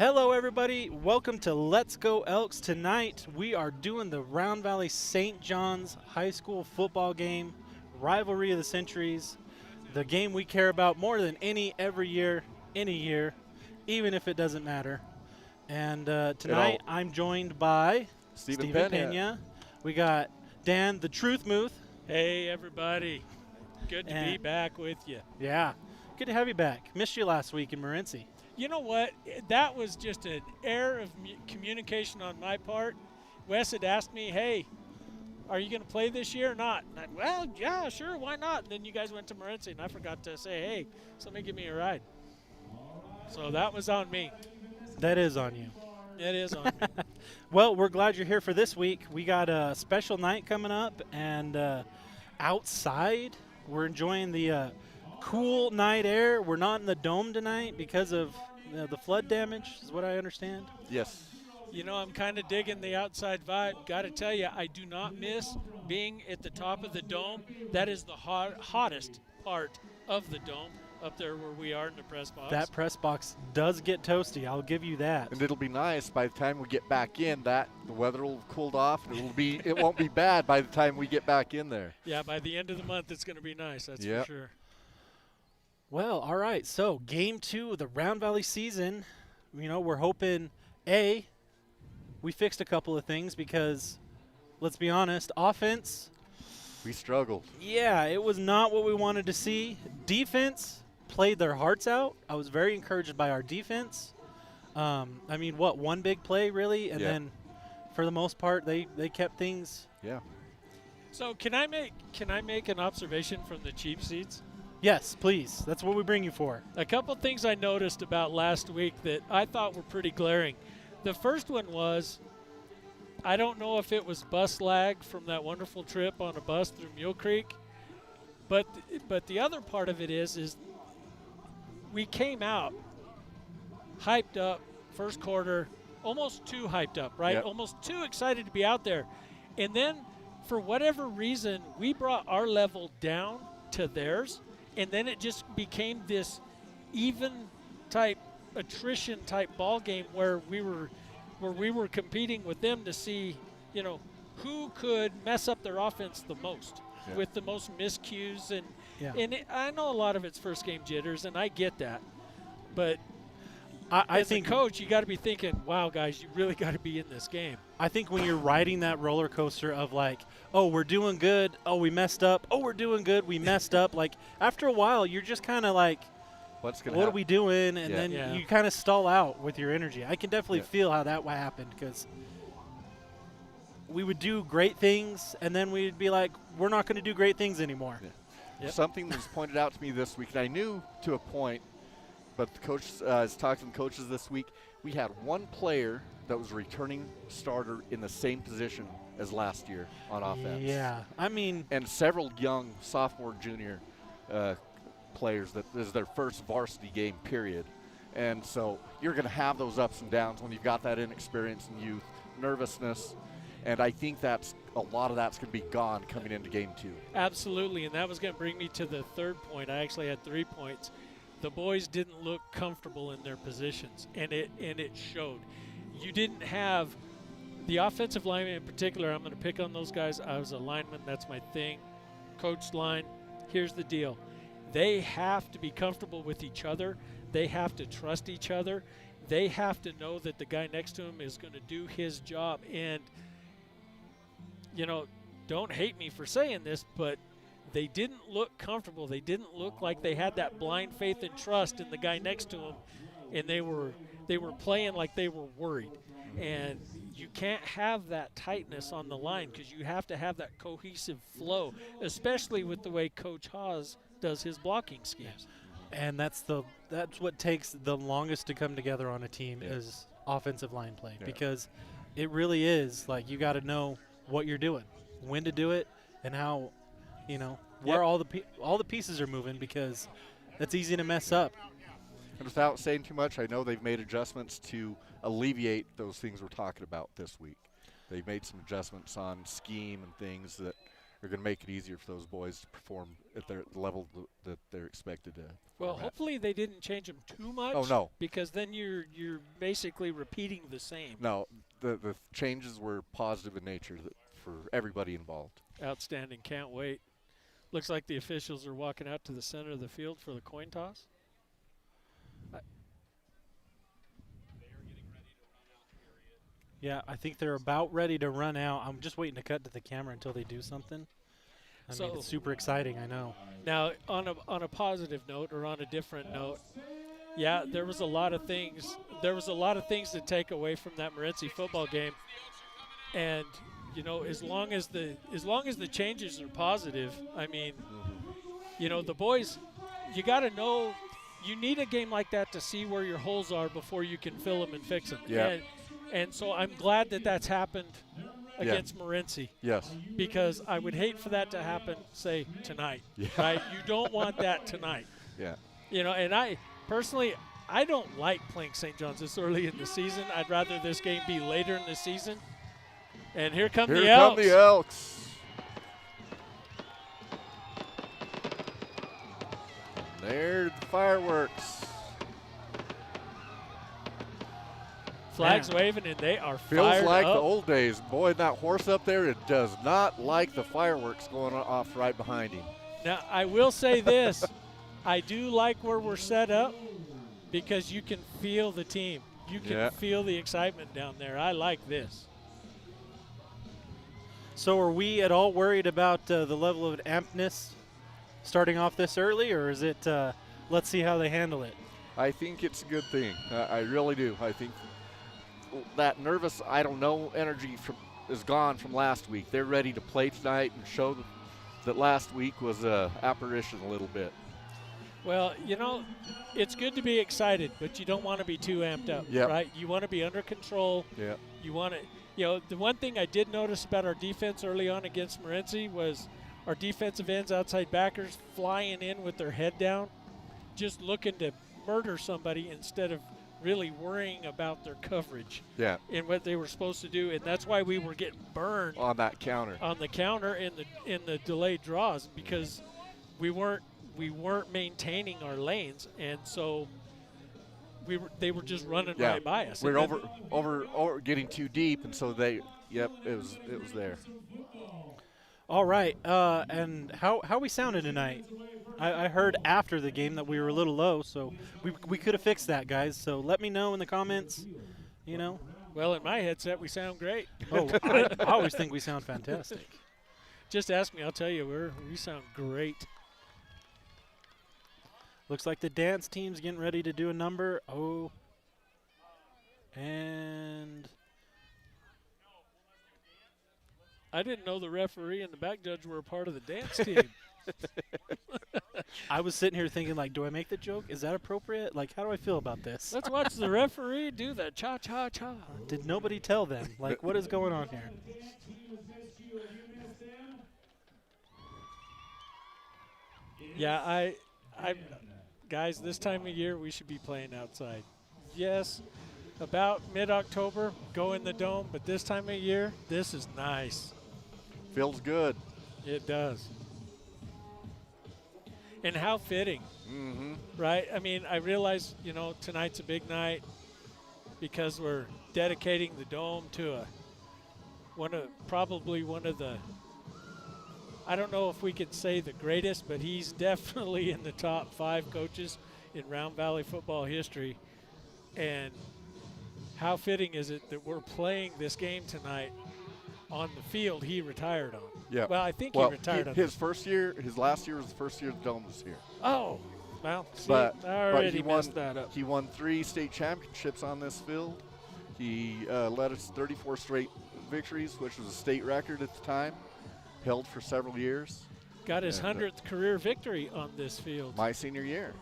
Hello, everybody. Welcome to Let's Go Elks. Tonight, we are doing the Round Valley St. John's High School football game, Rivalry of the Centuries, the game we care about more than any every year, any year, even if it doesn't matter. And tonight, I'm joined by Stephen Pena. We got Dan, the Truth Muth. Hey, everybody. Good to be back with you. Yeah, good to have you back. Missed you last week in Morenci. You know what? That was just an error of communication on my part. Wes had asked me, hey, are you going to play this year or not? And well, yeah, sure, why not? And then you guys went to Morenci, and I forgot to say, hey, somebody give me a ride. So that was on me. That is on you. It is on me. Well, we're glad you're here for this week. We got a special night coming up, and outside, we're enjoying the cool night air. We're not in the dome tonight because of the flood damage, is what I understand. Yes. You know, I'm kind of digging the outside vibe. Got to tell you, I do not miss being at the top of the dome. That is the hottest part of the dome, up there where we are in the press box. That press box does get toasty, I'll give you that. And it'll be nice by the time we get back in. The weather will have cooled off. It won't be bad by the time we get back in there. Yeah, by the end of the month, it's going to be nice. That's for sure. Well, all right. So game 2 of the Round Valley season. You know, we're hoping we fixed a couple of things because, let's be honest, offense. We struggled. Yeah, it was not what we wanted to see. Defense played their hearts out. I was very encouraged by our defense. I mean, one big play really, and then for the most part they kept things. Yeah. So can I make an observation from the cheap seats? Yes, please. That's what we bring you for. A couple things I noticed about last week that I thought were pretty glaring. The first one was, I don't know if it was bus lag from that wonderful trip on a bus through Mule Creek, but the other part of it is we came out hyped up first quarter, almost too hyped up, right? Yep. Almost too excited to be out there. And then for whatever reason, we brought our level down to theirs, and then it just became this even type attrition type ball game where we were competing with them to see, you know, who could mess up their offense the most with the most miscues. And I know a lot of it's first game jitters, and I get that. But I think, coach, you got to be thinking, wow, guys, you really got to be in this game. I think when you're riding that roller coaster of like, oh, we're doing good, oh, we messed up, oh, we're doing good, we messed up, like after a while you're just kind of like, what are we doing? And then you kind of stall out with your energy. I can definitely feel how that happened because we would do great things and then we'd be like, we're not going to do great things anymore. Yeah. Something that was pointed out to me this week, and I knew to a point, but the coach is talking to coaches this week. We had one player that was returning starter in the same position as last year on offense. Yeah, I mean. And several young sophomore, junior players that this is their first varsity game, period. And so you're going to have those ups and downs when you've got that inexperience and youth, nervousness. And I think a lot of that's going to be gone coming into game 2. Absolutely, and that was going to bring me to the third point. I actually had 3 points. The boys didn't look comfortable in their positions, and it showed. You didn't have the offensive lineman in particular. I'm going to pick on those guys. I was a lineman. That's my thing. Coach line. Here's the deal. They have to be comfortable with each other. They have to trust each other. They have to know that the guy next to him is going to do his job. And, you know, don't hate me for saying this, but they didn't look comfortable. They didn't look like they had that blind faith and trust in the guy next to them, and they were playing like they were worried. And you can't have that tightness on the line because you have to have that cohesive flow, especially with the way Coach Haas does his blocking schemes. And that's what takes the longest to come together on a team is offensive line play because it really is like you got to know what you're doing, when to do it, and how, you know, where all the pieces are moving because that's easy to mess up. And without saying too much, I know they've made adjustments to alleviate those things we're talking about this week. They've made some adjustments on scheme and things that are going to make it easier for those boys to perform at their level that they're expected to. Well, hopefully they didn't change them too much. Oh, no. Because then you're basically repeating the same. No, the changes were positive in nature for everybody involved. Outstanding. Can't wait. Looks like the officials are walking out to the center of the field for the coin toss. Yeah, I think they're about ready to run out. I'm just waiting to cut to the camera until they do something. I mean, it's super exciting, I know. Now, on a positive note, or on a different note, yeah, there was a lot of things. There was a lot of things to take away from that Morenci football game, and you know, as long as the changes are positive, I mean, you know, the boys, you got to know, you need a game like that to see where your holes are before you can fill them and fix them. Yeah. And so I'm glad that that's happened against Morenci. Yes. Because I would hate for that to happen, say, tonight. Yeah. Right? You don't want that tonight. Yeah. You know, and I personally, I don't like playing St. John's this early in the season. I'd rather this game be later in the season. And here come the Elks. Here come the Elks. There's the fireworks. Flags waving, and they are Feels fired like up. the old days. Boy, that horse up there, it does not like the fireworks going off right behind him. Now, I will say this. I do like where we're set up because you can feel the team. You can feel the excitement down there. I like this. So are we at all worried about the level of ampness starting off this early, or is it let's see how they handle it? I think it's a good thing. I really do. I think that nervous, I don't know, energy is gone from last week. They're ready to play tonight and show that last week was an apparition a little bit. Well, you know, it's good to be excited, but you don't want to be too amped up, right? You want to be under control. Yeah. You want to, you know, the one thing I did notice about our defense early on against Morenci was our defensive ends, outside backers, flying in with their head down, just looking to murder somebody instead of really worrying about their coverage and what they were supposed to do, and that's why we were getting burned on that counter. On the counter in the delayed draws, because we weren't maintaining our lanes, and so they were just running right by us. We're over getting too deep, and so it was there. All right, and how we sounded tonight? I heard after the game that we were a little low, so we could have fixed that, guys. So let me know in the comments, you know. Well, in my headset, we sound great. Oh, I always think we sound fantastic. Just ask me, I'll tell you, we sound great. Looks like the dance team's getting ready to do a number. Oh, and I didn't know the referee and the back judge were a part of the dance team. I was sitting here thinking, like, do I make the joke? Is that appropriate? Like, how do I feel about this? Let's watch the referee do the cha-cha-cha. Did nobody tell them? Like, what is going on here? Yeah, I guys, this time of year we should be playing outside. Yes, about mid-October, go in the dome, but this time of year, this is nice. Feels good. It does. And how fitting, right? I mean, I realize, you know, tonight's a big night because we're dedicating the dome to probably one of the, I don't know if we could say the greatest, but he's definitely in the top 5 coaches in Round Valley football history. And how fitting is it that we're playing this game tonight on the field he retired on? Yeah. Well, I think he retired on his last year was the first year the dome was here. Oh, well, see, but I already messed that up. He won 3 state championships on this field. He led us 34 straight victories, which was a state record at the time, held for several years. Got his 100th career victory on this field. My senior year.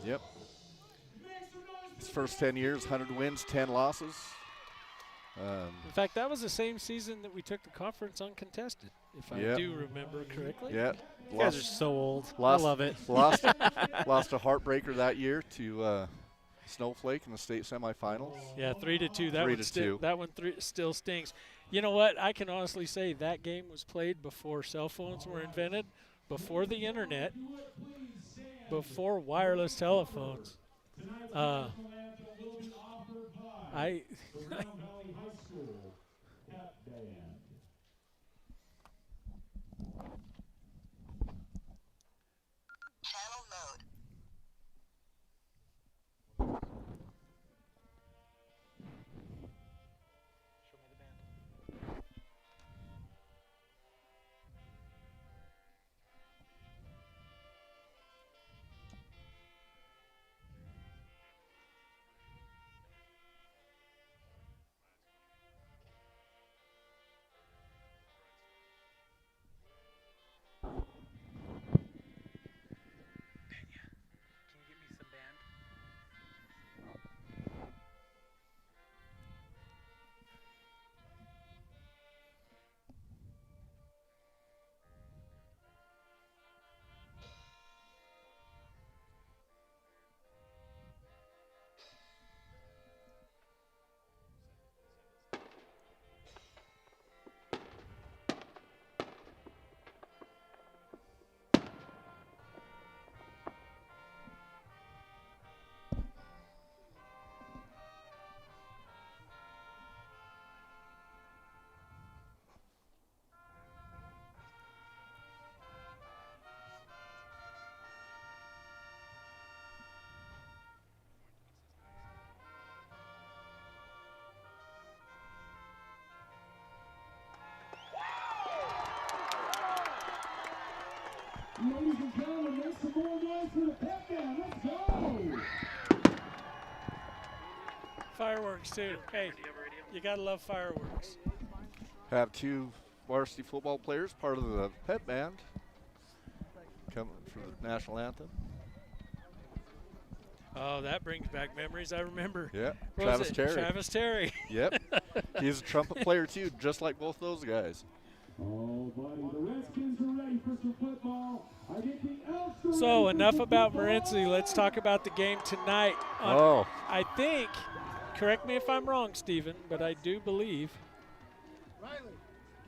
Yep. His first 10 years, 100 wins, 10 losses. In fact, that was the same season that we took the conference uncontested, if I do remember correctly. Yeah. You guys are so old. I love it. Lost a heartbreaker that year to Snowflake in the state semifinals. Yeah, 3-2. That one still stings. You know what? I can honestly say that game was played before cell phones were invented, before the internet, before wireless telephones. I Channel mode. Ladies and gentlemen, make some more noise for the pep band. Let's go! fireworks too. Hey, you gotta love fireworks. Have 2 varsity football players, part of the pep band, coming for the national anthem. Oh, that brings back memories. I remember. Yeah, What Travis was it? Terry. Travis Terry. Yep, he's a trumpet player too, just like both those guys. Oh, buddy, the Redskins are ready for some football. I get the Elks are So ready for enough some about football. Morency. Let's talk about the game tonight. Oh, I think, correct me if I'm wrong, Stephen, but I do believe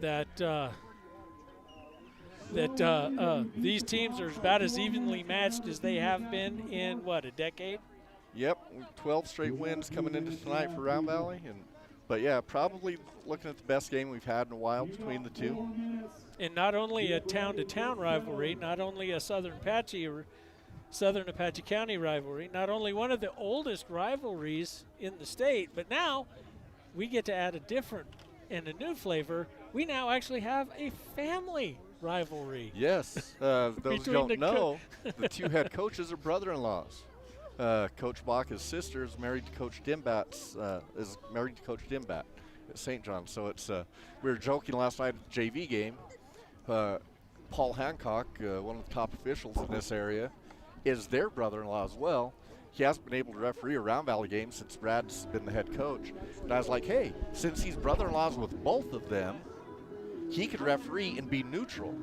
that these teams are about as evenly matched as they have been in, what, a decade? yep, 12 straight wins coming into tonight for Round Valley, but yeah, probably looking at the best game we've had in a while between the two. And not only a town-to-town rivalry, not only a Southern Apache County rivalry, not only one of the oldest rivalries in the state, but now we get to add a different and a new flavor. We now actually have a family rivalry. Yes, those who Between don't the know, the 2 head coaches are brother-in-laws. Coach Baca's sister is married to Coach Dimbat at St. John. So it's we were joking last night at the JV game. Paul Hancock, one of the top officials in this area, is their brother-in-law as well. He hasn't been able to referee a Round Valley game since Brad's been the head coach. And I was like, hey, since he's brother-in-laws with both of them, he could referee and be neutral.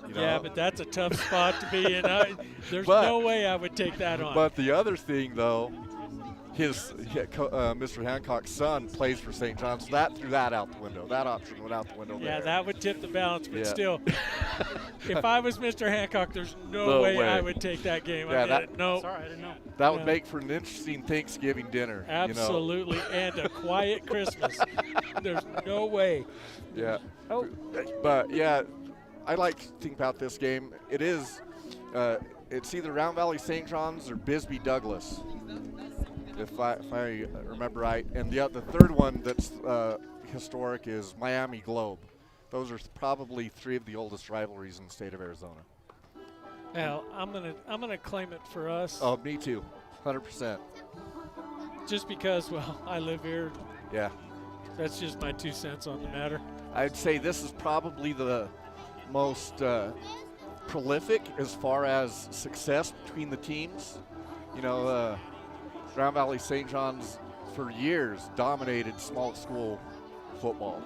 You know? Yeah, but that's a tough spot to be in. There's But- no way I would take that on. But the other thing, though, Mr. Hancock's son plays for St. John's. So that threw that out the window. That option went out the window yeah, there. that would tip the balance, but Yeah. still, if I was Mr. Hancock, there's no No way way. I would take that game. Yeah, I that- mean, no, Sorry, I didn't know. That would Yeah. make for an interesting Thanksgiving dinner. absolutely, and a quiet Christmas. There's no way. You know? Oh. Yeah. But, yeah, I like to think about this game. It is, it's either Round Valley St. John's or Bisbee Douglas, if I remember right. And the third one that's historic is Miami Globe. Those are probably 3 of the oldest rivalries in the state of Arizona. Well, I'm gonna claim it for us, Oh, me too, 100%. just because, well, I live here. Yeah, That's just my 2 cents on the matter. I'd say this is probably the most prolific as far as success between the teams. You know, Round Valley St. John's for years dominated small school football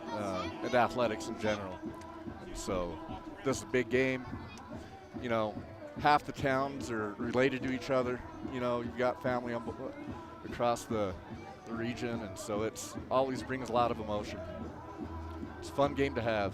and athletics in general. So this is a big game. You know, half the towns are related to each other. You know, you've got family across the the region, and so it's always brings a lot of emotion. It's a fun game to have.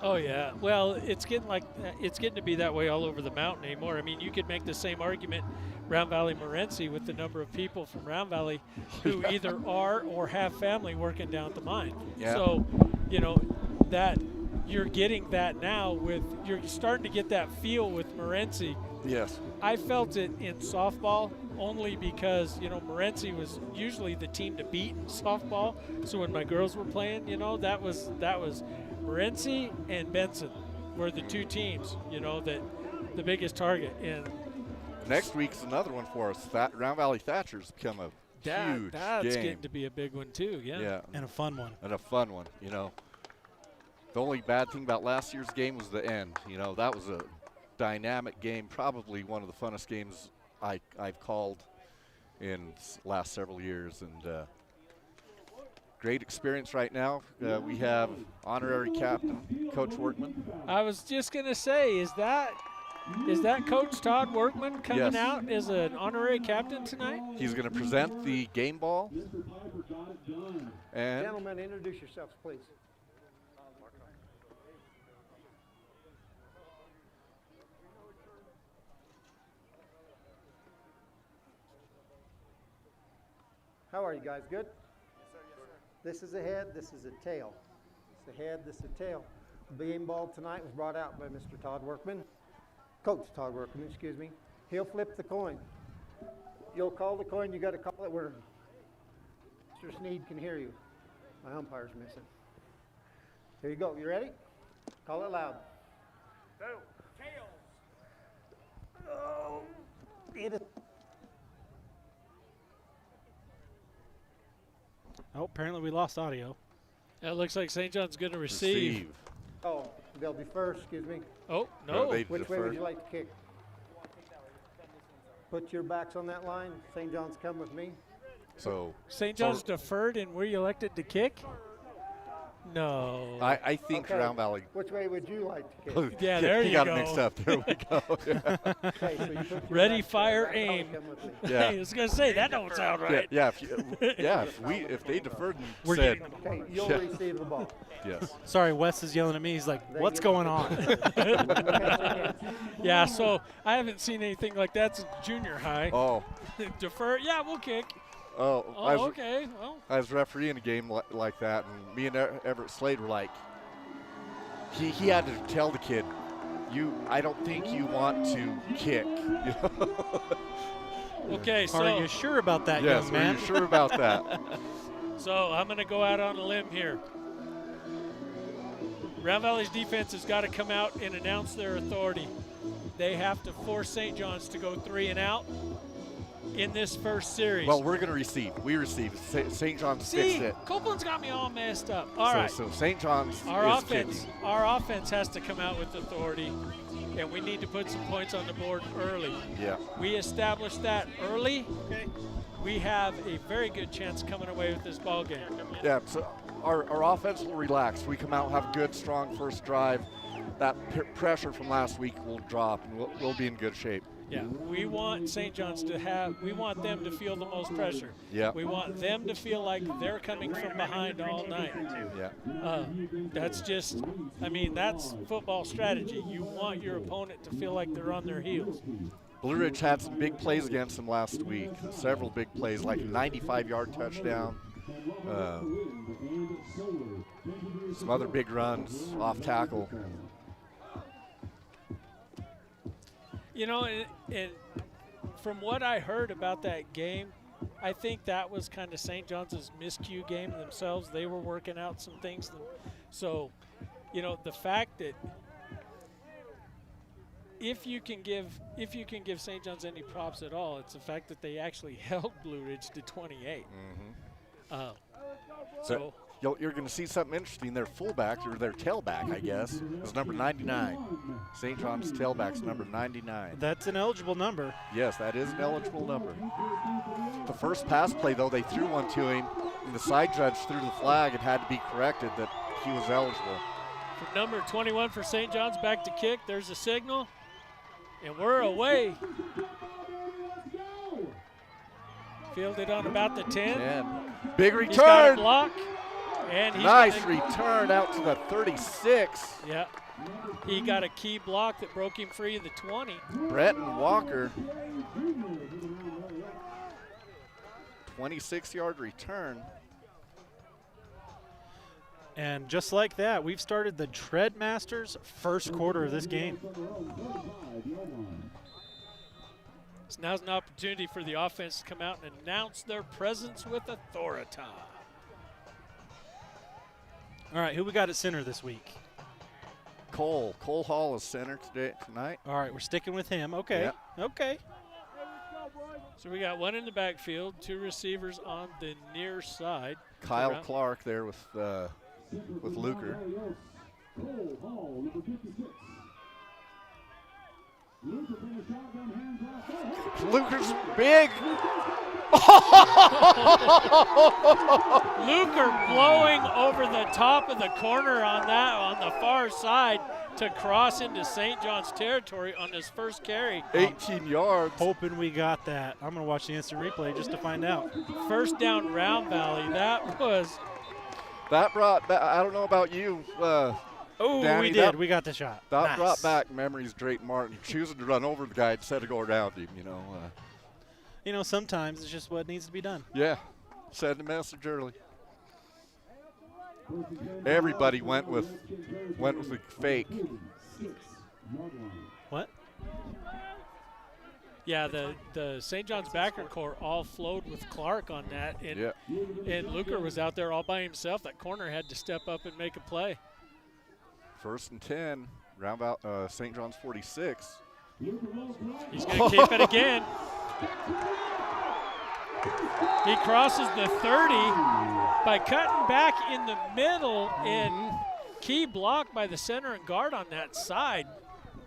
Oh yeah. Well, it's getting to be that way all over the mountain anymore. I mean, you could make the same argument Round Valley Morenci with the number of people from Round Valley who either are or have family working down at the mine. Yeah. So, you know, that you're getting that now you're starting to get that feel with Morenci. Yes. I felt it in softball only because, you know, Morenci was usually the team to beat in softball. So when my girls were playing, you know, that was Morenci and Benson were the two teams, you know, that the biggest target. And next week's another one for us. Round Valley Thatcher's become a huge that's game. getting to be a big one too. Yeah. And a fun one. And a fun one, you know. The only bad thing about last year's game was the end. You know, that was a dynamic game, probably one of the funnest games I've called in last several years, and great experience right now. We have honorary captain Coach Workman. I was just gonna say, is that Coach Todd Workman coming out as an honorary captain tonight? He's going to present the game ball. And gentlemen, introduce yourselves, please. How are you guys? Good? Yes, sir. Yes, sir. This is a head, this is a tail. It's a head, this is a tail. The game ball tonight was brought out by Mr. Todd Workman. Coach Todd Workman, excuse me. He'll flip the coin. You'll call the coin, you got to call it where Mr. Sneed can hear you. My umpire's missing. Here you go. You ready? Call it loud. Tails. Oh, it is. Oh, apparently we lost audio. It looks like St. John's going to receive. Oh, they'll defer, excuse me. Oh, no. Which way would you like to kick? Put your backs on that line. St. John's come with me. so St. John's deferred and we're elected to kick? No. I think Okay. Round Valley. Which way would you like to kick? Yeah, there he you got go. it mixed up. There we go. Yeah. Okay, so you put your Ready, backs fire, there. That'll aim. come with me. Yeah. I was going to say, that don't sound right. Yeah, if they deferred and We're said getting Okay, you'll Yeah. receive the ball. yes. Sorry, Wes is yelling at me. He's like, what's going on? Yeah, so I haven't seen anything like that since junior high. Oh, Defer, yeah, we'll kick. oh, Oh, okay. Well, I was refereeing a game like that, and me and Everett Slade were like, he had to tell the kid, I don't think you want to kick. You know? okay, so Are you sure about that, Yes, young are man? you sure about that? So I'm going to go out on a limb here. Round Valley's defense has got to come out and announce their authority. They have to force St. John's to go 3 and out in this first series. Well, we're going to receive. We received. St. John's fixed See, it. Copeland's got me all messed up. All right. So St. John's Our is offense, kicking. our offense has to come out with authority, and we need to put some points on the board early. Yeah. We establish that early, we have a very good chance coming away with this ball game. Yeah, so our offense will relax. We come out and have a good, strong first drive. That pressure from last week will drop, and we'll be in good shape. Yeah, we want St. John's we want them to feel the most pressure. Yeah. We want them to feel like they're coming from behind all night. Yeah. That's that's football strategy. You want your opponent to feel like they're on their heels. Blue Ridge had some big plays against them last week. Several big plays, like a 95-yard touchdown. Some other big runs off tackle. You know, and from what I heard about that game, I think that was kind of St. John's miscue game themselves. They were working out some things. So, you know, the fact that if you can give St. John's any props at all, it's the fact that they actually held Blue Ridge to 28. So you're going to see something interesting. Their fullback, or their tailback, I guess, is number 99. St. John's tailback's number 99. That's an eligible number. Yes, that is an eligible number. The first pass play, though, they threw one to him, and the side judge threw the flag and had to be corrected that he was eligible. for number 21 for St. John's, back to kick. There's a signal, and we're away. Fielded on about the 10. Big He's got a return. block. And he's Nice gonna, return out to the 36. Yeah. He got a key block that broke him free of the 20. Bretton Walker. 26-yard return. And just like that, we've started the Treadmasters' first quarter of this game. So now's an opportunity for the offense to come out and announce their presence with authority. All right, who we got at center this week? Cole Hall is center tonight. All right, we're sticking with him. Okay, okay. So we got one in the backfield, 2 receivers on the near side. Kyle Clark there with Luker. Cole Hall, number 56. Luker from the shotgun, hands off. Luker's big. Luker blowing over the top of the corner on the far side to cross into St. John's territory on his first carry. 18 yards. Hoping we got that. I'm going to watch the instant replay just to find out. First down Round Valley. That brought back, I don't know about you, Oh, Danny, we did. We got the shot. That Nice. brought back memories. Drake Martin choosing to run over the guy instead of go around him. You know, sometimes it's just what needs to be done. Yeah, send the message early. Everybody went with the fake. What? Yeah, the St. John's backer core all flowed with Clark on that, and Luker was out there all by himself. That corner had to step up and make a play. 1st and 10, round out St. John's 46. He's going to keep it again. He crosses the 30 by cutting back in the middle, and key block by the center and guard on that side.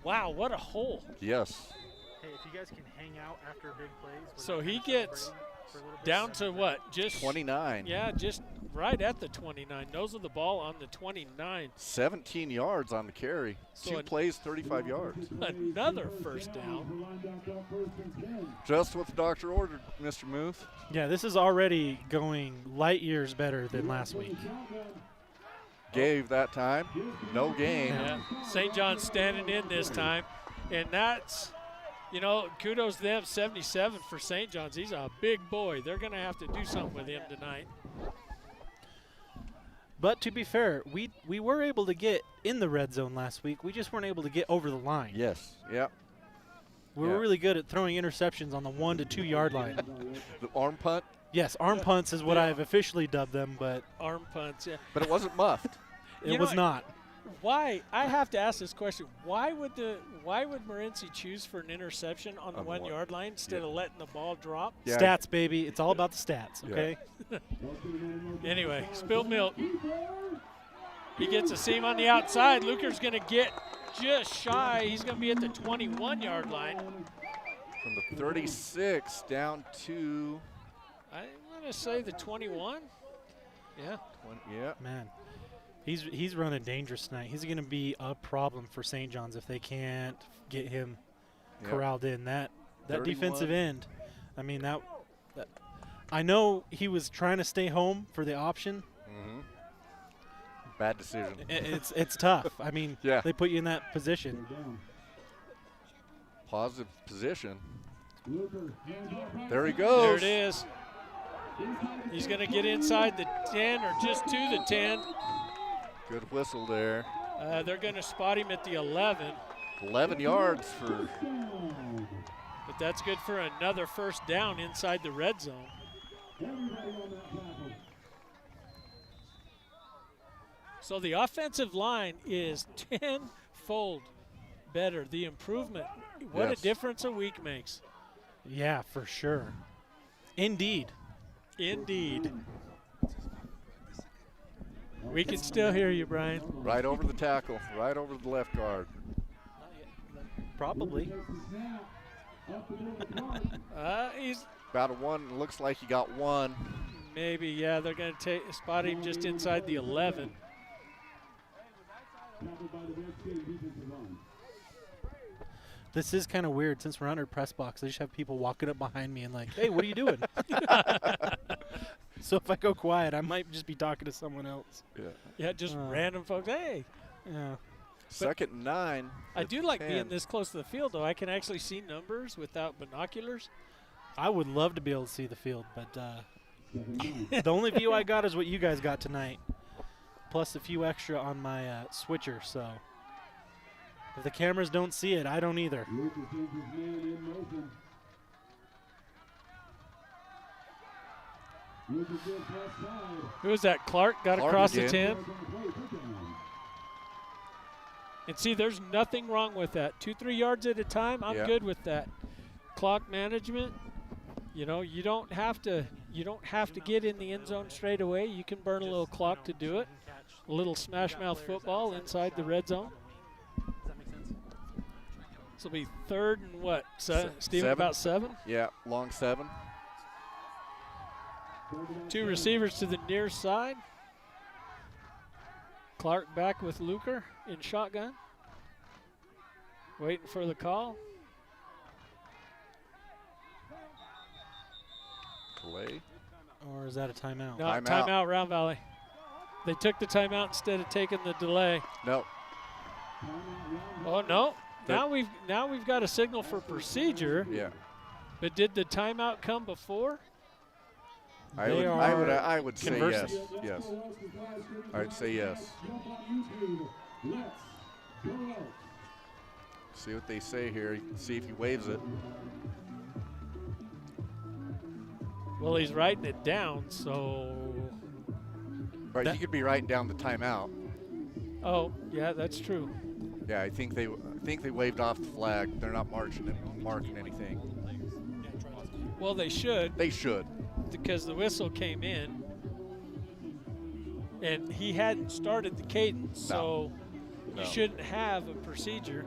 Wow, what a hole. Yes. Hey, if you guys can hang out after big plays. So he gets down to what? Just 29. Yeah, just right at the 29. Nose of the ball on the 29. 17 yards on the carry. So 2 plays, 35 yards. Another first down. Just what the doctor ordered, Mr. Muth. Yeah, this is already going light years better than last week. Gave that time. No gain. Yeah. St. John's standing in this time. And that's, you know, kudos to them, 77 for St. John's. He's a big boy. They're going to have to do something with him tonight. But to be fair, we were able to get in the red zone last week. We just weren't able to get over the line. Yes. Yep. We were really good at throwing interceptions on the 1 to 2 yard line. The arm punt? Yes, arm punts is what I have officially dubbed them, but Arm punts, yeah. But it wasn't muffed. it was not. Why? I have to ask this question. Why would Morency choose for an interception on the 1 yard line instead of letting the ball drop? Yeah. Stats, baby. It's all about the stats, okay? Anyway, spilled milk. He gets a seam on the outside. Luker's going to get just shy. He's going to be at the 21 yard line. From the 36 down to I want to say the 21. Yeah. 20, yeah. Man, he's running dangerous tonight. He's going to be a problem for St. John's if they can't get him corralled in. That 31. Defensive end, I mean, that I know he was trying to stay home for the option. Bad decision. It's tough. I mean, they put you in that position. Positive position. There he goes. There it is. He's going to get inside the 10 or just to the 10. Good whistle there. They're going to spot him at the 11. 11 yards for. But that's good for another first down inside the red zone. So the offensive line is tenfold better. The improvement, what a difference a week makes. Yeah, for sure. Indeed. Indeed. We can still hear you, Brian. Right over the tackle, right over the left guard. Probably. He's about a 1. Looks like he got 1. Maybe, yeah. They're going to spot him just inside the 11. This is kind of weird. Since we're under press box, I just have people walking up behind me and like, hey, what are you doing? So if I go quiet, I might just be talking to someone else. Yeah. Yeah, just random folks. Hey. Yeah. Second and 9. I do like 10. being this close to the field, though. I can actually see numbers without binoculars. I would love to be able to see the field, but the only view I got is what you guys got tonight, plus a few extra on my switcher. So if the cameras don't see it, I don't either. Who was that? Clark got Clark across again. the 10. And see, there's nothing wrong with that. 2-3 yards at a time, I'm good with that. Clock management, you know, you don't have to get in the end zone straight away. You can burn a little clock to do it. A little smash mouth football inside the red zone. This will be 3rd and what? Steven, 7. about 7? Yeah, long 7. 2 receivers to the near side. Clark back with LeSueur in shotgun. Waiting for the call. Play. Or is that a timeout? No, Timeout. timeout, Round Valley. They took the timeout instead of taking the delay. No. Oh no! Now we've got a signal for procedure. Yeah. But did the timeout come before? I would say yes. conversing. Yes. I'd say yes. See what they say here. See if he waves it. Well, he's writing it down, so. Right, he could be writing down the timeout. Oh, yeah, that's true. Yeah, I think they waved off the flag. They're not marking anything. Well, they should, They should. because the whistle came in, and he hadn't started the cadence, so No. you shouldn't have a procedure.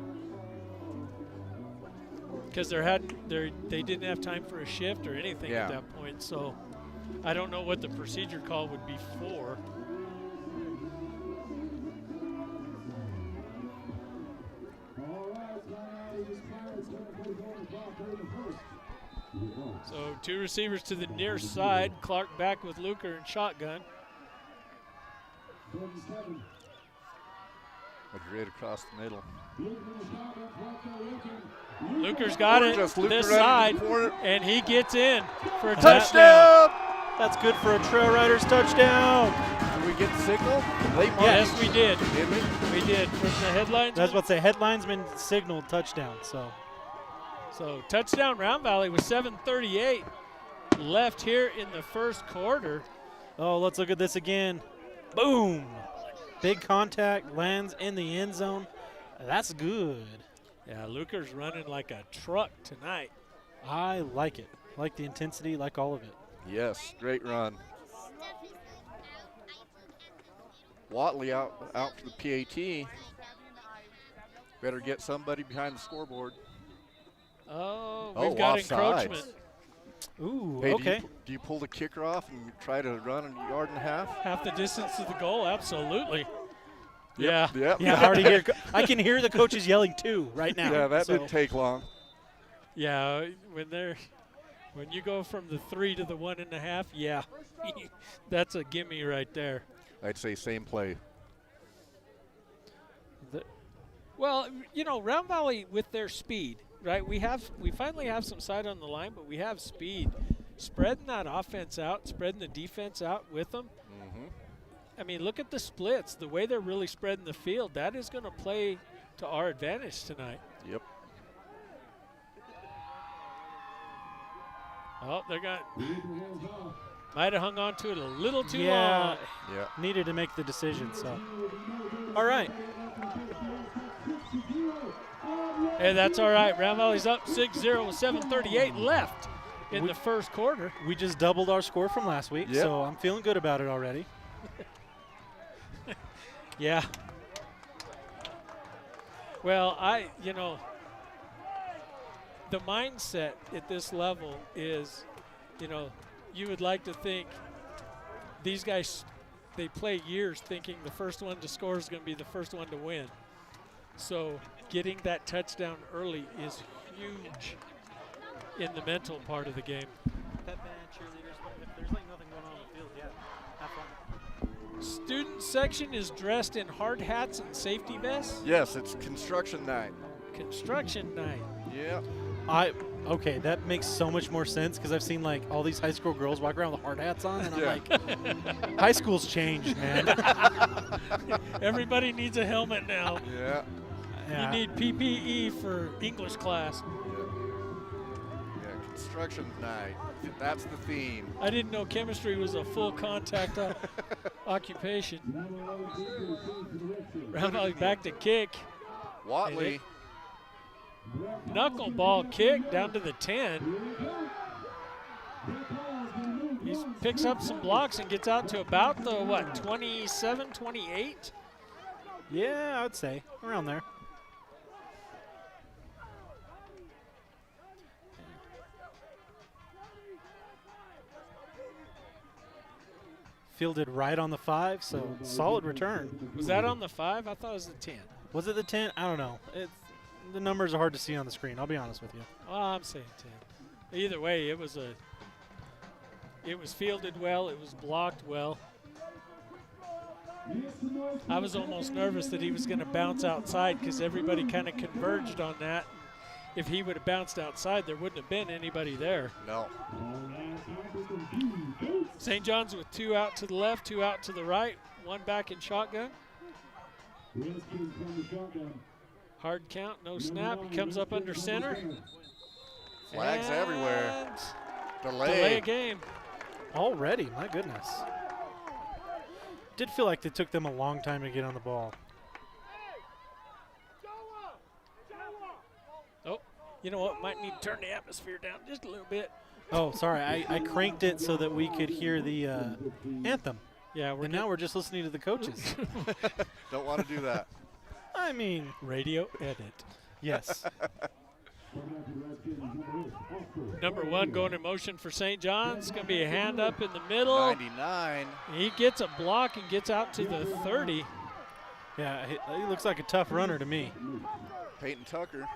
Because they didn't have time for a shift or anything at that point, so I don't know what the procedure call would be for. So 2 receivers to the near side. Clark back with LeSueur in shotgun. Madrid across the middle. LeSueur's got it Gorgeous. LeSueur this running side, the corner. and he gets in for a Touchdown! That's good for a Trail Riders touchdown. Did we get the signal? Late Yes, march. we did. Did we? We did. From the headlines. That's what say headlinesman signaled touchdown. So touchdown Round Valley with 7:38 left here in the first quarter. Oh, let's look at this again. Boom. Big contact, lands in the end zone. That's good. Yeah, LeSueur's running like a truck tonight. I like it. Like the intensity, like all of it. Yes, great run. Watley out for the PAT. Better get somebody behind the scoreboard. Oh, we've got offsides. encroachment. Ooh, Hey, okay. do you pull the kicker off and try to run a yard and a half? Half the distance to the goal, absolutely. Yeah. Yep. Yeah, I already hear. I can hear the coaches yelling too right now. Yeah, that so. didn't take long. Yeah, when you go from the 3 to the 1.5, yeah, that's a gimme right there. I'd say same play. Well, you know, Round Valley with their speed, right? We finally have some sight on the line, but we have speed. Spreading that offense out, spreading the defense out with them. Mm-hmm. I mean, look at the splits, the way they're really spreading the field. That is going to play to our advantage tonight. Yep. Oh, might have hung on to it a little too long. Yeah, Yeah. needed to make the decision. So, all right. Hey, that's all right. Round Valley's up 6-0 with 7:38 left in the first quarter. We just doubled our score from last week, Yep. so I'm feeling good about it already. Yeah. Well, the mindset at this level is, you would like to think these guys, they play years thinking the first one to score is going to be the first one to win. So getting that touchdown early is huge in the mental part of the game. Pep band, cheerleaders, if there's like nothing going on the field, student section is dressed in hard hats and safety vests? Yes, it's construction night. Construction night. Yeah. Okay, that makes so much more sense because I've seen like all these high school girls walk around with hard hats on, and I'm like, high school's changed, man. Everybody needs a helmet now. Yeah. You need PPE for English class. Yeah, construction night. That's the theme. I didn't know chemistry was a full contact occupation. Round Valley back to kick. Watley. Knuckleball kick down to the 10. He picks up some blocks and gets out to about the, what, 27, 28? Yeah, I would say around there. Fielded right on the 5, so solid return. Was that on the 5? I thought it was the 10. Was it the 10? I don't know. The numbers are hard to see on the screen. I'll be honest with you. Oh, I'm saying 10. Either way, it was fielded well. It was blocked well. I was almost nervous that he was going to bounce outside because everybody kind of converged on that. If he would have bounced outside, there wouldn't have been anybody there. No. St. John's with 2 out to the left, 2 out to the right, 1 back in shotgun. Hard count, no snap. He comes up under center. Flags and everywhere. Delay a game. Already, my goodness. Did feel like it took them a long time to get on the ball. Oh, you know what? Might need to turn the atmosphere down just a little bit. Oh, sorry. I cranked it so that we could hear the anthem. Yeah, now we're just listening to the coaches. Don't want to do that. I mean, radio edit. Yes. Number 1 going in motion for St. John's. Going to be a hand up in the middle. 99. He gets a block and gets out to the 30. Yeah, he looks like a tough runner to me. Peyton Tucker.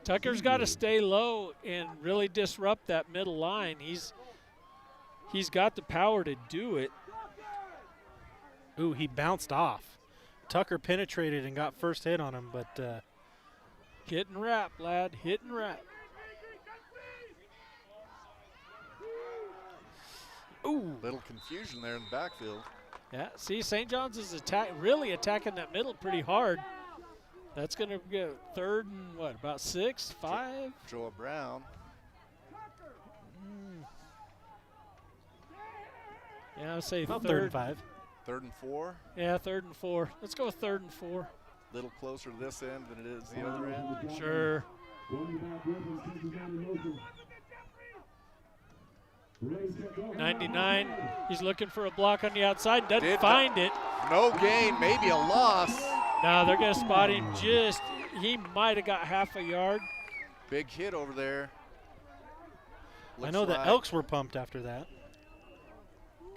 Tucker's got to stay low and really disrupt that middle line. He's got the power to do it. Ooh, he bounced off. Tucker penetrated and got first hit on him, but hit and wrap, lad. Hit and wrap. Ooh. Little confusion there in the backfield. Yeah, see, St. John's is really attacking that middle pretty hard. That's going to be 3rd and what, about 6, 5? Joa Brown. Yeah, I'll say about 3rd. 3rd and 5. 3rd and 4. Yeah, 3rd and 4. Let's go with 3rd and 4. A little closer to this end than it is the other end. Sure. 99. He's looking for a block on the outside. Doesn't find it. No gain, maybe a loss. Now they're going to spot him he might have got half a yard. Big hit over there. I know the Elks were pumped after that.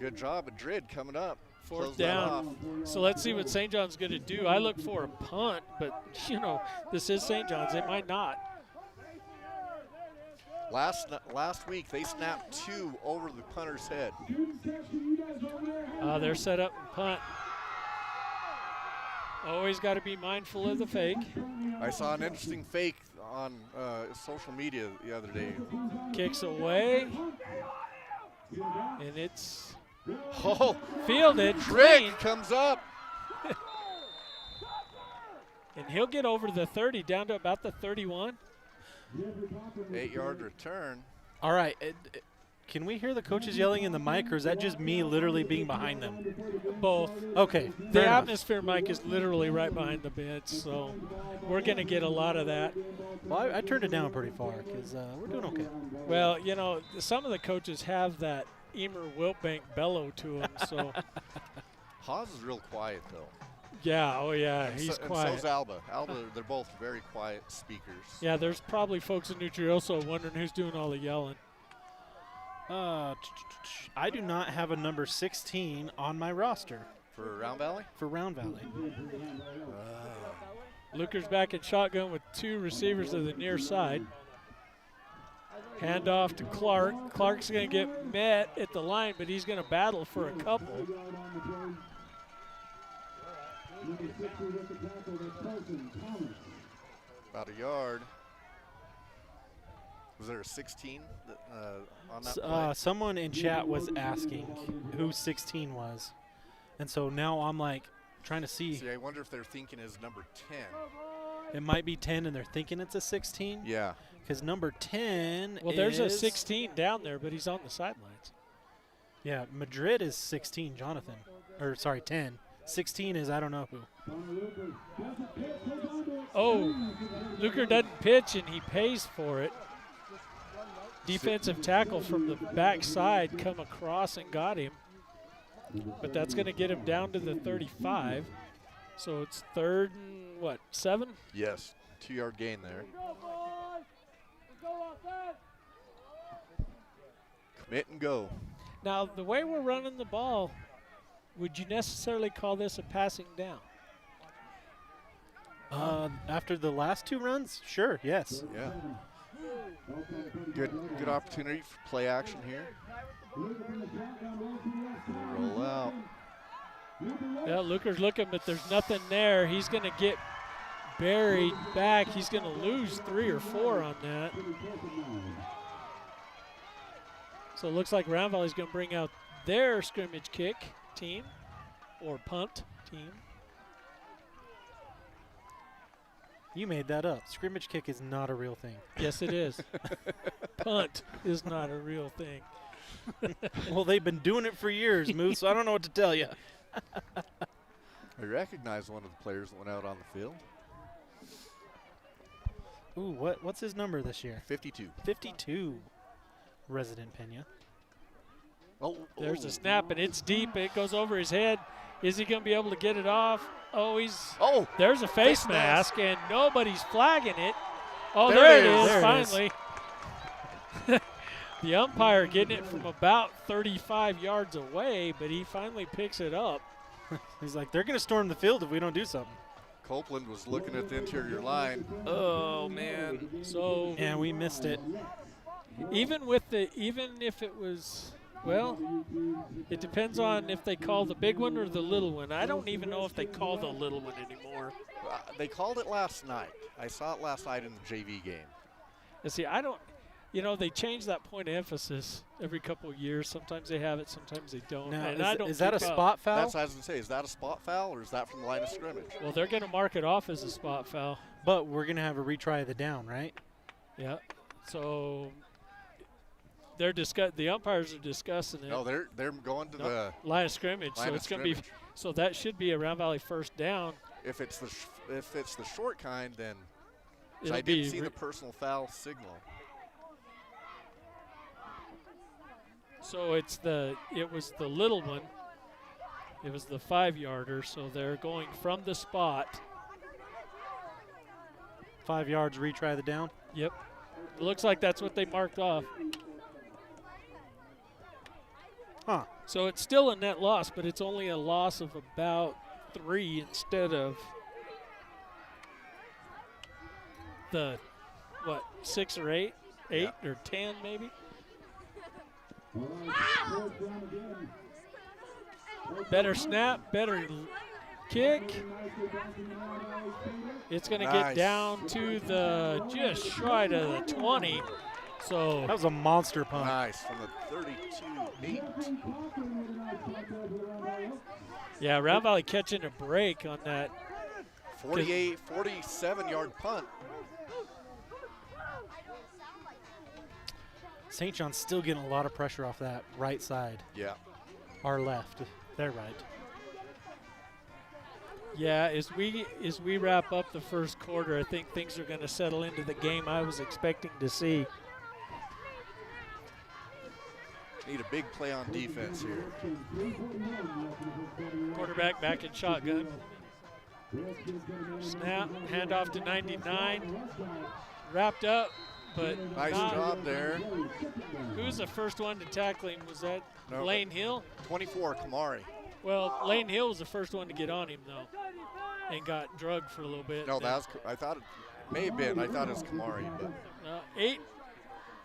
Good job, Madrid coming up. 4th down. So let's see what St. John's going to do. I look for a punt, but, you know, this is St. John's. They might not. Last week, they snapped 2 over the punter's head. They're set up and punt. Always got to be mindful of the fake. I saw an interesting fake on social media the other day. Kicks away. And it's fielded. Trick comes up. And he'll get over the 30, down to about the 31. 8-yard return. All right. Can we hear the coaches yelling in the mic, or is that just me literally being behind them? Both. Okay. The atmosphere mic is literally right behind the bench, so we're going to get a lot of that. Well, I turned it down pretty far because we're doing okay. Well, you know, some of the coaches have that Emer Wiltbank bellow to them, so. Haas is real quiet, though. Yeah, oh yeah, he's quiet. And so's Alba. They're both very quiet speakers. Yeah, there's probably folks in Nutrioso wondering who's doing all the yelling. I do not have a number 16 on my roster. For Round Valley? For Round Valley. Luker's back in shotgun with 2 receivers to the near side. Hand off to Clark. Clark's going to get met at the line, but he's going to battle for a couple. About a yard. Was there a 16 on that play? Someone in chat was asking who 16 was. And so now I'm like trying to see. See, I wonder if they're thinking is number 10. It might be 10 and they're thinking it's a 16. Yeah. Because number 10 Well, there's a 16 down there, but he's on the sidelines. Yeah, Madrid is 16, Jonathan. Or, sorry, 10. 16 is I don't know who. Oh, LeSueur doesn't pitch, and he pays for it. Defensive tackle from the backside come across and got him. But that's going to get him down to the 35. So it's 3rd and, what, 7? Yes, 2-yard gain there. Commit and go. Now, the way we're running the ball, would you necessarily call this a passing down? After the last 2 runs, sure, yes. Yeah. Good opportunity for play action here. Roll out. Yeah, LeSueur's looking, but there's nothing there. He's going to get buried back. He's going to lose 3 or 4 on that. So it looks like Round Valley's going to bring out their scrimmage kick team or punt team. You made that up. Scrimmage kick is not a real thing. Yes, it is. Punt is not a real thing. Well, they've been doing it for years, Moose, so I don't know what to tell you. I recognize one of the players that went out on the field. Ooh, what's his number this year? 52. 52. Resident Pena. Oh, there's a snap, and it's deep. It goes over his head. Is he going to be able to get it off? Oh, there's a face mask, and nobody's flagging it. Oh, there it is, finally. The umpire getting it from about 35 yards away, but he finally picks it up. He's like, they're going to storm the field if we don't do something. Copeland was looking at the interior line. Oh, man. So yeah, we missed it. Even if it was, well, it depends on if they call the big one or the little one. I don't even know if they call the little one anymore. They called it last night. I saw it last night in the JV game. And see, they change that point of emphasis every couple of years. Sometimes they have it, sometimes they don't. Now, and is that a spot foul? That's what I was going to say. Is that a spot foul or is that from the line of scrimmage? Well, they're going to mark it off as a spot foul. But we're going to have a retry of the down, right? Yeah. So the umpires are discussing it. No, they're going to the line of scrimmage. So it's going to be. So that should be a Round Valley first down. If it's the short kind, then I didn't see the personal foul signal. So it was the little one. It was the 5-yarder. So they're going from the spot. 5 yards, retry the down. Yep. It looks like that's what they marked off. Huh. So it's still a net loss, but it's only a loss of about 3 instead of the, 6 or 8? 8 or 10 maybe? Better snap, better kick. It's going to get down to the just short of the 20. So that was a monster punt. Nice from the 32-8. Yeah, Round Valley catching a break on that 47-yard punt. St. John's still getting a lot of pressure off that right side. Yeah. Our left. They're right. Yeah, as we wrap up the first quarter, I think things are going to settle into the game I was expecting to see. Need a big play on defense here. Quarterback back in shotgun. Snap, handoff to 99. Wrapped up, but nice job there. Who's the first one to tackle him? Was that Lane Hill? 24, Kamari. Well, Lane Hill was the first one to get on him, though, and got drugged for a little bit. No, I thought it may have been. I thought it was Kamari. But.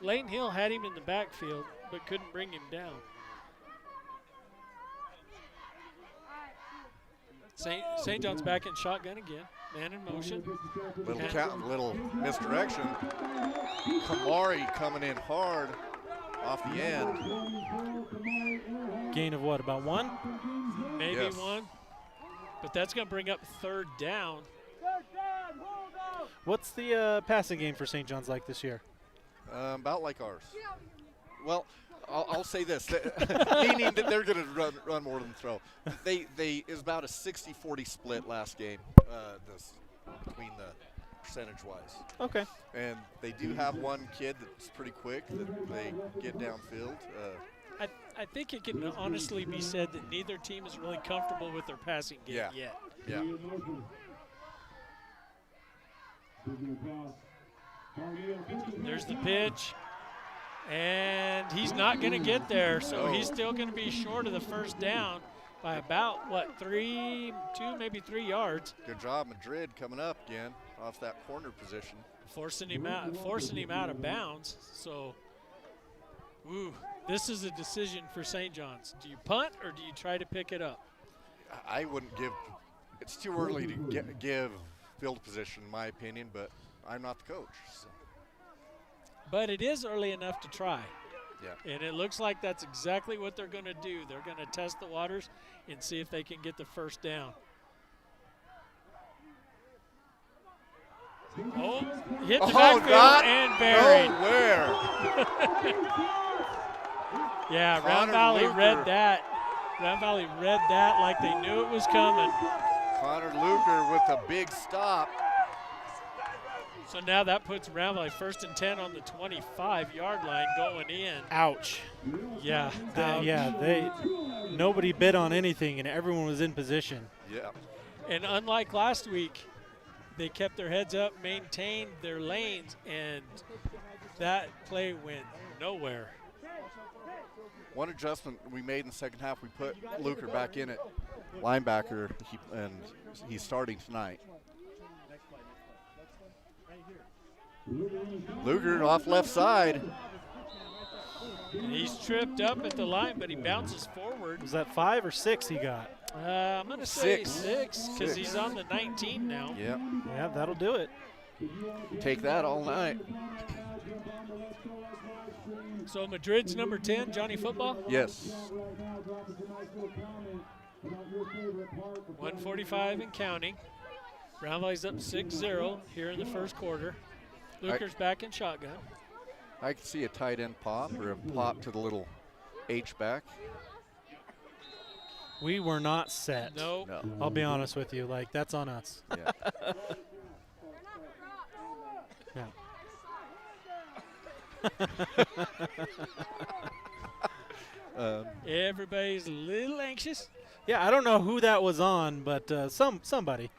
Layton Hill had him in the backfield, but couldn't bring him down. St. John's back in shotgun again. Man in motion. Little misdirection. Kamari coming in hard off the end. Gain of what, about 1? Maybe 1. But that's going to bring up 3rd down. What's the passing game for St. John's like this year? About like ours. Well, I'll say this, meaning that they're going to run more than throw. It was about a 60-40 split last game between the percentage-wise. Okay. And they do have one kid that's pretty quick that they get downfield. I think it can honestly be said that neither team is really comfortable with their passing game yet. Yeah. There's the pitch. And he's not going to get there, so he's still going to be short of the 1st down by about, 2, maybe 3 yards. Good job, Madrid coming up again off that corner position. Forcing him out of bounds. So, this is a decision for St. John's. Do you punt or do you try to pick it up? I wouldn't give – it's too early to give field position, in my opinion, but I'm not the coach. So. But it is early enough to try. Yeah. And it looks like that's exactly what they're going to do. They're going to test the waters and see if they can get the 1st down. Hit the backfield and buried. Nowhere. Yeah, Round Valley read that. Round Valley read that like they knew it was coming. Connor Luker with a big stop. So now that puts Round Valley 1st and 10 on the 25-yard line going in. Ouch. Yeah. Nobody bid on anything, and everyone was in position. Yeah. And unlike last week, they kept their heads up, maintained their lanes, and that play went nowhere. One adjustment we made in the second half, we put Luker back in at linebacker, and he's starting tonight. Luger off left side. He's tripped up at the line, but he bounces forward. Was that 5 or 6 he got? I'm going to say 6 because he's on the 19 now. Yep. Yeah, that'll do it. Take that all night. So Madrid's number 10, Johnny Football? Yes. 1:45 and counting. Round Valley's up 6-0 here in the 1st quarter. Luker's back in shotgun. I could see a tight end pop or a pop to the little H-back. We were not set. No. I'll be honest with you. Like, that's on us. Yeah. Everybody's a little anxious. Yeah, I don't know who that was on, but somebody.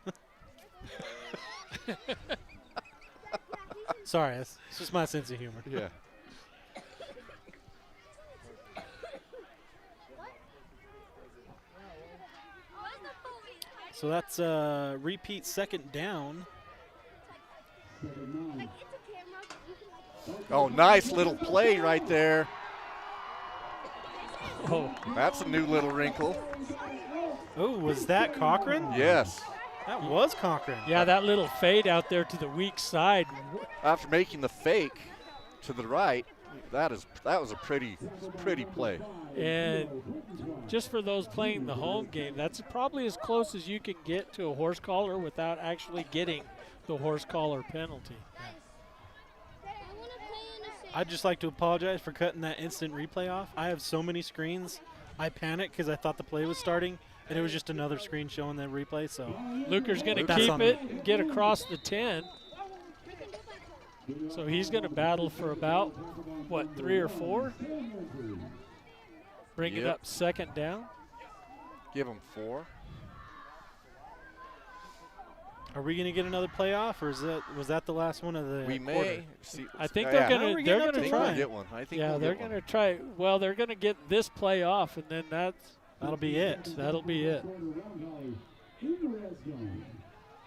Sorry, it's just my sense of humor. Yeah. So that's repeat 2nd down. Oh, nice little play right there. Oh, that's a new little wrinkle. Oh, was that Cochran? Yes. That was Cochran. Yeah, that little fade out there to the weak side. After making the fake to the right, that was a pretty play. And just for those playing the home game, that's probably as close as you can get to a horse collar without actually getting the horse collar penalty. I'd just like to apologize for cutting that instant replay off. I have so many screens. I panicked because I thought the play was starting, and it was just another screen showing the replay. So Luker's going to keep it and get across the 10. So he's going to battle for about, 3 or 4? Bring it up 2nd down. Give him 4. Are we going to get another playoff, or was that the last one of the We quarter? may. See, I think they're going to try. We'll get one. I think yeah, we'll they're going to try. Well, they're going to get this play off, and then that'll be it. That'll be it.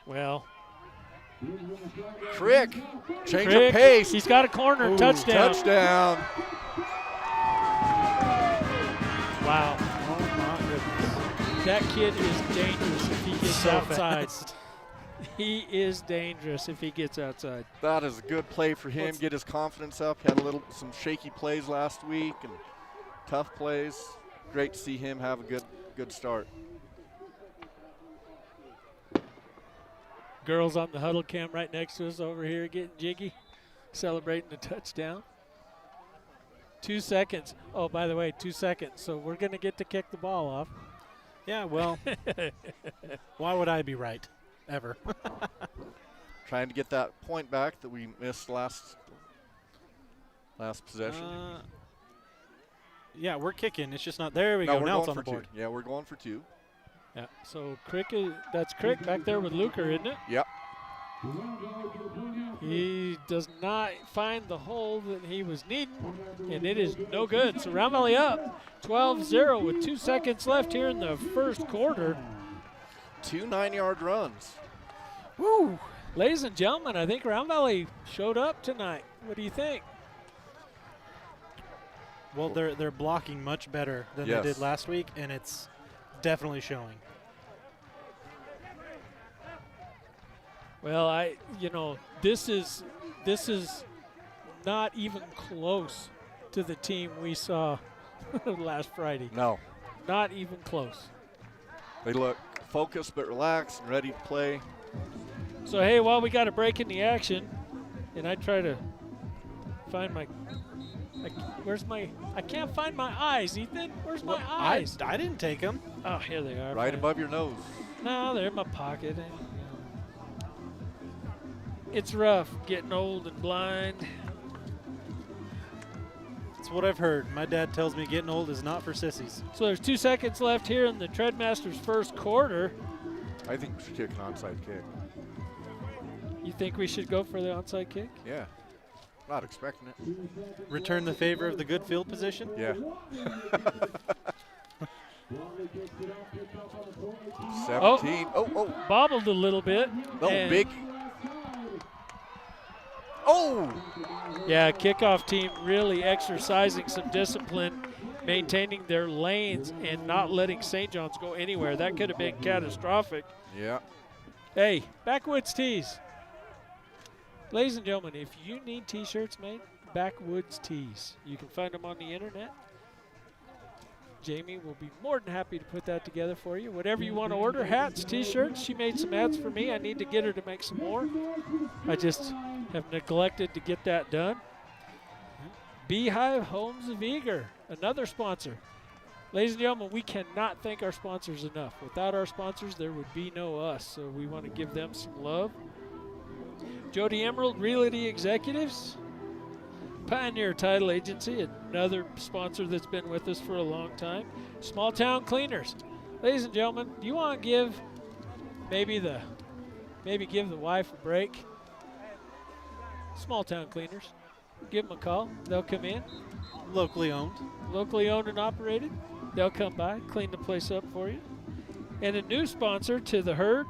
Well, Crick, change Crick, of pace. He's got a corner. Ooh, Touchdown. Touchdown. Wow. Oh, my goodness. That kid is dangerous if he gets So outside. fast. He is dangerous if he gets outside. That is a good play for him. Get his confidence up. Had some shaky plays last week and tough plays. Great to see him have a good start. Girls on the huddle cam right next to us over here getting jiggy, celebrating the touchdown. 2 seconds. Oh, by the way, 2 seconds. So we're going to get to kick the ball off. Yeah, well, why would I be right? Ever. Trying to get that point back that we missed last possession. Yeah, we're kicking. It's just not there. We No, go. we're Now it's going on the for board. 2. Yeah, we're going for 2. Yeah. So that's Crick back there with LeSueur, isn't it? Yep. He does not find the hole that he was needing, and it is no good. So Round Valley up 12-0 with 2 seconds left here in the first quarter. 2 9-yard runs. Woo! Ladies and gentlemen, I think Round Valley showed up tonight. What do you think? Well, they're blocking much better than Yes. they did last week, and it's definitely showing. Well, this is not even close to the team we saw last Friday. No. Not even close. They look focused but relaxed and ready to play. So, hey, while we got a break in the action, and I try to find I can't find my eyes, Ethan. Where's my eyes? I didn't take them. Oh, here they are. Right Fine. above your nose. No, they're in my pocket. It's rough getting old and blind. That's what I've heard. My dad tells me getting old is not for sissies. So there's 2 seconds left here in the Treadmasters' first quarter. I think we should kick an onside kick. You think we should go for the onside kick? Yeah. Not expecting it. Return the favor of the good field position. Yeah. 17. Oh. Bobbled a little bit. No, and big. Oh! Yeah, kickoff team really exercising some discipline, maintaining their lanes and not letting St. John's go anywhere. That could have been catastrophic. Yeah. Hey, Backwoods Tees. Ladies and gentlemen, if you need T-shirts made, Backwoods Tees. You can find them on the internet. Jamie will be more than happy to put that together for you. Whatever you want to order, hats, T-shirts. She made some hats for me. I need to get her to make some more. I just have neglected to get that done. Beehive Homes of Eager, another sponsor. Ladies and gentlemen, we cannot thank our sponsors enough. Without our sponsors, there would be no us, so we want to give them some love. Jody Emerald Realty Executives, Pioneer Title Agency, another sponsor that's been with us for a long time. Small Town Cleaners. Ladies and gentlemen, do you want to give maybe give the wife a break? Small Town Cleaners. Give them a call. They'll come in. Locally owned. Locally owned and operated. They'll come by, clean the place up for you. And a new sponsor to the herd,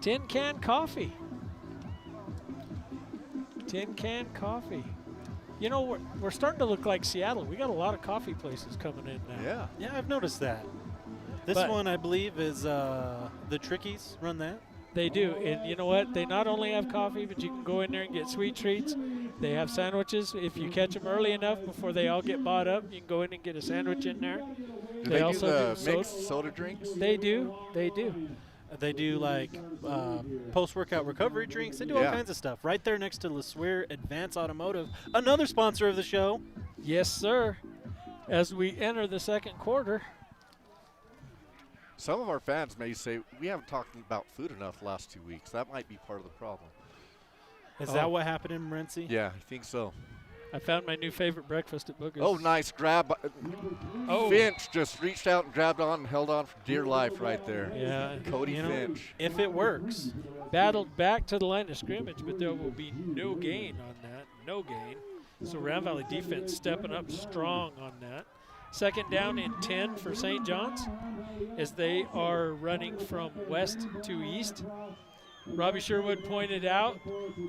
Tin Can Coffee. Tin Can Coffee. You know, we're starting to look like Seattle. We got a lot of coffee places coming in now. Yeah. Yeah, I've noticed that. This one, I believe, is the Trickies run that. They do. And you know what? They not only have coffee, but you can go in there and get sweet treats. They have sandwiches. If you catch them early enough before they all get bought up, you can go in and get a sandwich in there. Do they also do do the mixed soda drinks? They do. They do. They do like post-workout recovery drinks. They do all Yeah. kinds of stuff. Right there next to LeSueur Advanced Automotive, another sponsor of the show. Yes, sir. As we enter the second quarter. Some of our fans may say, we haven't talked about food enough the last 2 weeks. That might be part of the problem. Is that what happened in Morenci? Yeah, I think so. I found my new favorite breakfast at Booger's. Oh, nice grab. Oh. Finch just reached out and grabbed on and held on for dear life right there. Yeah. Cody You know, Finch. if it works. Battled back to the line of scrimmage, but there will be no gain on that. No gain. So Round Valley defense stepping up strong on that. Second down and 10 for St. John's as they are running from west to east. Robbie Sherwood pointed out,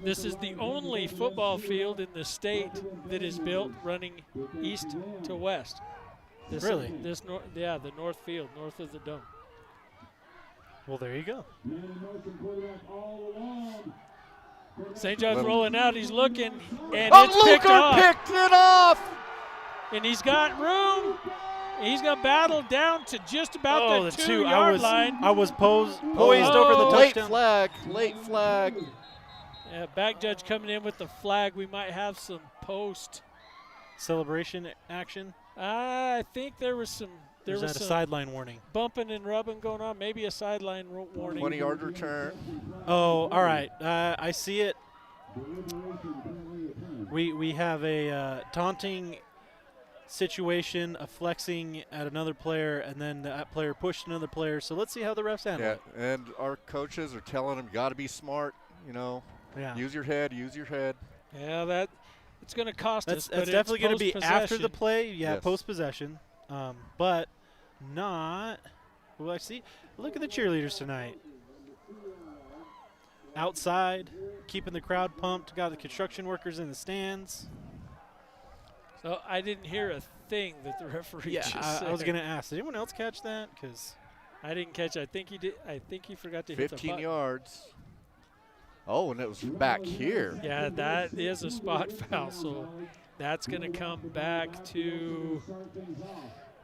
this is the only football field in the state that is built running east to west. Really? The north field, north of the dome. Well, there you go. St. John's rolling out. He's looking, and it's picked off. Picked it off. And he's got room. He's going to battle down to just about the 2-yard line. I was poised over the touchdown. Late flag. Yeah, back judge coming in with the flag. We might have some post celebration action. I think there was some. There was a sideline warning. Bumping and rubbing going on. Maybe a sideline warning. 20-yard return. Oh, all right. I see it. We have a taunting situation, a flexing at another player, and then that player pushed another player. So let's see how the refs handle it. And our coaches are telling them, got to be smart, use your head, use your head. Yeah, it's going to cost us. That's definitely going to be after the play, yes. Post-possession, but not – well, I see. Look at the cheerleaders tonight. Outside, keeping the crowd pumped, got the construction workers in the stands. So I didn't hear a thing that the referee just said. I was going to ask. Did anyone else catch that? Because I didn't catch it. I think he did. I think he forgot to hit the button. 15 yards. Oh, and it was back here. Yeah, that is a spot foul. So that's going to come back to.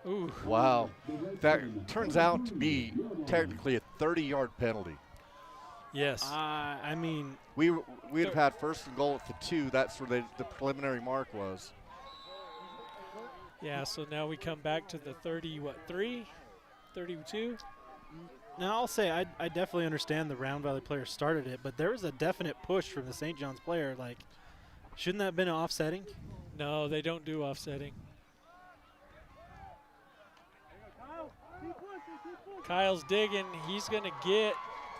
Ooh. Wow. That turns out to be technically a 30-yard penalty. Yes. I mean, we'd have had first and goal at the 2. That's where the preliminary mark was. Yeah, so now we come back to the 3, 32. Now I'll say I definitely understand the Round Valley player started it, but there was a definite push from the St. John's player. Like, shouldn't that have been an offsetting? No, they don't do offsetting. Kyle's digging. He's going to get.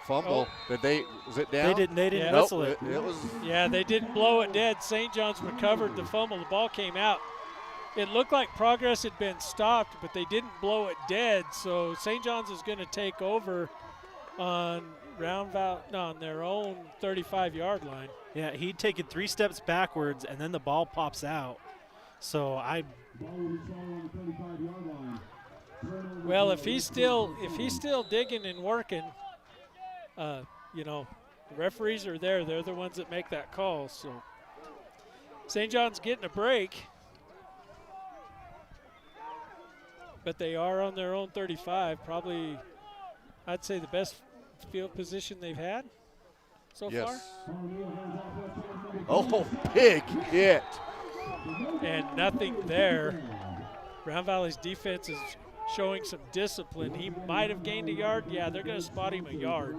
Fumble. Was it down? They didn't whistle it. It was. Yeah, they didn't blow it dead. St. John's recovered the fumble. The ball came out. It looked like progress had been stopped, but they didn't blow it dead. So St. John's is going to take over on on their own 35-yard line. Yeah, he'd taken 3 steps backwards, and then the ball pops out. So Well, if he's still digging and working, the referees are there. They're the ones that make that call. So St. John's getting a break. But they are on their own 35, probably, I'd say, the best field position they've had so far. Oh, big hit. And nothing there. Round Valley's defense is showing some discipline. He might have gained a yard. Yeah, they're going to spot him a yard.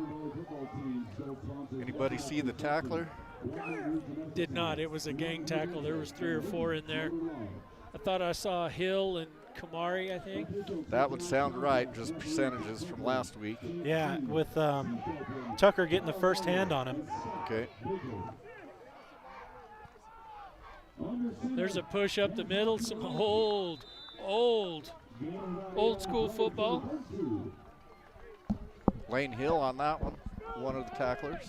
Anybody see the tackler? Did not. It was a gang tackle. There was 3 or 4 in there. I thought I saw Hill and Kamari, I think. That would sound right, just percentages from last week. Yeah, with Tucker getting the first hand on him. Okay. There's a push up the middle, some old school football. Lane Hill on that one of the tacklers.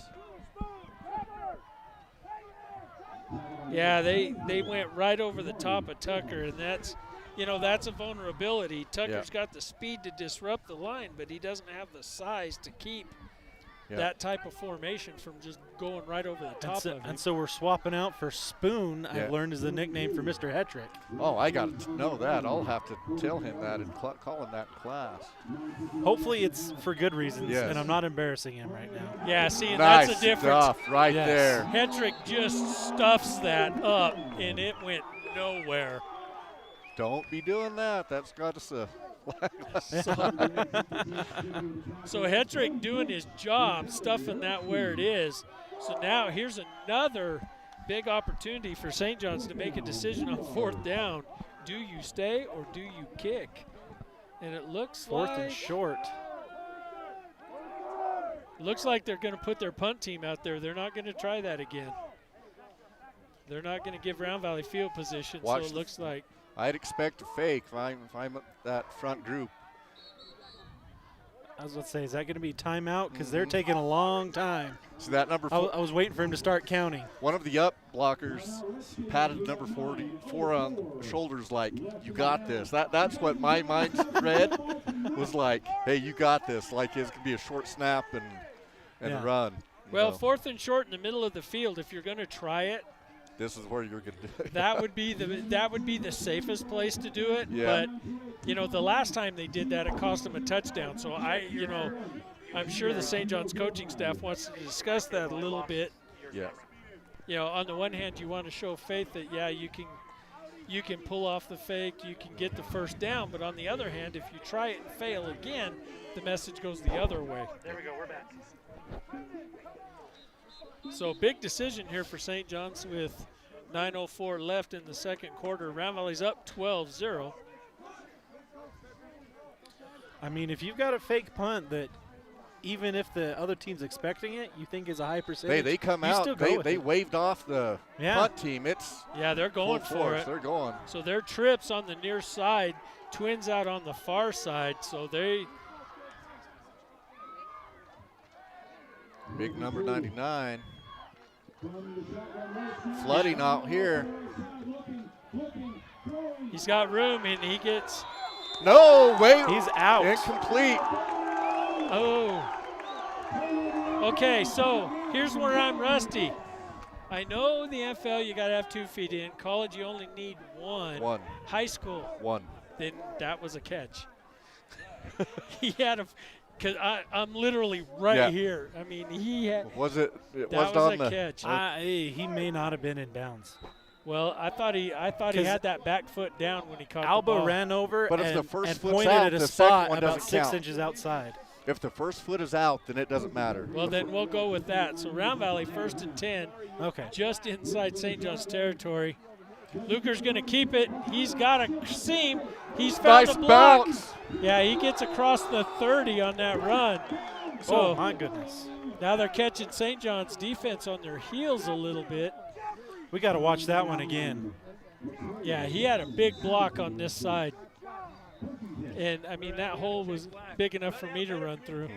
Yeah, they went right over the top of Tucker, and that's a vulnerability. Tucker's got the speed to disrupt the line, but he doesn't have the size to keep that type of formation from just going right over the top of it. And so we're swapping out for Spoon, I've learned is the nickname for Mr. Hetrick. Oh, I got to know that. I'll have to tell him that and call him that in class. Hopefully it's for good reasons, and I'm not embarrassing him right now. Yeah, see, and nice that's a difference. Stuff right there. Hetrick just stuffs that up, and it went nowhere. Don't be doing that. That's got us a So Hetrick doing his job, stuffing that where it is. So now here's another big opportunity for St. John's to make a decision on 4th down. Do you stay or do you kick? And it looks 4th and short. Looks like they're going to put their punt team out there. They're not going to try that again. They're not going to give Round Valley field position, so it looks like. I'd expect a fake if I'm that front group. I was going to say, is that going to be timeout? Because they're taking a long time. So that number 4. I was waiting for him to start counting. One of the up blockers patted number 44 on the shoulders like, you got this. That's what my mind read was like, hey, you got this. Like it could be a short snap and a run. Well, 4th and short in the middle of the field, if you're going to try it, this is where you're going to do it. that would be the safest place to do it. Yeah. But, the last time they did that, it cost them a touchdown. So I'm sure the St. John's coaching staff wants to discuss that a little bit. Yeah. On the one hand, you want to show faith that, you can pull off the fake, you can get the first down. But on the other hand, if you try it and fail again, the message goes the other way. There we go. We're back. So big decision here for St. John's with 9:04 left in the second quarter. Round Valley's up 12-0. I mean, if you've got a fake punt that even if the other team's expecting it, you think is a high percentage. They come out. They waved off the punt team. They're going for it. They're going. So their trips on the near side, Twins out on the far side. So big number 99. Flooding out here. He's got room and he gets. No, wait. He's out. Incomplete. Oh. Okay, so here's where I'm rusty. I know the NFL you got to have 2 feet in. College you only need 1. 1. High school. 1. Then that was a catch. He had because I'm literally right here. I mean, he had. Was it? It was on a the catch. He may not have been in bounds. Well, I thought he had that back foot down when he caught the Alba ball. ran over but if and, the first and foot's pointed out, at a the second spot one about doesn't 6 count. inches outside. If the first foot is out, then it doesn't matter. Well, then we'll go with that. So Round Valley 1st and 10. Okay. Just inside St. John's territory. Luker's going to keep it. He's got a seam. He's found Nice a block. bounce. Yeah, he gets across the 30 on that run. So oh, my goodness. now they're catching St. John's defense on their heels a little bit. We got to watch that one again. Yeah, he had a big block on this side. And, I mean, that hole was big enough for me to run through.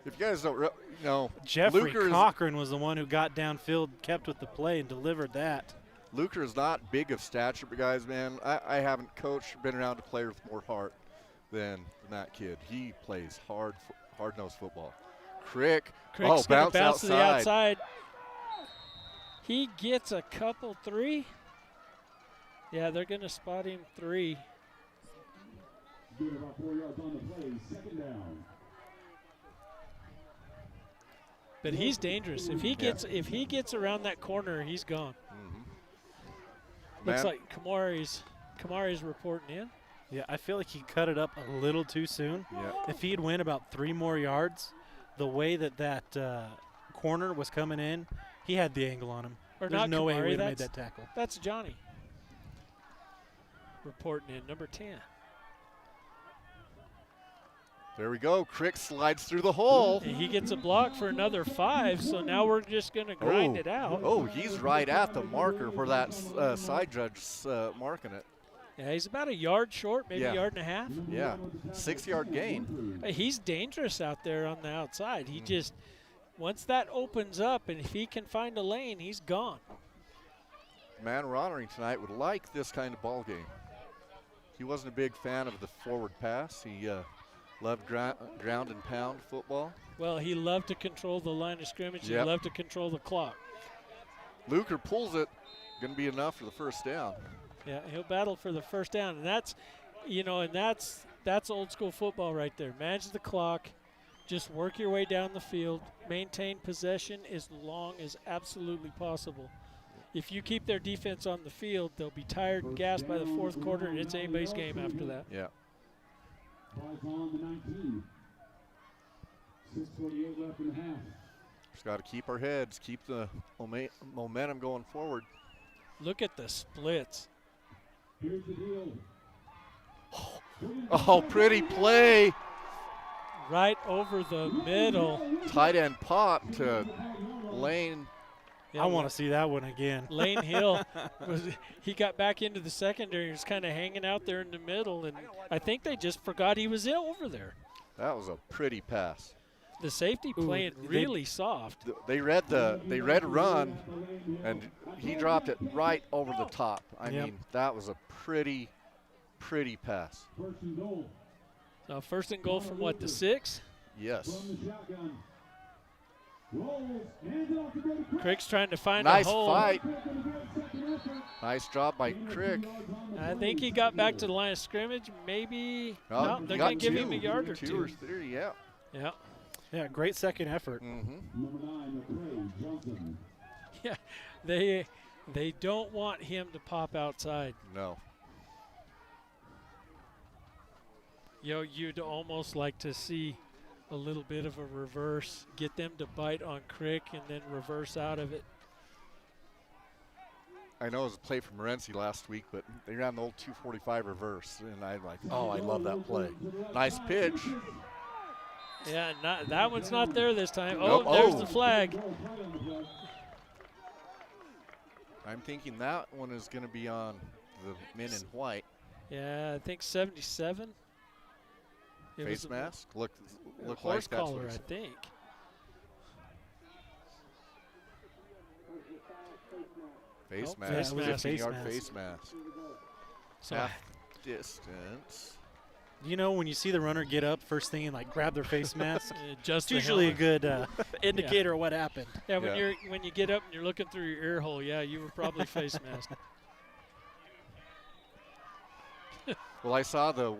If you guys don't know, Jeffrey Cochran was the one who got downfield, kept with the play, and delivered that. Luker is not big of stature, but guys, man, I haven't coached, been around a player with more heart than that kid. He plays hard-nosed football. Crick's gonna bounce outside. to the outside. He gets a couple 3. Yeah, they're going to spot him 3. Gain about 4 yards on the play, 2nd down. But he's dangerous. If he gets around that corner, he's gone. Looks like Kamari's reporting in. Yeah, I feel like he cut it up a little too soon. Yeah. If he had went about 3 more yards, the way that corner was coming in, he had the angle on him. Or There's not no way he Kamari, would have made that tackle. That's Johnny reporting in, number 10. There we go. Crick slides through the hole. And he gets a block for another 5, so now we're just going to grind it out. Oh, he's right at the marker where that side judge's marking it. Yeah, he's about a yard short, maybe a yard and a half. Yeah, 6-yard gain. He's dangerous out there on the outside. He just, once that opens up, and if he can find a lane, he's gone. Man we're honoring tonight would like this kind of ball game. He wasn't a big fan of the forward pass. He loved ground and pound football. Well, he loved to control the line of scrimmage. He loved to control the clock. Luker pulls it. Going to be enough for the first down. Yeah, he'll battle for the first down, and that's old school football right there. Manage the clock, just work your way down the field, maintain possession as long as absolutely possible. If you keep their defense on the field, they'll be tired and gassed by the 4th quarter, and it's anybody's game after that. Yeah. 5 on the 19. 6:48 left in the half. Just got to keep our heads, keep the momentum going forward. Look at the splits. Here's the deal. Oh, pretty play. Right over the middle. Tight end pop to Lane. Yeah, I want to see that one again. Lane Hill, he got back into the secondary. He was kind of hanging out there in the middle, and I think they just forgot he was over there. That was a pretty pass. The safety playing really soft. They read a run, and he dropped it right over the top. I mean, that was a pretty pass. So first and goal from what, the 6? Yes. Crick's trying to find nice a hole. Fight. Nice job by Crick. I think he got back to the line of scrimmage. Maybe no, they're going to give him a yard or two. 2 or 3, yeah. Yeah. Yeah, great second effort. Yeah, they don't want him to pop outside. No. You'd almost like to see a little bit of a reverse, get them to bite on Crick and then reverse out of it. I know it was a play from Morency last week, but they ran the old 245 reverse, and I'm like, oh, I love that play. Nice pitch. Yeah, that one's not there this time. Nope. Oh, there's the flag. I'm thinking that one is going to be on the men in white. Yeah, I think 77. Face mask? Look horse like that's collar, what I think. Face mask. Face mask. 15-yard face mask. So Half distance. You know, when you see the runner get up first thing and like grab their face mask, just it's usually a good indicator of what happened. Yeah, when you get up and you're looking through your ear hole, yeah, you were probably face masked. Well, I saw the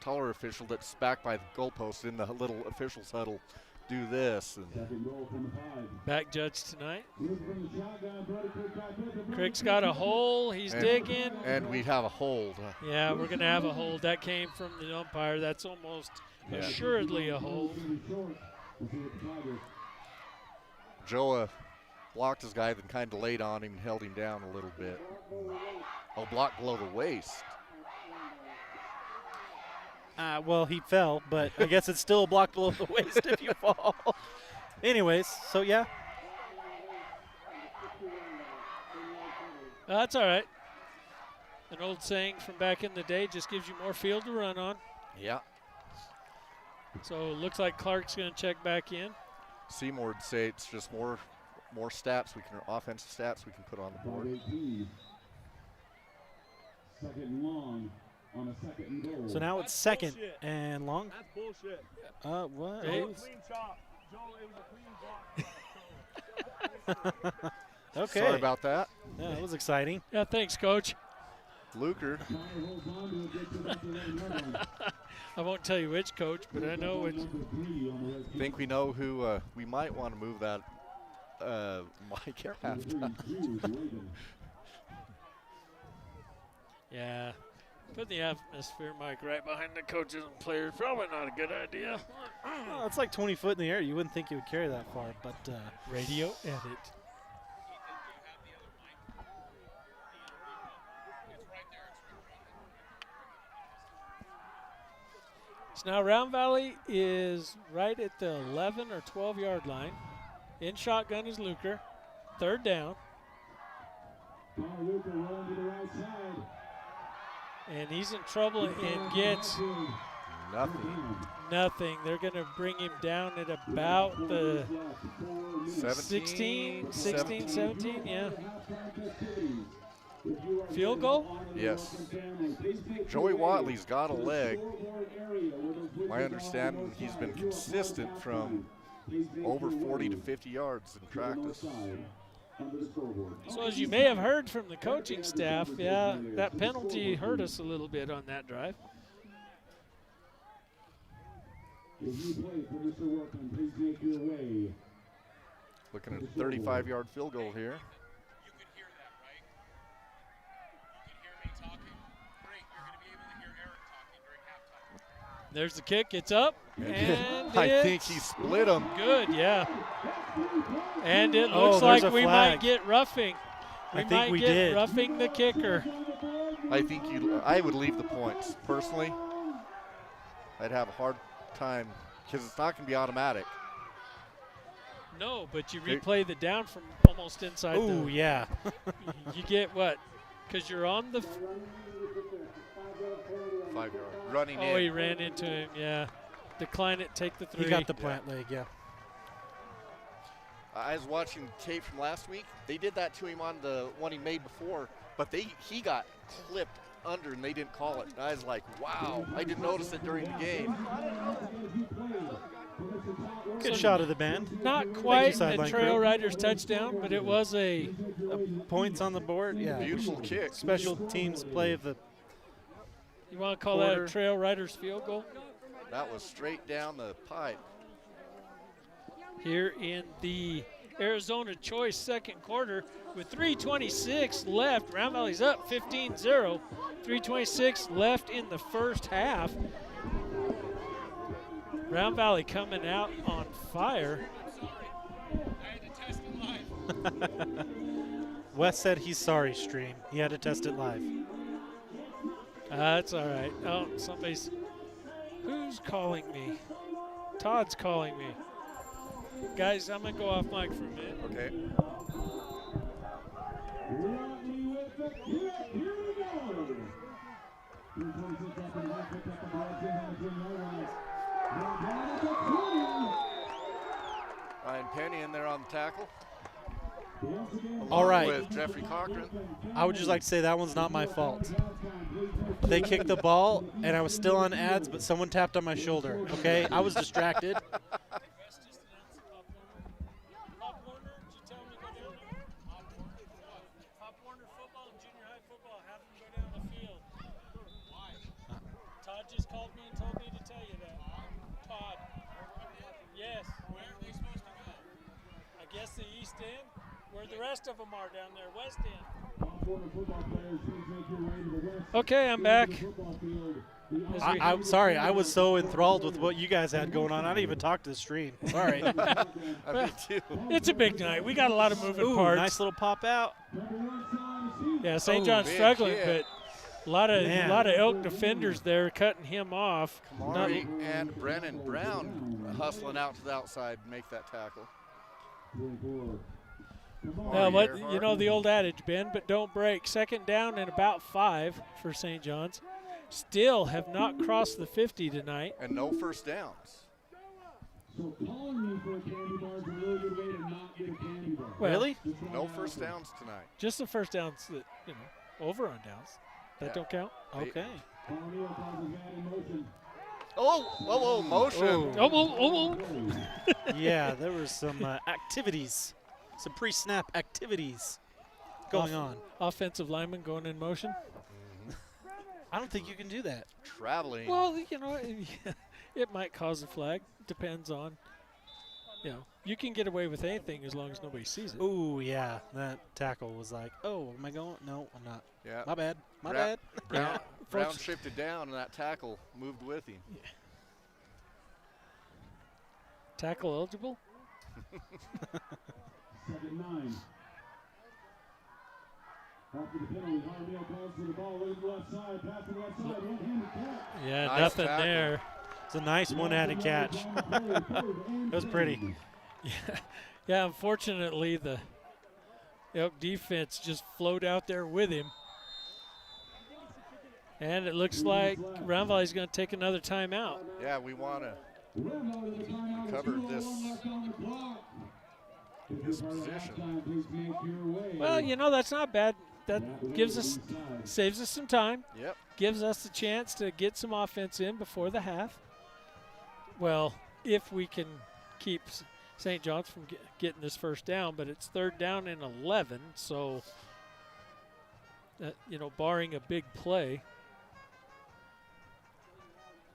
taller official that's back by the goalpost in the little officials huddle do this. And back judge tonight. Crick's got a hole. He's digging. And we have a hold. Yeah, we're going to have a hold. That came from the umpire. That's almost assuredly a hold. Joe blocked his guy, then kind of laid on him and held him down a little bit. Oh, blocked below the waist. Well, he fell, but I guess it's still a block below the waist if you fall. Anyways, so yeah. That's all right. An old saying from back in the day, just gives you more field to run on. Yeah. So it looks like Clark's going to check back in. Seymour would say it's just more stats offensive stats we can put on the board. Second and long on a second and goal. So now it's second and long. That's bullshit. What? Hey. Clean chop. Joe, it was a clean block. Okay. Sorry about that. Yeah, that was exciting. Yeah, thanks, Coach. Luker. I won't tell you which coach, but I know which. I think we know who we might want to move that Mike at halftime. Yeah. Put the atmosphere mic right behind the coaches and players. Probably not a good idea. Well, it's like 20 foot in the air. You wouldn't think it would carry that far, but Radio edit. So now Round Valley is right at the 11 or 12 yard line. In shotgun is Luker. Third down. Luker rolling to the right side. And he's in trouble and gets nothing. They're going to bring him down at about the 16, 17, yeah. Field goal? Yes. Joey Watley's got a leg. My understanding, he's been consistent from over 40 to 50 yards in practice. So as you may have heard from the coaching staff, yeah, that penalty hurt us a little bit on that drive. Looking at a 35-yard field goal here. You could hear that, right? You could hear me talking. Great, you're going to be able to hear Eric talking during halftime. There's the kick. It's up. And I think he split him. Good, yeah. And it looks like we might get roughing. I think we did. Roughing the kicker. I think I would leave the points. Personally, I'd have a hard time because it's not going to be automatic. No, but you replay the down from almost inside. Oh, yeah. You get what? Because you're on the 5-yard. Running in. Oh, he ran into him, yeah. Decline it, take the 3. He got the plant leg, yeah. I was watching tape from last week. They did that to him on the one he made before, but he got clipped under and they didn't call it. And I was like, wow, I didn't notice it during the game. Good shot of the band. Not quite a sideline Trail crew. Riders touchdown, but it was a Points on the board, yeah. Beautiful kick. Special teams play of the you want to call quarter. that a Trail Riders field goal? That was straight down the pipe. Here in the Arizona Choice second quarter with 3:26 left. Round Valley's up 15-0. 3:26 left in the first half. Round Valley coming out on fire. Wes said he's sorry, stream. He had to test it live. That's all right. Oh, somebody's. Who's calling me? Todd's calling me. Guys, I'm going to go off mic for a minute. Okay. Ryan Penny in there on the tackle. All right. With Jeffrey Cochran. I would just like to say that one's not my fault. They kicked the ball, and I was still on ads, but someone tapped on my shoulder, okay? I was distracted. Todd just called me and told me to tell you that. Todd. Yes. Where are they supposed to go? I guess the East End, where the rest of them are down there, West End. Okay, I'm back. I'm sorry. I was so enthralled with what you guys had going on. I didn't even talk to the stream. Sorry. Me too. It's a big night. We got a lot of moving Ooh, parts. nice little pop out. Yeah, St. Oh, John's big struggling, kick. but a lot of Man. Elk defenders there cutting him off. Kamari and Brennan Brown hustling out to the outside and make that tackle. Well, what you know the old adage, bend but don't break. Second down and about 5 for St. John's. Still have not crossed the 50 tonight. And no first downs. Well, Really? No first downs tonight. just the first downs that over on downs. That Yeah. don't count. Okay. Oh, motion. Oh. Yeah, there was some activities, some pre-snap activities going on. Offensive lineman going in motion. I don't think you can do that. Traveling. Well, it might cause a flag. Depends on, you can get away with anything as long as nobody sees it. Ooh, yeah, that tackle was like, oh, am I going? No, I'm not. Yeah. My bad. My Bra- bad. Brown, Brown Folks- shifted down, and that tackle moved with him. Tackle eligible? Second 9. After the penalty, Harville calls for the ball, looking left side, passing left side, one-handed catch. Yeah, Nice nothing tackle. there. It's a nice one-handed catch. It was pretty. Yeah, unfortunately, the Elk defense just flowed out there with him. And it looks like Round Valley's going to take another timeout. Yeah, we want to cover this position. Well, that's not bad. That saves us some time. Yep. Gives us a chance to get some offense in before the half. Well, if we can keep St. John's from getting this first down, but it's 3rd down and 11, so barring a big play.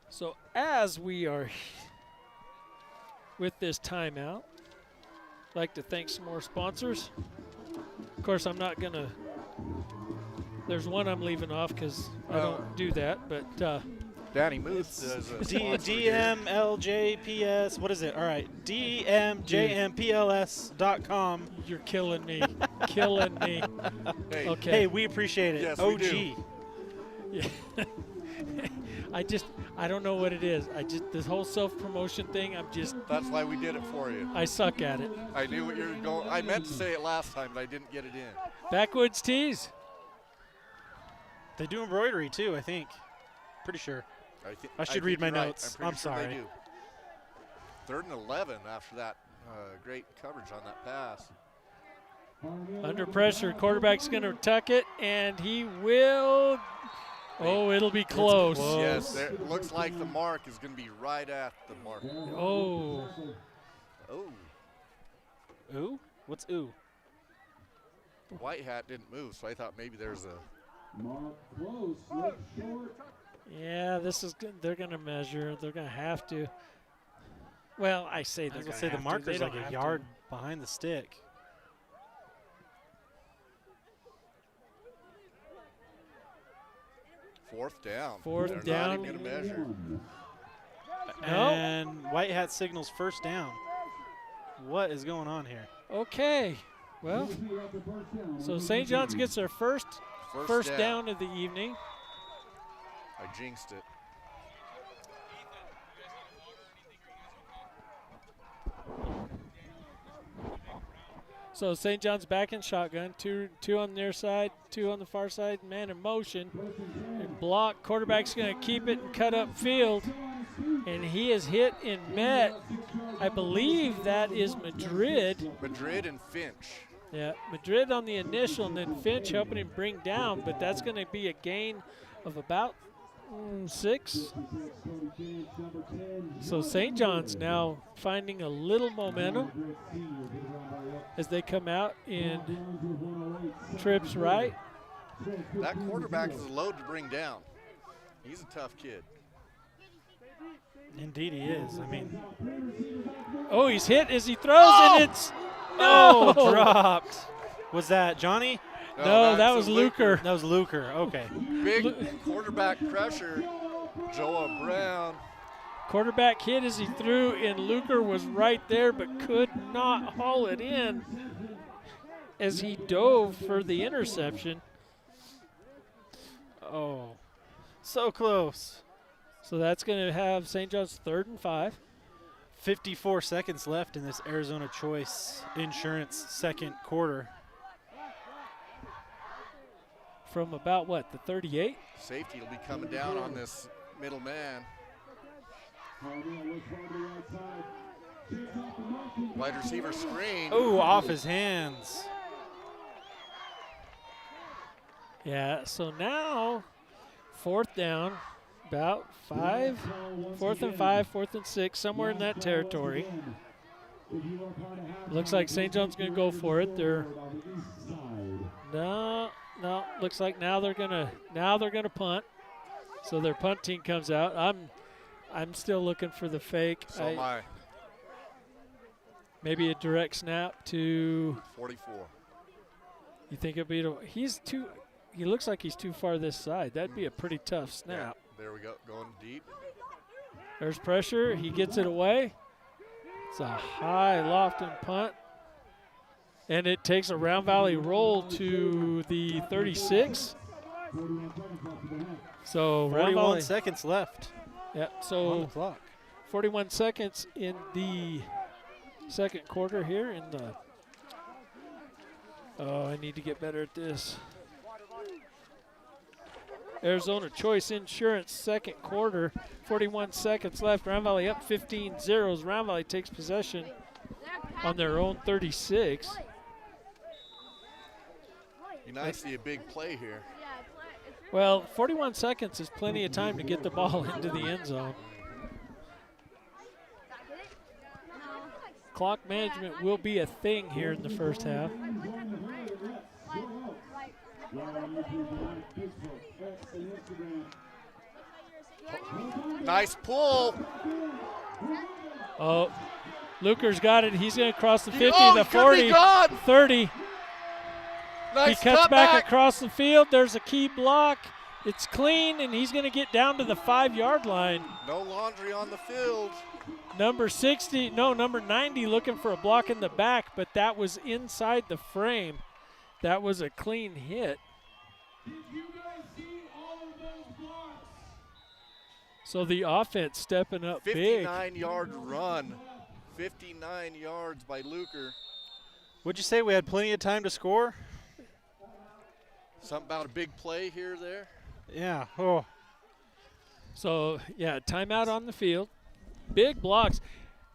So as we are with this timeout, I'd like to thank some more sponsors. Of course, I'm not going to – there's one I'm leaving off because I don't do that, but Danny Muth does a sponsor here. DMLJPS, what is it? All right, DMJMPLS.com. you're killing me. Killing me. Hey, Okay. Hey, we appreciate it. Yes, we OG. do. Yeah. I don't know what it is. This whole self-promotion thing, That's why we did it for you. I suck at it. I knew what you were going. I meant to say it last time, but I didn't get it in. Backwoods Tees. They do embroidery too, I think. Pretty sure. I should read my you're right. notes. I'm I'm pretty sure sorry. they do. 3rd and 11 after that great coverage on that pass. Under pressure, quarterback's going to tuck it, and he will. Oh, it'll be close. Yes, it looks like the mark is going to be right at the mark. Oh. Oh. Ooh? What's ooh? The white hat didn't move, so I thought maybe there's a. Mark close, look short. Yeah, this is good. They're going to measure. They're going to have to. Well, I say I they're was going gonna say the marker's like a yard behind the stick. Fourth down. Fourth They're down. not even going to measure. And white hat signals first down. What is going on here? Okay. Well, so St. John's gets their first down of the evening. I jinxed it. So St. John's back in shotgun, two on their side, 2 on the far side, man in motion. And block, quarterback's going to keep it and cut up field. And he is hit and met. I believe that is Madrid. Madrid and Finch. Yeah, Madrid on the initial, and then Finch helping him bring down, but that's going to be a gain of about 6. So St. John's now finding a little momentum as they come out in trips right. That quarterback is a load to bring down. He's a tough kid. Indeed he is. I mean, oh, he's hit as he throws, and it's no dropped. Was that Johnny? No, that was Luker. That was Luker. Okay. Big quarterback pressure. Joa Brown. Quarterback hit as he threw, and Luker was right there but could not haul it in as he dove for the interception. Oh, so close. So that's going to have St. John's 3rd and 5. 54 seconds left in this Arizona Choice Insurance second quarter. From about what, the 38? Safety will be coming down on this middle man. Wide receiver screen. Oh, off his hands. Yeah, so now 4th down, about 5, 4th and 5, 4th and 6, somewhere in that territory. Looks like St. John's going to go for it. They're no, looks like now they're gonna punt. So their punt team comes out. I'm still looking for the fake. So am I. Maybe a direct snap to 44. You think it'd be he looks like he's too far this side. That'd be a pretty tough snap. Yeah, there we go, going deep. There's pressure. He gets it away. It's a high lofting punt. And it takes a Round Valley roll to the 36. So 41 seconds left. Yeah, On the so clock. 41 seconds in the second quarter here in the Oh, I need to get better at this. Arizona Choice Insurance second quarter, 41 seconds left. Round Valley up 15-0. Round Valley takes possession on their own 36. Be nice to see a big play here. Well, 41 seconds is plenty of time to get the ball into the end zone. Clock management will be a thing here in the first half. Nice pull. Oh, Luker's got it. He's going to cross the 50, Oh, the he could be 40, gone. 30. Nice He cuts back cutback. across the field. There's a key block. It's clean, and he's going to get down to the 5-yard line. No laundry on the field. Number 90 looking for a block in the back, but that was inside the frame. That was a clean hit. So the offense stepping up big. 59-yard run. 59 yards by Luker. Would you say we had plenty of time to score? Something about a big play here or there. Yeah. Oh. So, yeah, timeout on the field. Big blocks.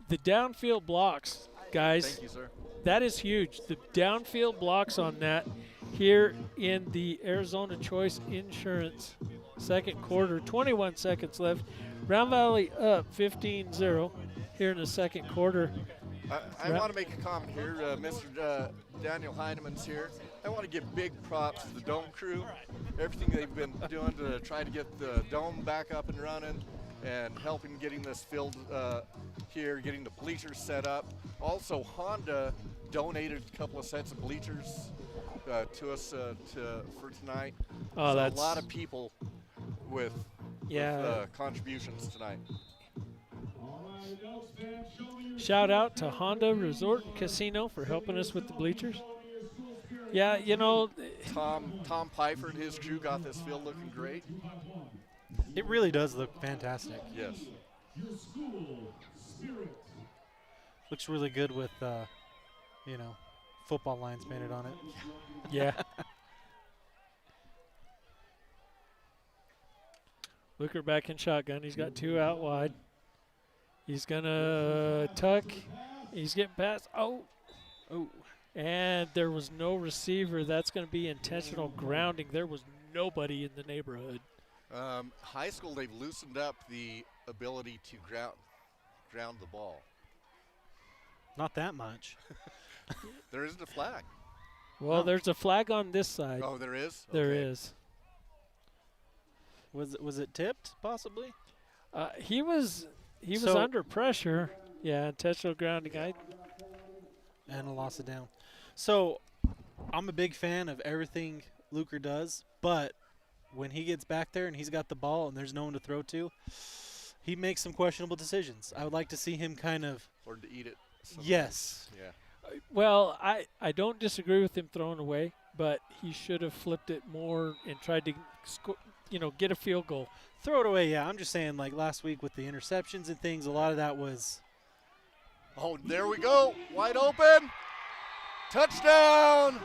The downfield blocks, guys. Thank you, sir. That is huge. The downfield blocks on that here in the Arizona Choice Insurance second quarter. 21 seconds left. Round Valley up 15-0 here in the second quarter. I want to make a comment here. Mr. Daniel Heinemann's here. I want to give big props to the Dome crew. Everything they've been doing to try to get the Dome back up and running and helping getting this field here, getting the bleachers set up. Also, Honda donated a couple of sets of bleachers to us for tonight. Oh, so that's a lot of people with contributions tonight. Shout out to Honda Resort and Casino for helping us with the bleachers. Yeah, you know, Tom Pfeiffer and his crew got this field looking great. It really does look fantastic. Yes. Looks really good with, football lines painted on it. Yeah. Looker back in shotgun. He's got 2 out wide. He's going to tuck. He's getting past. Oh. And there was no receiver. That's going to be intentional grounding. There was nobody in the neighborhood. High school, they've loosened up the ability to ground the ball. Not that much. There isn't a flag. Well, there's a flag on this side. Oh, there is? There Okay. is. Was it tipped, possibly? He was So- under pressure. Yeah, intentional grounding. And a loss of down. So I'm a big fan of everything Luker does, but when he gets back there and he's got the ball and there's no one to throw to, he makes some questionable decisions. I would like to see him kind of Or to eat it. sometimes. Yes. Yeah. Well, I don't disagree with him throwing away, but he should have flipped it more and tried to get a field goal. Throw it away, yeah. I'm just saying, like last week with the interceptions and things, a lot of that was. Oh, there we go. Wide open. Touchdown.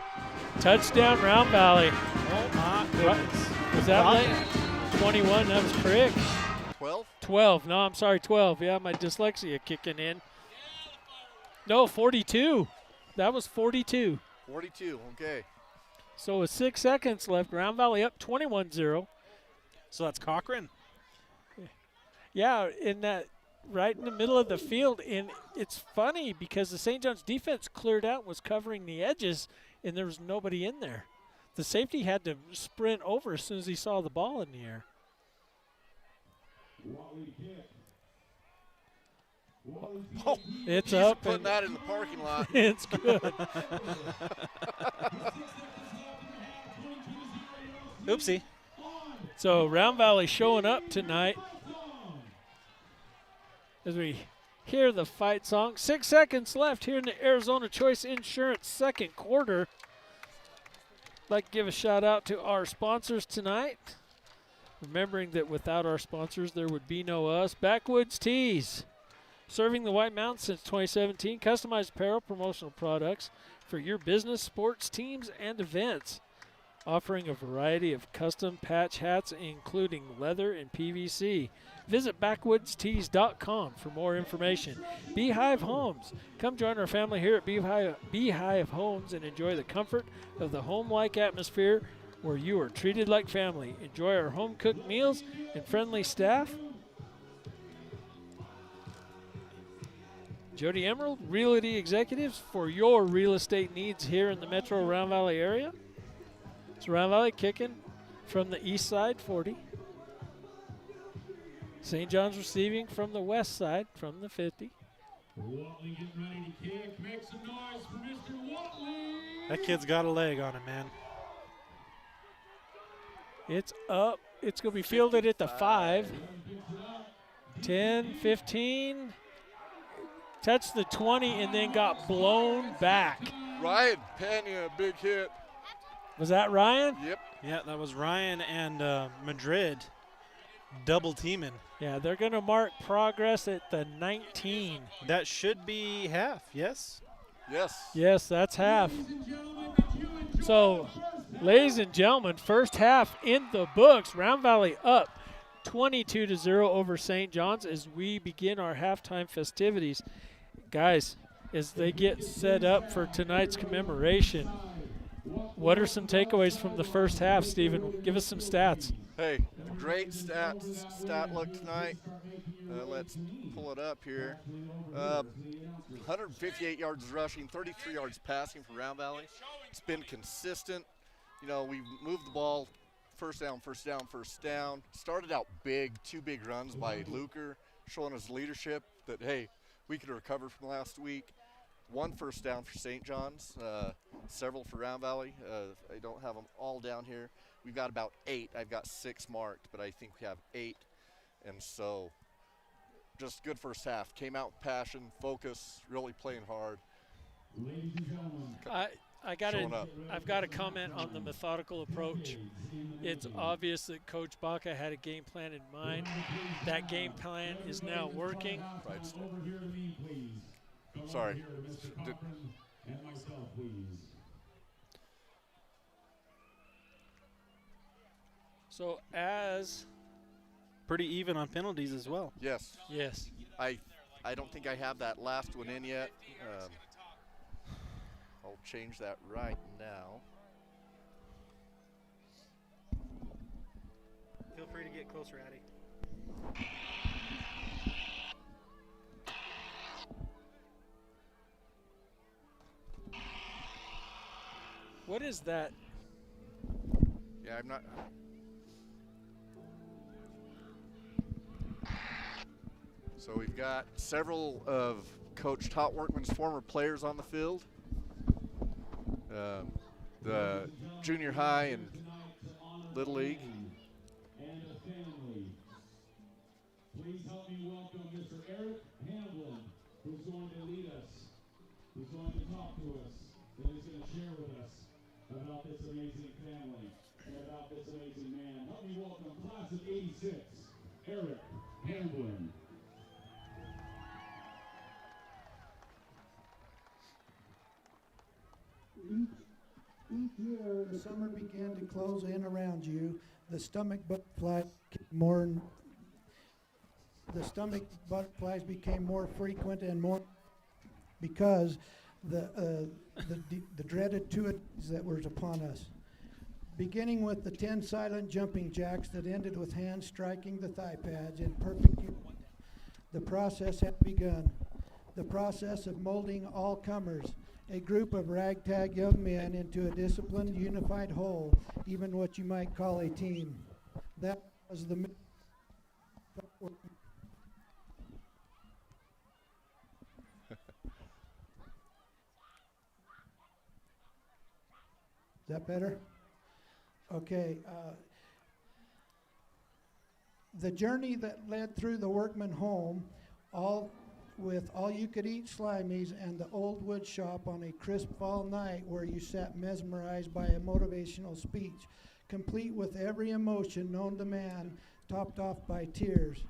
Touchdown, Round Valley. Oh, my goodness. Was that late? 21, that was correct. 12? 12. No, I'm sorry, 12. Yeah, my dyslexia kicking in. No, 42. That was 42. 42, okay. So with 6 seconds left, Round Valley up 21-0. So that's Cochran? Yeah, right in the middle of the field. And it's funny because the St. John's defense cleared out, was covering the edges, and there was nobody in there. The safety had to sprint over as soon as he saw the ball in the air. Oh, it's he's up. putting that in the parking lot. It's good. Oopsie. So Round Valley showing up tonight as we hear the fight song. 6 seconds left here in the Arizona Choice Insurance second quarter. I'd like to give a shout out to our sponsors tonight. Remembering that without our sponsors, there would be no us. Backwoods Tees, serving the White Mountains since 2017. Customized apparel, promotional products for your business, sports, teams, and events. Offering a variety of custom patch hats, including leather and PVC. Visit backwoodstees.com for more information. Beehive Homes. Come join our family here at Beehive Homes and enjoy the comfort of the home-like atmosphere where you are treated like family. Enjoy our home-cooked meals and friendly staff. Jody Emerald, Realty Executives, for your real estate needs here in the Metro Round Valley area. So Round Valley kicking from the east side, 40. St. John's receiving from the west side, from the 50. Watley getting ready to kick. Make some noise for Mr. Watley. That kid's got a leg on him, man. It's up. It's going to be fielded at the 5. 10, 15. Touched the 20 and then got blown back. Ryan Pena, a big hit. Was that Ryan? Yep. Yeah, that was Ryan and Madrid double teaming. Yeah, they're going to mark progress at the 19. That should be half, yes? Yes. Yes, that's half. So, ladies and gentlemen, first half in the books. Round Valley up 22-0 over St. John's as we begin our halftime festivities. Guys, as they get set up for tonight's commemoration, what are some takeaways from the first half, Stephen? Give us some stats. Hey, great stat look tonight. Let's pull it up here. 158 yards rushing, 33 yards passing for Round Valley. It's been consistent. You know, we've moved the ball first down. Started out big, 2 big runs by LeSueur, showing us leadership that, hey, we could recover from last week. 1 first down for St. John's, several for Round Valley. I don't have them all down here. We've got about 8. I've got 6 marked, but I think we have 8. And so just good first half. Came out with passion, focus, really playing hard. I've got to comment on the methodical approach. It's obvious that Coach Baca had a game plan in mind. That game plan is now working. Right. Sorry. So as pretty even on penalties as well. Yes. Yes. I don't think I have that last one in yet. I'll change that right now. Feel free to get closer, Addy. What is that? Yeah, I'm not. So we've got several of Coach Todd Workman's former players on the field. The junior high and Little League. Please help me welcome Mr. Eric Hamblin, who's going to lead us, who's going to talk to us, and is going to share with us about this amazing family and about this amazing man. Help me welcome class of '86, Eric Hamblin. Each year, the summer began to close in around you. The stomach butterflies became more frequent and more because the dreaded two that were upon us. Beginning with the 10 silent jumping jacks that ended with hands striking the thigh pads in perfect union. The process had begun. The process of molding all comers, a group of ragtag young men into a disciplined, unified whole, even what you might call a team. That was the Is that better? Okay. The journey that led through the Workman home, with all-you-could-eat slimies and the old wood shop on a crisp fall night where you sat mesmerized by a motivational speech, complete with every emotion known to man, topped off by tears.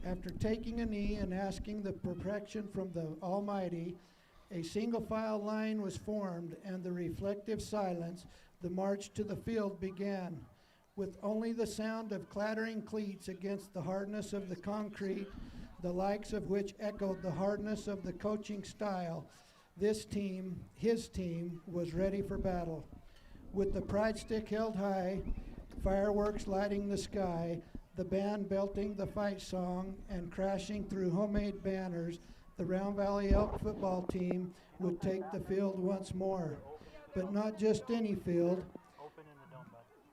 After taking a knee and asking the protection from the Almighty, a single-file line was formed, and the reflective silence, the march to the field began, with only the sound of clattering cleats against the hardness of the concrete, the likes of which echoed the hardness of the coaching style. This team, his team, was ready for battle. With the pride stick held high, fireworks lighting the sky, the band belting the fight song, and crashing through homemade banners, the Round Valley Elk football team would take the field once more. But not just any field.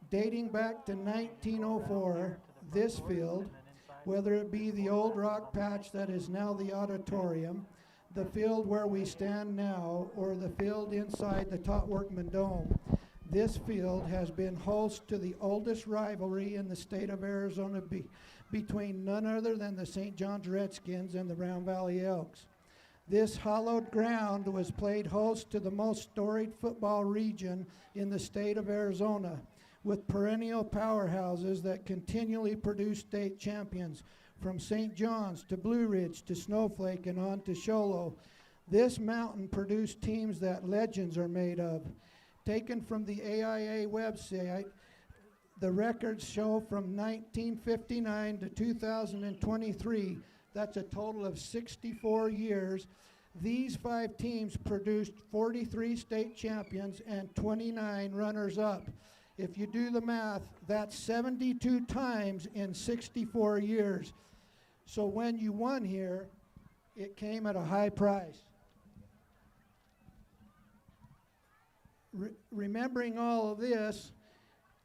Dating back to 1904, this field, whether it be the old rock patch that is now the auditorium, the field where we stand now, or the field inside the Todd Workman Dome, this field has been host to the oldest rivalry in the state of Arizona between none other than the St. John's Redskins and the Round Valley Elks. This hallowed ground was played host to the most storied football region in the state of Arizona, with perennial powerhouses that continually produce state champions, from St. John's to Blue Ridge to Snowflake and on to Show Low. This mountain produced teams that legends are made of. Taken from the AIA website, The records show from 1959 to 2023, that's a total of 64 years. These 5 teams produced 43 state champions and 29 runners-up. If you do the math, that's 72 times in 64 years. So when you won here, it came at a high price. Remembering all of this,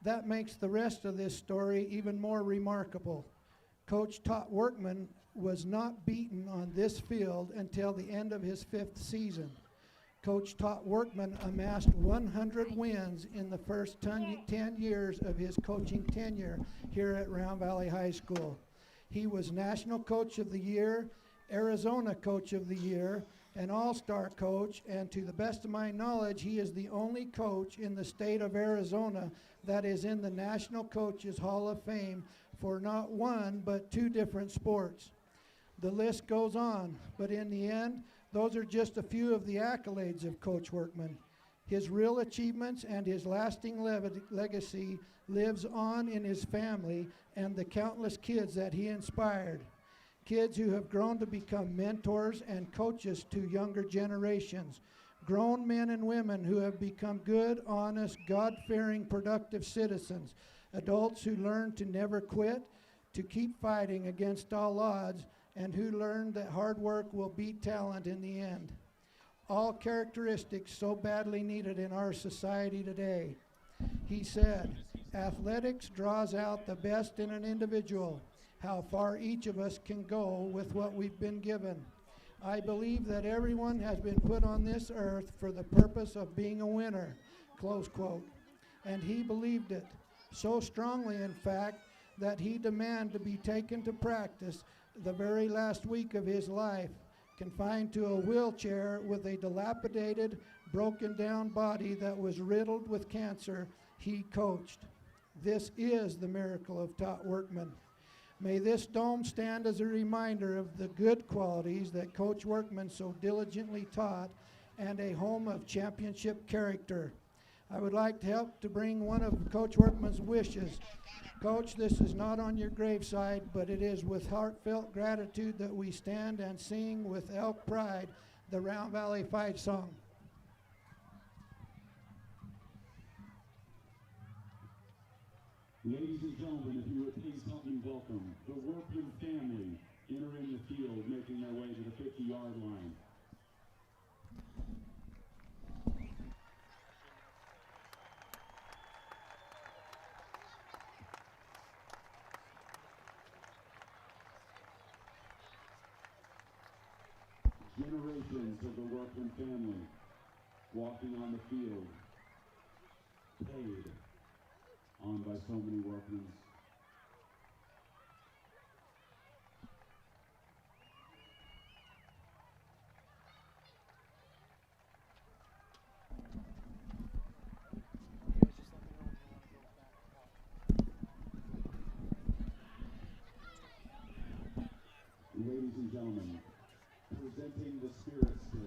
that makes the rest of this story even more remarkable. Coach Todd Workman was not beaten on this field until the end of his 5th season. Coach Todd Workman amassed 100 wins in the first 10 years of his coaching tenure here at Round Valley High School. He was National Coach of the Year, Arizona Coach of the Year, an All-Star coach, and to the best of my knowledge, he is the only coach in the state of Arizona that is in the National Coaches Hall of Fame for not one, but 2 different sports. The list goes on, but in the end, those are just a few of the accolades of Coach Workman. His real achievements and his lasting legacy lives on in his family and the countless kids that he inspired. Kids who have grown to become mentors and coaches to younger generations. Grown men and women who have become good, honest, God-fearing, productive citizens. Adults who learn to never quit, to keep fighting against all odds, and who learn that hard work will beat talent in the end. All characteristics so badly needed in our society today. He said, athletics draws out the best in an individual, how far each of us can go with what we've been given. I believe that everyone has been put on this earth for the purpose of being a winner, close quote. And he believed it, so strongly in fact, that he demanded to be taken to practice the very last week of his life, confined to a wheelchair with a dilapidated, broken down body that was riddled with cancer. He coached. This is the miracle of Todd Workman. May this dome stand as a reminder of the good qualities that Coach Workman so diligently taught and a home of championship character. I would like to help to bring one of Coach Workman's wishes. Coach, this is not on your graveside, but it is with heartfelt gratitude that we stand and sing with elk pride the Round Valley Fight song. Ladies and gentlemen, if you would please help me welcome the Workman family entering the field, making their way to the 50-yard line. Generations of the Workman family walking on the field, paid on by so many Workmans. Ladies and gentlemen, presenting the Spirit Stick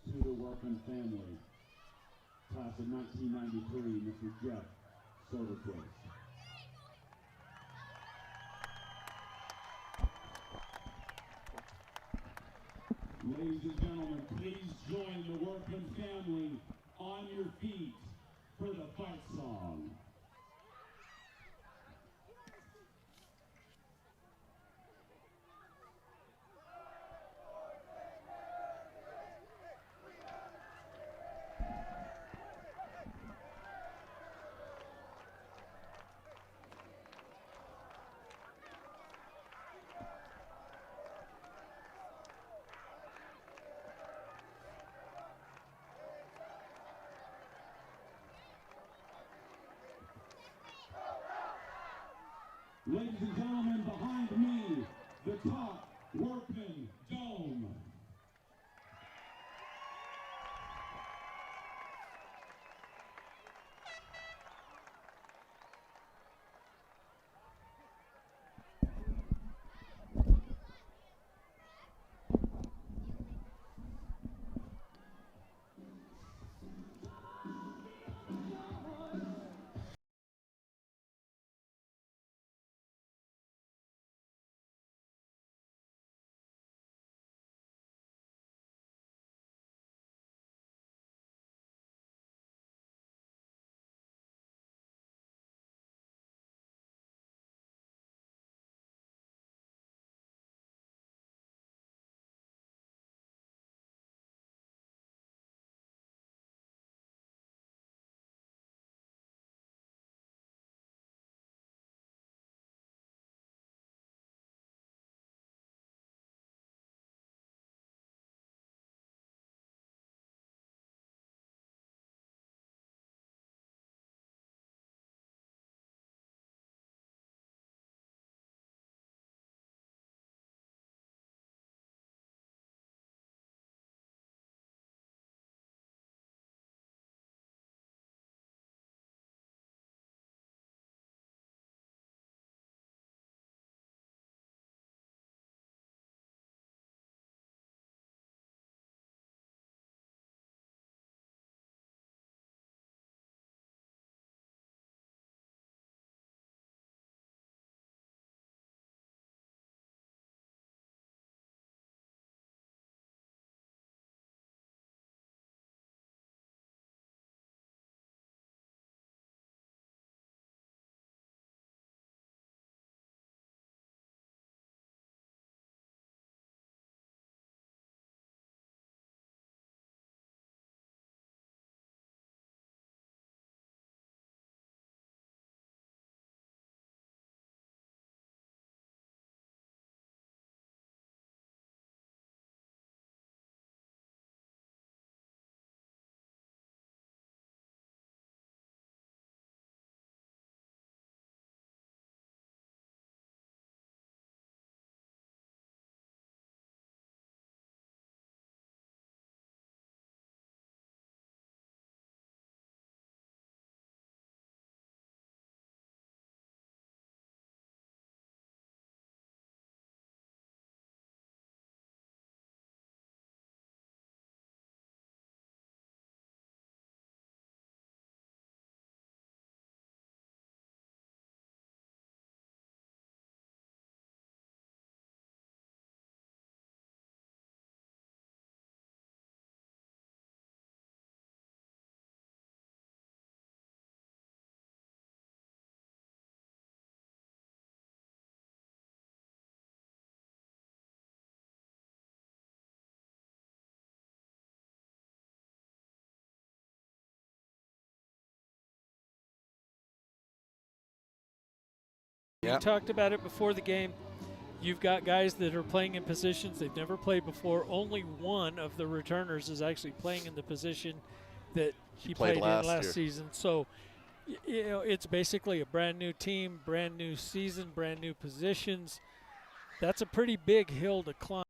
to the Workman family, class of 1993, Mr. Jeff Soderquist. Ladies and gentlemen, please join the Workman family on your feet for the fight song. Ladies and gentlemen, behind me, the Todd Workman Dome. We talked about it before the game. You've got guys that are playing in positions they've never played before. Only one of the returners is actually playing in the position that he played in last season. So, you know, it's basically a brand new team, brand new season, brand new positions. That's a pretty big hill to climb.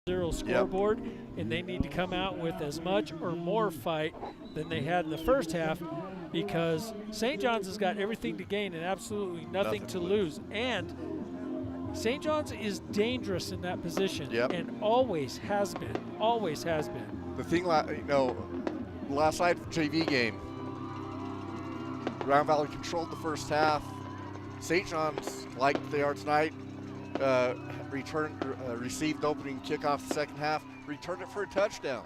Zero scoreboard, and they need to come out with as much or more fight than they had in the first half, because St. John's has got everything to gain and absolutely nothing to lose. And St. John's is dangerous in that position, and always has been. Always has been. The thing, you know, last night JV game, Round Valley controlled the first half. St. John's, like they are tonight, received opening kickoff the second half, returned it for a touchdown,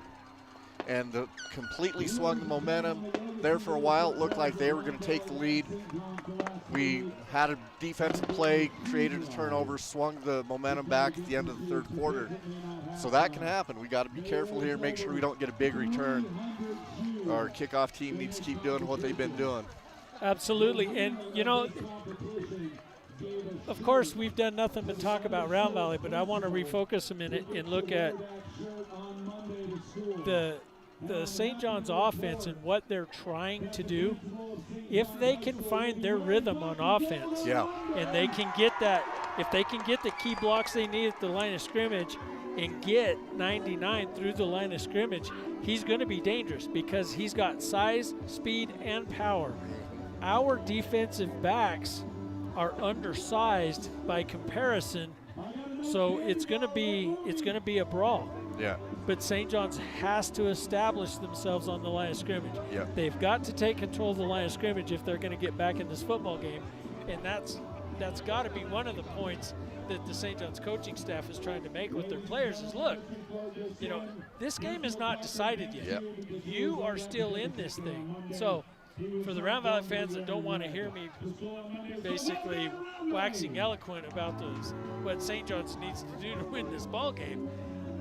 and completely swung the momentum. There for a while, it looked like they were going to take the lead. We had a defensive play, created a turnover, swung the momentum back at the end of the third quarter. So that can happen. We got to be careful here, make sure we don't get a big return. Our kickoff team needs to keep doing what they've been doing. Absolutely, and you know, of course, we've done nothing but talk about Round Valley, but I want to refocus a minute and look at the St. John's offense and what they're trying to do. If they can find their rhythm on offense, and they can get that, if they can get the key blocks they need at the line of scrimmage and get 99 through the line of scrimmage, he's going to be dangerous because he's got size, speed, and power. Our defensive backs are undersized by comparison, so it's going to be a brawl. Yeah. But St. John's has to establish themselves on the line of scrimmage. Yeah. They've got to take control of the line of scrimmage if they're going to get back in this football game, and that's got to be one of the points that the St. John's coaching staff is trying to make with their players is, look, you know, this game is not decided yet. Yep. You are still in this thing. So for the Round Valley fans that don't want to hear me basically waxing eloquent about what St. John's needs to do to win this ball game,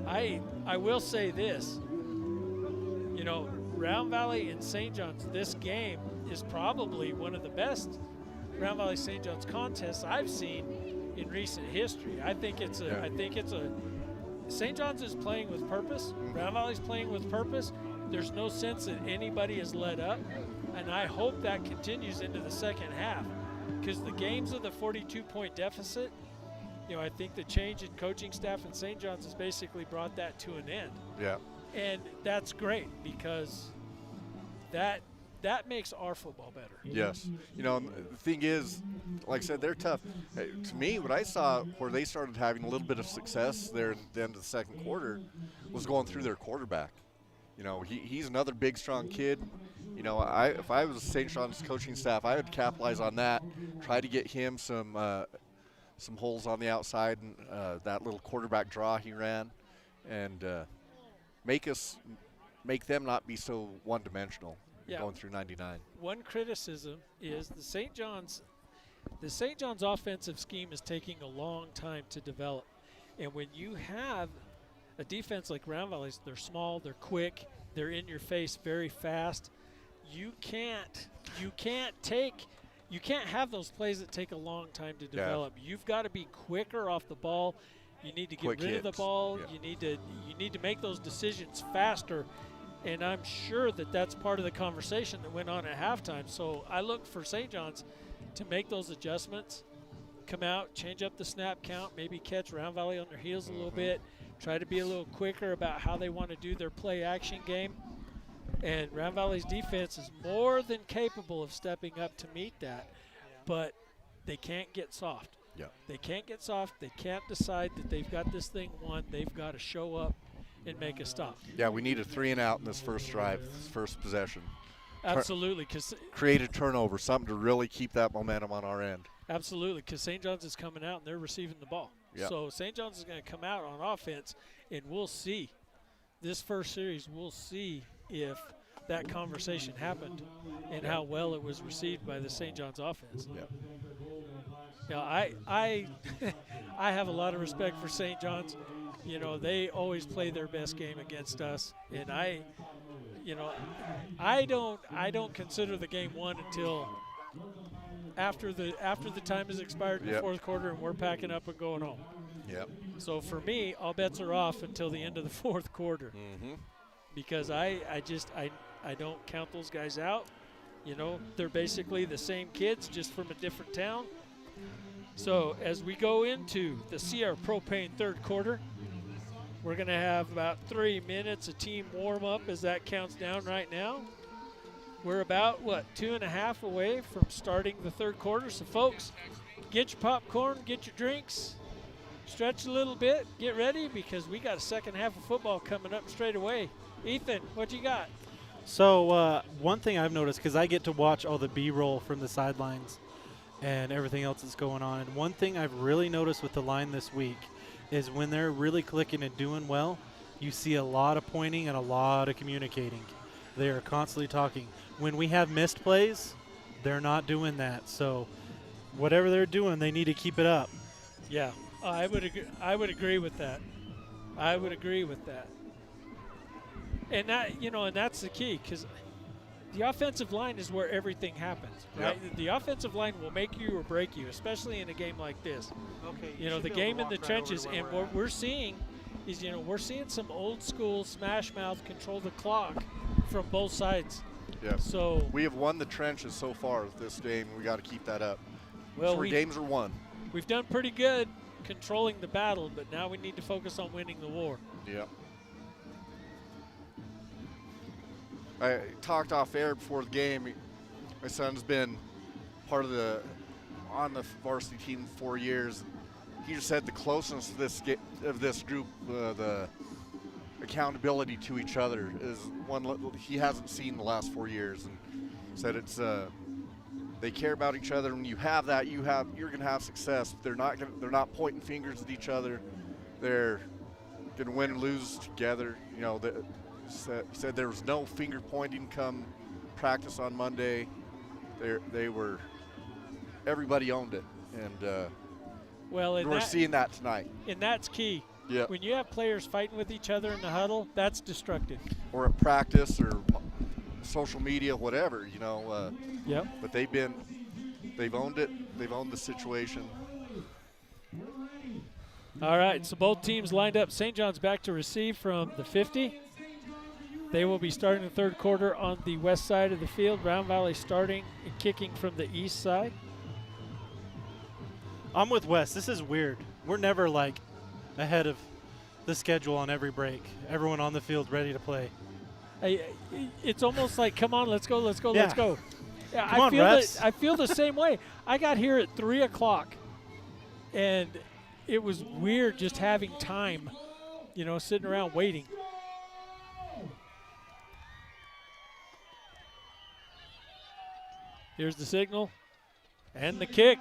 I will say this. You know, Round Valley and St. John's, this game is probably one of the best Round Valley St. John's contests I've seen in recent history. I think it's a St. John's is playing with purpose. Round Valley's playing with purpose. There's no sense that anybody is let up, and I hope that continues into the second half, because the games of the 42-point deficit, you know, I think the change in coaching staff in St. John's has basically brought that to an end. Yeah. And that's great, because that makes our football better. Yes. You know, the thing is, like I said, they're tough. To me, what I saw where they started having a little bit of success there at the end of the second quarter was going through their quarterback. You know, he's another big, strong kid. You know, if I was St. John's coaching staff, I would capitalize on that, try to get him some holes on the outside, and that little quarterback draw he ran, and make them not be so one-dimensional. Yeah. Going through 99. One criticism is the St. John's offensive scheme is taking a long time to develop. And when you have a defense like Round Valley's, they're small, they're quick, they're in your face very fast. You can't have those plays that take a long time to develop. Yeah. You've got to be quicker off the ball. You need to get rid of the ball. Yeah. You need to make those decisions faster. And I'm sure that that's part of the conversation that went on at halftime. So I look for St. John's to make those adjustments, come out, change up the snap count, maybe catch Round Valley on their heels a little bit, try to be a little quicker about how they want to do their play-action game. And Round Valley's defense is more than capable of stepping up to meet that. But they can't get soft. Yeah. They can't get soft. They can't decide that they've got this thing won. They've got to show up and make a stop. Yeah, we need a 3-and-out in this first drive, this first possession. Absolutely. Create a turnover, something to really keep that momentum on our end. Absolutely, because St. John's is coming out and they're receiving the ball. Yep. So St. John's is going to come out on offense, and we'll see. This first series, we'll see if that conversation happened and how well it was received by the St. John's offense. Yep. Yeah, I I have a lot of respect for St. John's. You know, they always play their best game against us, and I don't consider the game won until after the time has expired in the fourth quarter and we're packing up and going home. Yep. So for me, all bets are off until the end of the fourth quarter, because I don't count those guys out. You know, they're basically the same kids, just from a different town. So as we go into the CR Propane third quarter, we're going to have about 3 minutes of team warm-up as that counts down right now. We're about, 2.5 away from starting the third quarter. So, folks, get your popcorn, get your drinks, stretch a little bit, get ready, because we got a second half of football coming up straight away. Ethan, what you got? So one thing I've noticed, because I get to watch all the B-roll from the sidelines and everything else that's going on, and one thing I've really noticed with the line this week is when they're really clicking and doing well, you see a lot of pointing and a lot of communicating. They are constantly talking. When we have missed plays, they're not doing that. So whatever they're doing, they need to keep it up. Yeah, I would agree with that. I would agree with that. And that, and that's the key, because the offensive line is where everything happens, right? Yep. The offensive line will make you or break you, especially in a game like this. Okay. The game in the trenches, and what we're seeing is, we're seeing some old school smash mouth control the clock from both sides. Yeah. So we have won the trenches so far with this game. We got to keep that up. Well, 3 games are won. We've done pretty good controlling the battle, but now we need to focus on winning the war. Yeah. I talked off air before the game. My son's been on the varsity team 4 years. He just said the closeness of this group, the accountability to each other, is one he hasn't seen the last 4 years, and said it's they care about each other. When you have that, you're going to have success. They're not pointing fingers at each other. They're going to win and lose together. He said there was no finger pointing come practice on Monday. Everybody owned it, and we're seeing that tonight. And that's key. Yeah. When you have players fighting with each other in the huddle, that's destructive. Or at practice or social media, whatever, Yep. But they've owned it. They've owned the situation. All right, so both teams lined up. St. John's back to receive from the 50. They will be starting the third quarter on the west side of the field. Round Valley starting and kicking from the east side. I'm with Wes. This is weird. We're never like ahead of the schedule on every break. Everyone on the field ready to play. It's almost like, come on, let's go. Yeah. Yeah, Come on, refs. I feel the same way. I got here at 3 o'clock, and it was weird just having time, sitting around waiting. Here's the signal and the kick.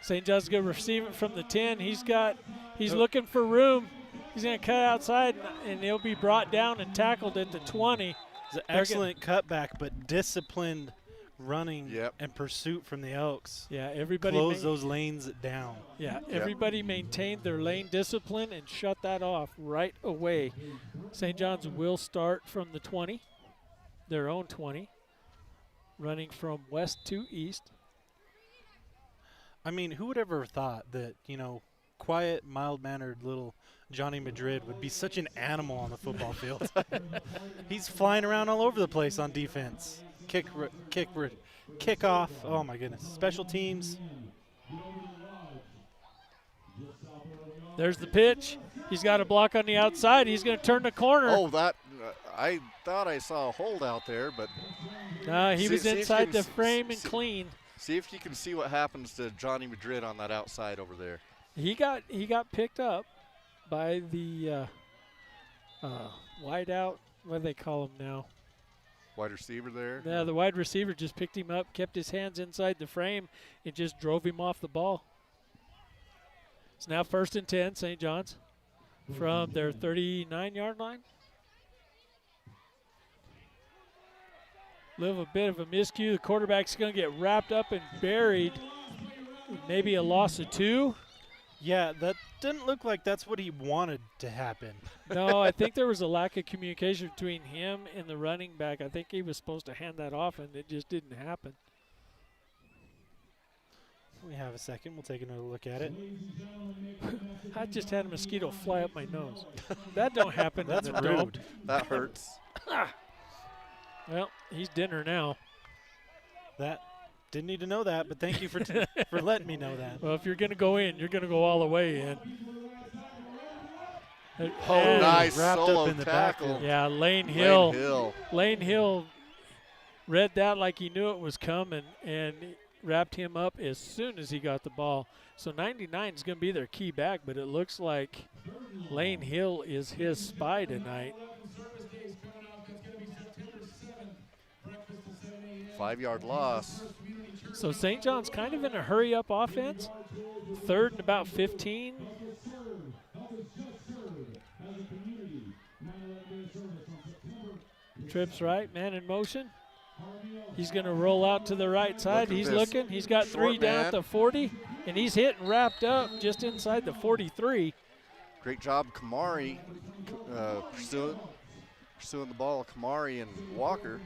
St. John's going to receive it from the 10. He's looking for room. He's going to cut outside, and he'll be brought down and tackled at the 20. It's an excellent cutback, but disciplined running and pursuit from the Elks. Yeah, everybody close those lanes down. Yeah, everybody maintained their lane discipline and shut that off right away. St. John's will start from the 20, their own 20, running from west to east. I mean, who would ever thought that, quiet, mild-mannered little Johnny Madrid would be such an animal on the football field? He's flying around all over the place on defense. Kick off. Oh, my goodness. Special teams. There's the pitch. He's got a block on the outside. He's going to turn the corner. Oh, I thought I saw a hold out there, but he was inside the frame and clean. See if you can see what happens to Johnny Madrid on that outside over there. He got picked up by the wide out. What do they call him now? Wide receiver there. Yeah, the wide receiver just picked him up, kept his hands inside the frame, and just drove him off the ball. It's now 1st and 10, St. John's, from their 39-yard line. Little bit of a miscue. The quarterback's going to get wrapped up and buried. Maybe a loss of 2. Yeah, that didn't look like that's what he wanted to happen. No, I think there was a lack of communication between him and the running back. I think he was supposed to hand that off, and it just didn't happen. We have a second. We'll take another look at it. I just had a mosquito fly up my nose. That don't happen. That's in the rude. dome. That hurts. Well, he's dinner now. That didn't need to know that, but thank you for letting me know that. Well, if you're going to go in, you're going to go all the way in. Oh, nice wrapped solo up in the tackle. backfield. Yeah, Lane Hill read that like he knew it was coming and wrapped him up as soon as he got the ball. So 99 is going to be their key back, but it looks like Lane Hill is his spy tonight. 5-yard loss. So St. John's kind of in a hurry-up offense. 3rd and about 15. Trips right, man in motion. He's going to roll out to the right side. He's looking. He's got 3 down at the 40, and he's hit and wrapped up just inside the 43. Great job, Kamari, pursuing the ball. Kamari and Walker.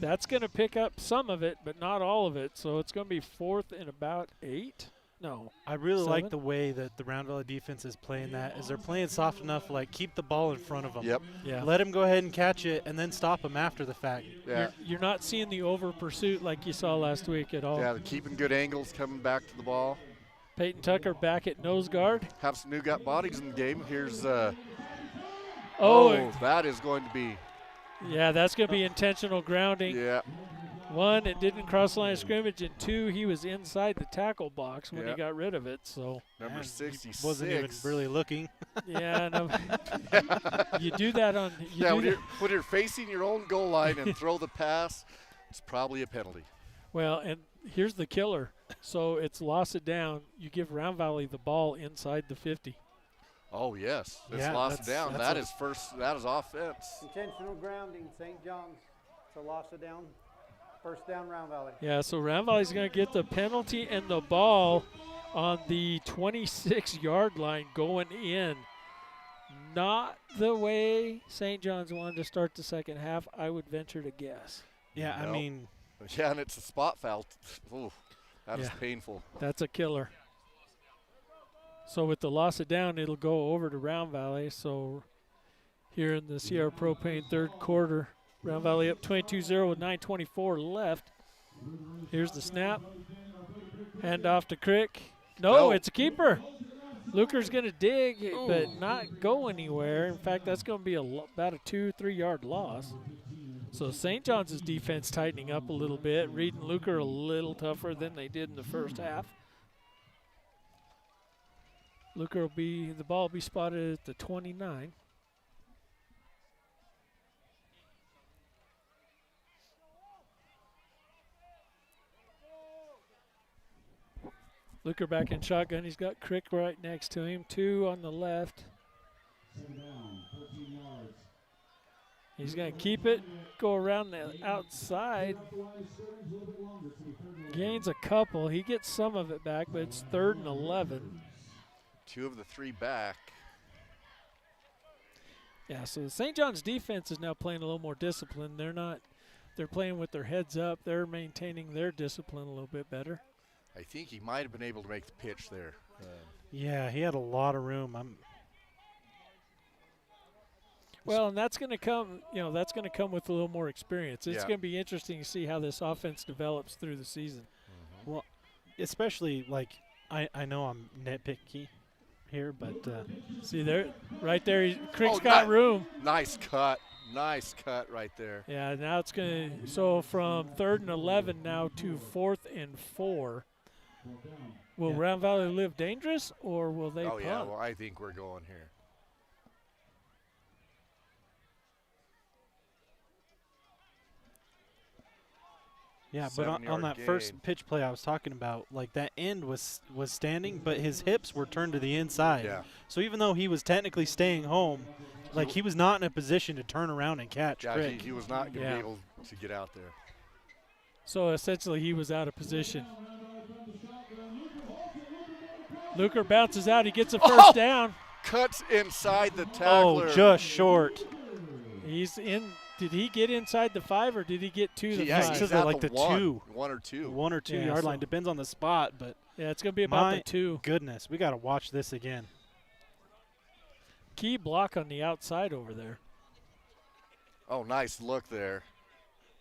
That's going to pick up some of it, but not all of it. So it's going to be 4th and about 8. No, I really 7. like the way that the Round Valley defense is playing that. Is they're playing soft enough, like keep the ball in front of them. Yep. Yeah. Let him go ahead and catch it, and then stop him after the fact. Yeah. You're not seeing the over pursuit like you saw last week at all. Yeah, they're keeping good angles, coming back to the ball. Peyton Tucker back at nose guard. Have some new gut bodies in the game. Here's that is going to be. Yeah, that's going to be intentional grounding. Yeah. 1, it didn't cross the line of scrimmage, and 2, he was inside the tackle box when he got rid of it. So number 66 wasn't even really looking. Yeah, no. You do that on. When you're facing your own goal line and throw the pass, it's probably a penalty. Well, and here's the killer. So it's loss of down. You give Round Valley the ball inside the 50. Oh, yes. It's Yeah, lost that's- down. that's That a- is first. That is offense. Intentional grounding, St. John's. It's a loss of down. First down, Round Valley. Yeah, so Round Valley's going to get the penalty and the ball on the 26-yard line going in. Not the way St. John's wanted to start the second half, I would venture to guess. Yeah, I Nope. mean, Yeah, and it's a spot foul. Ooh, that is Yeah. painful. That's a killer. So with the loss of down, it'll go over to Round Valley. So here in the Sierra Propane third quarter, Round Valley up 22-0 with 9:24 left. Here's the snap. Hand off to Crick. No, it's a keeper. Luker's going to dig, but not go anywhere. In fact, that's going to be about a 2-3 yard loss. So St. John's defense tightening up a little bit. Reed and Luker a little tougher than they did in the first half. Luker the ball will be spotted at the 29. Luker back in shotgun. He's got Crick right next to him. 2 on the left. He's going to keep it, go around the outside. Gains a couple. He gets some of it back, but it's 3rd and 11. 2 of the 3 back. Yeah, so the St. John's defense is now playing a little more disciplined. They're playing with their heads up. They're maintaining their discipline a little bit better. I think he might have been able to make the pitch there. yeah, he had a lot of room. Well, and that's going to come, that's going to come with a little more experience. It's Yeah. going to be interesting to see how this offense develops through the season. Well, especially like I know I'm nitpicky here, but See there, right there, Crick's Oh, got room. Nice cut. Nice cut right there. Yeah, now it's going to, so from 3rd and 11 now to 4th and 4. Will Yeah. Round Valley live dangerous, or will they Oh, punt? yeah. Well, I think we're going here. yeah, but on 7-yard that gain. first pitch play I was talking about, like that end was standing, but his hips were turned to the inside. Yeah. So even though he was technically staying home, like he was not in a position to turn around and catch Yeah, Crick. he was not going to Yeah. be able to get out there. So essentially he was out of position. Luker bounces out. He gets a first down. Cuts inside the Oh, tackler. just short. He's in. Did he get inside the 5 or did he get to the Yeah, 5? he's to at like the 2. 1 or 2. 1 or 2 Yeah, yard so- line, depends on the spot, but Yeah, it's going to be about my the 2. goodness, we got to watch this again. Key block on the outside over there. Oh, nice look there.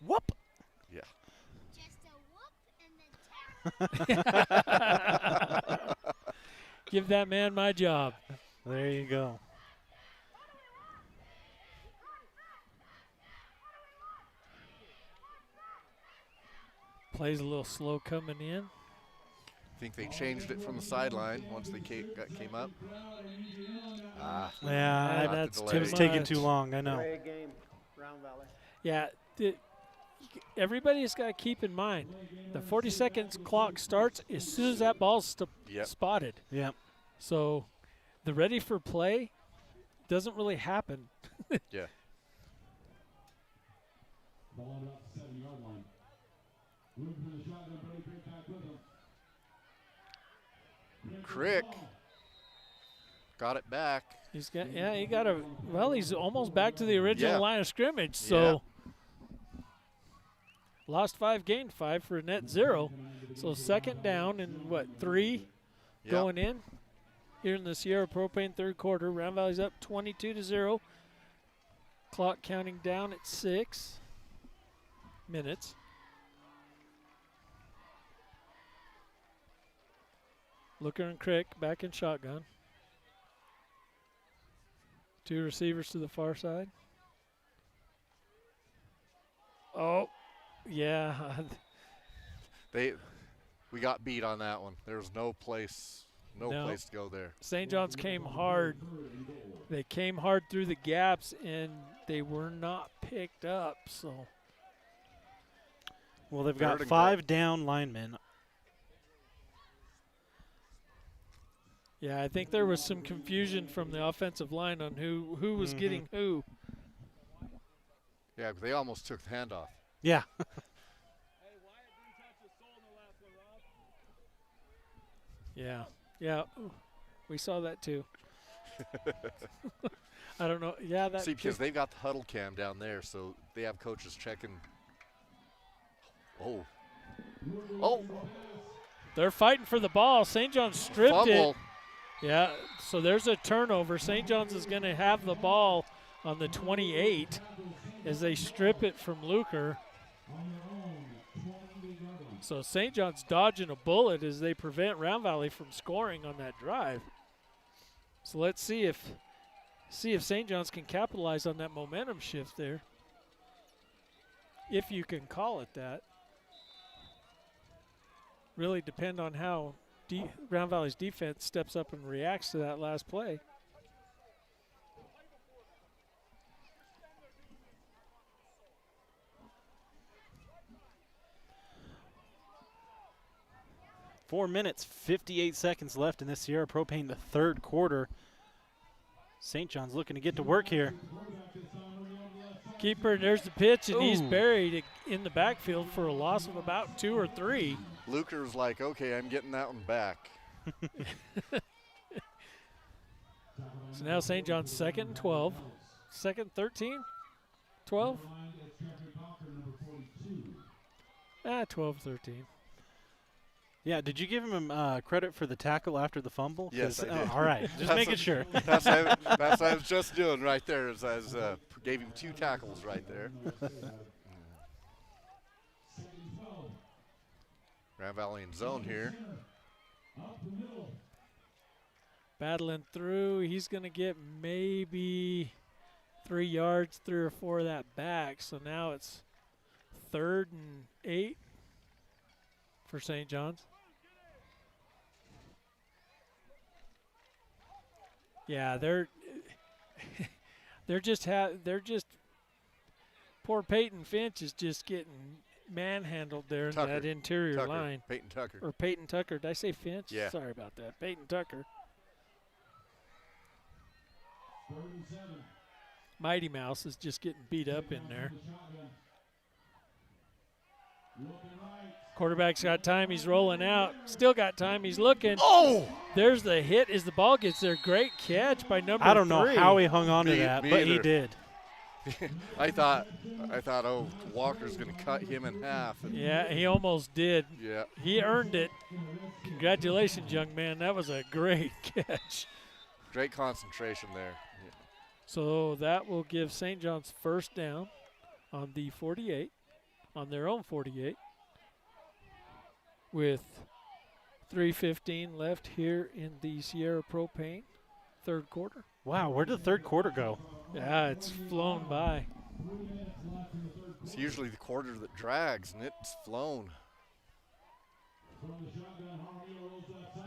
Whoop. Yeah. Give that man my job. There you go. Plays a little slow coming in. I think they changed it from the sideline once they came up. Ah, Yeah, Not the that's delay. it was taking much. too long. I know. Play a game, Round Valley. Yeah, everybody's got to keep in mind the 40 seconds clock starts as soon as that ball's Yep. spotted. Yeah. So the ready for play doesn't really happen. yeah. Ball on about the 7-yard line. Room for the shotgun, Brody Crick back with him. Crick got it back. He's almost back to the original Yeah. line of scrimmage. So lost 5, gained 5 for a net 0. So second down and 3 Yep. going in here in the Sierra Propane third quarter. Round Valley's up 22-0. Clock counting down at 6 minutes. Looker and Crick back in shotgun. 2 receivers to the far side. Oh, yeah. We got beat on that one. There was no place to go there. St. John's came hard. They came hard through the gaps, and they were not picked up. So, Well, they've Third got and 5 down linemen. Yeah, I think there was some confusion from the offensive line on who was getting who. Yeah, but they almost took the handoff. Yeah. Yeah, yeah, we saw that too. I don't know. Yeah, that. See, because they've got the huddle cam down there, so they have coaches checking. Oh, they're fighting for the ball. St. John's stripped fumble. it. Yeah, so there's a turnover. St. John's is going to have the ball on the 28 as they strip it from LeSueur. So St. John's dodging a bullet as they prevent Round Valley from scoring on that drive. So let's see if St. John's can capitalize on that momentum shift there, if you can call it that. Really depend on how Round Valley's defense steps up and reacts to that last play. Four minutes, 58 seconds left in this Sierra Propane, the third quarter. St. John's looking to get to work here. Keeper, there's the pitch, and he's buried in the backfield for a loss of about 2 or 3. Luker's like, okay, I'm getting that one back. So now St. John's second and 12. Second 13? 12? 12, 13. Yeah, did you give him credit for the tackle after the fumble? Yes, I did. All right, just making sure. That's what I was just doing right there. As I was, gave him 2 tackles right there. Grand Valley in zone here. Battling through. He's going to get maybe 3 yards, 3 or 4 of that back. So now it's 3rd and 8 for St. John's. Yeah, they're just poor Peyton Finch is just getting manhandled there in that interior line. Peyton Tucker. Or Peyton Tucker. Did I say Finch? Yeah. Sorry about that. Peyton Tucker. Mighty Mouse is just getting beat up in there. Quarterback's got time. He's rolling out. Still got time. He's looking. Oh! There's the hit as the ball gets there. Great catch by number 3. I don't know how he hung on to that, but he did. I thought, oh, Walker's going to cut him in half. Yeah, he almost did. Yeah. He earned it. Congratulations, young man. That was a great catch. Great concentration there. Yeah. So that will give St. John's first down on the 48, on their own 48, with 3:15 left here in the Sierra Propane third quarter. Wow, where did the third quarter go? Yeah, it's flown by. It's usually the quarter that drags, and it's flown.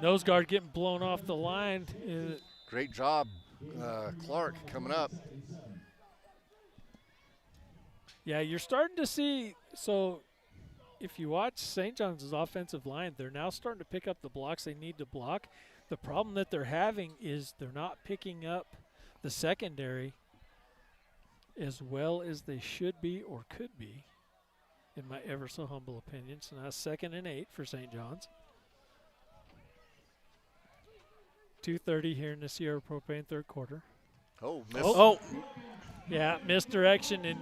Nose guard getting blown off the line. Great job, Clark, coming up. Yeah, you're starting to see, so if you watch St. John's offensive line, they're now starting to pick up the blocks they need to block. The problem that they're having is they're not picking up the secondary as well as they should be or could be, in my ever so humble opinion. So now 2nd and 8 for St. John's. 2:30 here in the Sierra Propane third quarter. Oh. Yeah, misdirection, and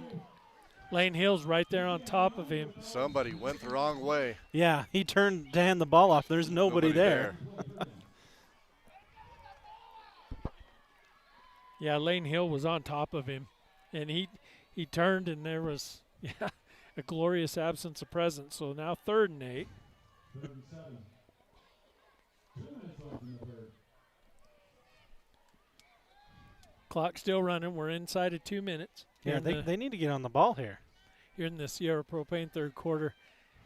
Lane Hill's right there on top of him. Somebody went the wrong way. Yeah, he turned to hand the ball off. There's nobody there. Yeah, Lane Hill was on top of him, and he turned, and there was a glorious absence of presence. So now 3rd and 8. Clock still running. We're inside of 2 minutes. Yeah, they need to get on the ball here. Here in the Sierra Propane third quarter.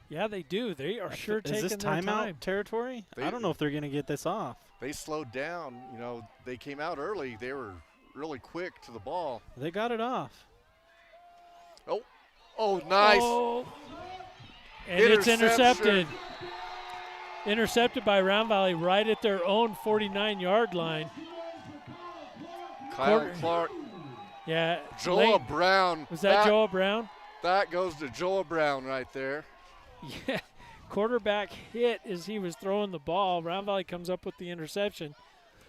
Yeah, they do. They are sure taking their time. Is this timeout territory? I don't know if they're going to get this off. They slowed down. You know, they came out early. They were really quick to the ball. They got it off. Oh, nice. Oh. And it's intercepted. Intercepted by Round Valley right at their own 49-yard line. Kyle Clark. Yeah. Joa Brown. Was that Joa Brown? That goes to Joa Brown right there. Yeah. Quarterback hit as he was throwing the ball. Round Valley comes up with the interception.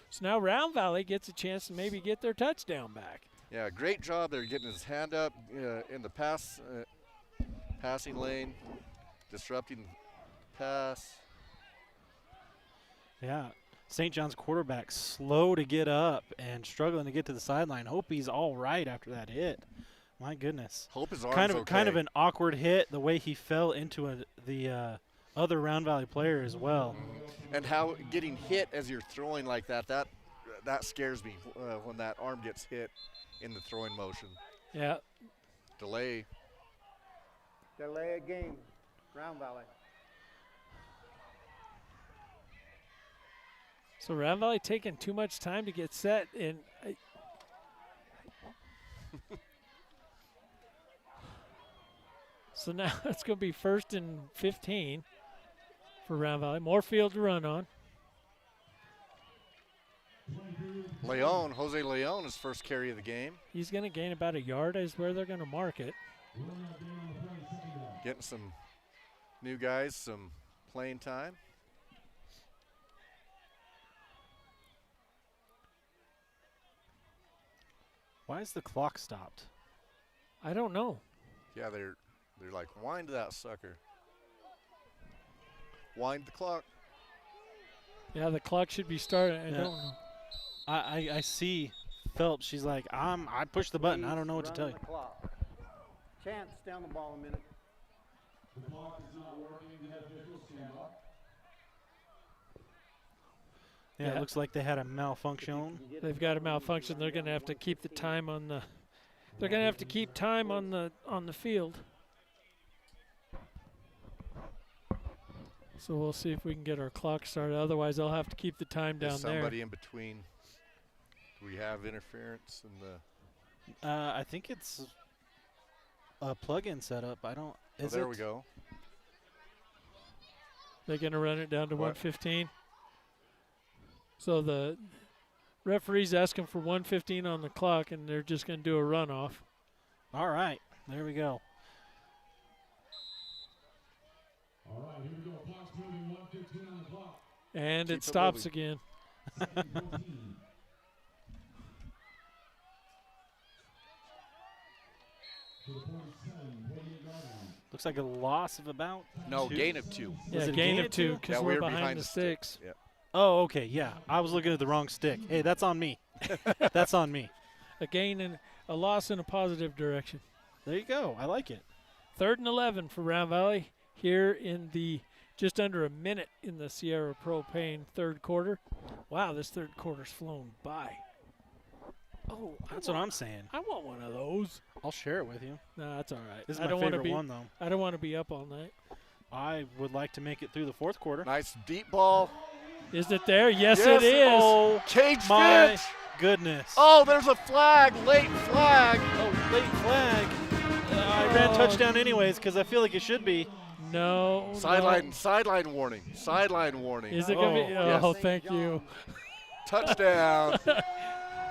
So now Round Valley gets a chance to maybe get their touchdown back. Yeah, great job there getting his hand up in the passing lane, disrupting pass. Yeah. St. John's quarterback slow to get up and struggling to get to the sideline. Hope he's all right after that hit. My goodness. Hope his arm's kind of an awkward hit, the way he fell into the other Round Valley player as well. And how getting hit as you're throwing like that scares me when that arm gets hit in the throwing motion. Yeah. Delay a game, Round Valley. So Round Valley taking too much time to get set. And so now it's going to be 1st and 15 for Round Valley. More field to run on. Jose Leon, his first carry of the game. He's going to gain about a yard is where they're going to mark it. Getting some new guys some playing time. Why is the clock stopped? I don't know. Yeah, they're like, wind that sucker. Wind the clock. Yeah, the clock should be starting. I don't know. I see Phelps. She's like, I pushed the button. I don't know what to tell you. Chance, down the ball a minute. The clock is not working. The officials stand up. Yeah, it looks like they had a malfunction. They've got a malfunction. They're going to have to keep the time on the. They're going to have to keep time on the field. So we'll see if we can get our clock started. Otherwise, they'll have to keep the time down there. Somebody in between. Do we have interference in the? I think it's a plug-in setup. I don't. Is there it? we go. They're going to run it down to What? 1:15. So the referee's asking for 1:15 on the clock, and they're just going to do a runoff. All right, there we go. All right, here we go. Clock's moving. 1:15 on the clock. And Keep it it stops moving. again. Second 14. To the 47, 48-yard line. Looks like a loss of about. No, 2. gain of 2. Yeah, it a gain gain of of 2 2? because Yeah, we're we're behind the stick. sticks. Yeah. Oh, okay, yeah. I was looking at the wrong stick. Hey, that's on me. That's on me. A gain and a loss in a positive direction. There you go. I like it. 3rd and 11 for Round Valley here in the just under a minute in the Sierra Propane third quarter. Wow, this third quarter's flown by. Oh, That's what I'm saying. I want one of those. I'll share it with you. No, that's all right. This is I my don't want to favorite be. one, though. I don't want to be up all night. I would like to make it through the 4th quarter. Nice deep ball. Is it there? Yes, Yes, it is. Oh, Cage my Finch. goodness. Oh, there's a flag. Late flag. Oh, late flag. I ran touchdown anyways because I feel like it should be. No. Sideline warning. Sideline warning. Is it going to be? Yes. Oh, thank you. Touchdown.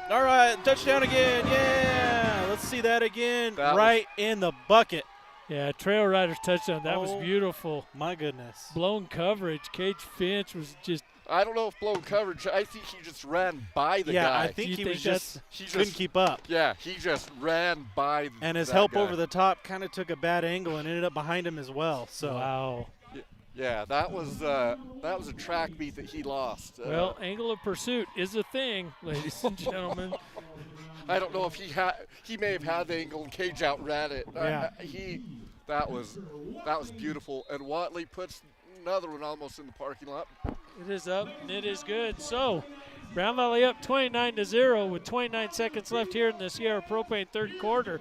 All right, touchdown again. Yeah. Let's see that again. That right in the bucket. Yeah, Trail Riders touchdown. That was Oh. beautiful. My goodness. Blown coverage. Cage Finch was just. I don't know if blown coverage. I think he just ran by the Yeah, guy. I think you he think was just he couldn't just- keep up. Yeah, he just ran by. And his that help guy. over the top kind of took a bad angle and ended up behind him as well. So Wow. Yeah, that was a track beat that he lost. Well, angle of pursuit is a thing, ladies and gentlemen. I don't know if he may have had the angle and Cage outran it. Yeah. That was beautiful. And Watley puts another one almost in the parking lot. It is up and it is good. So, Round Valley up 29-0 with 29 seconds left here in the Sierra Propane third quarter.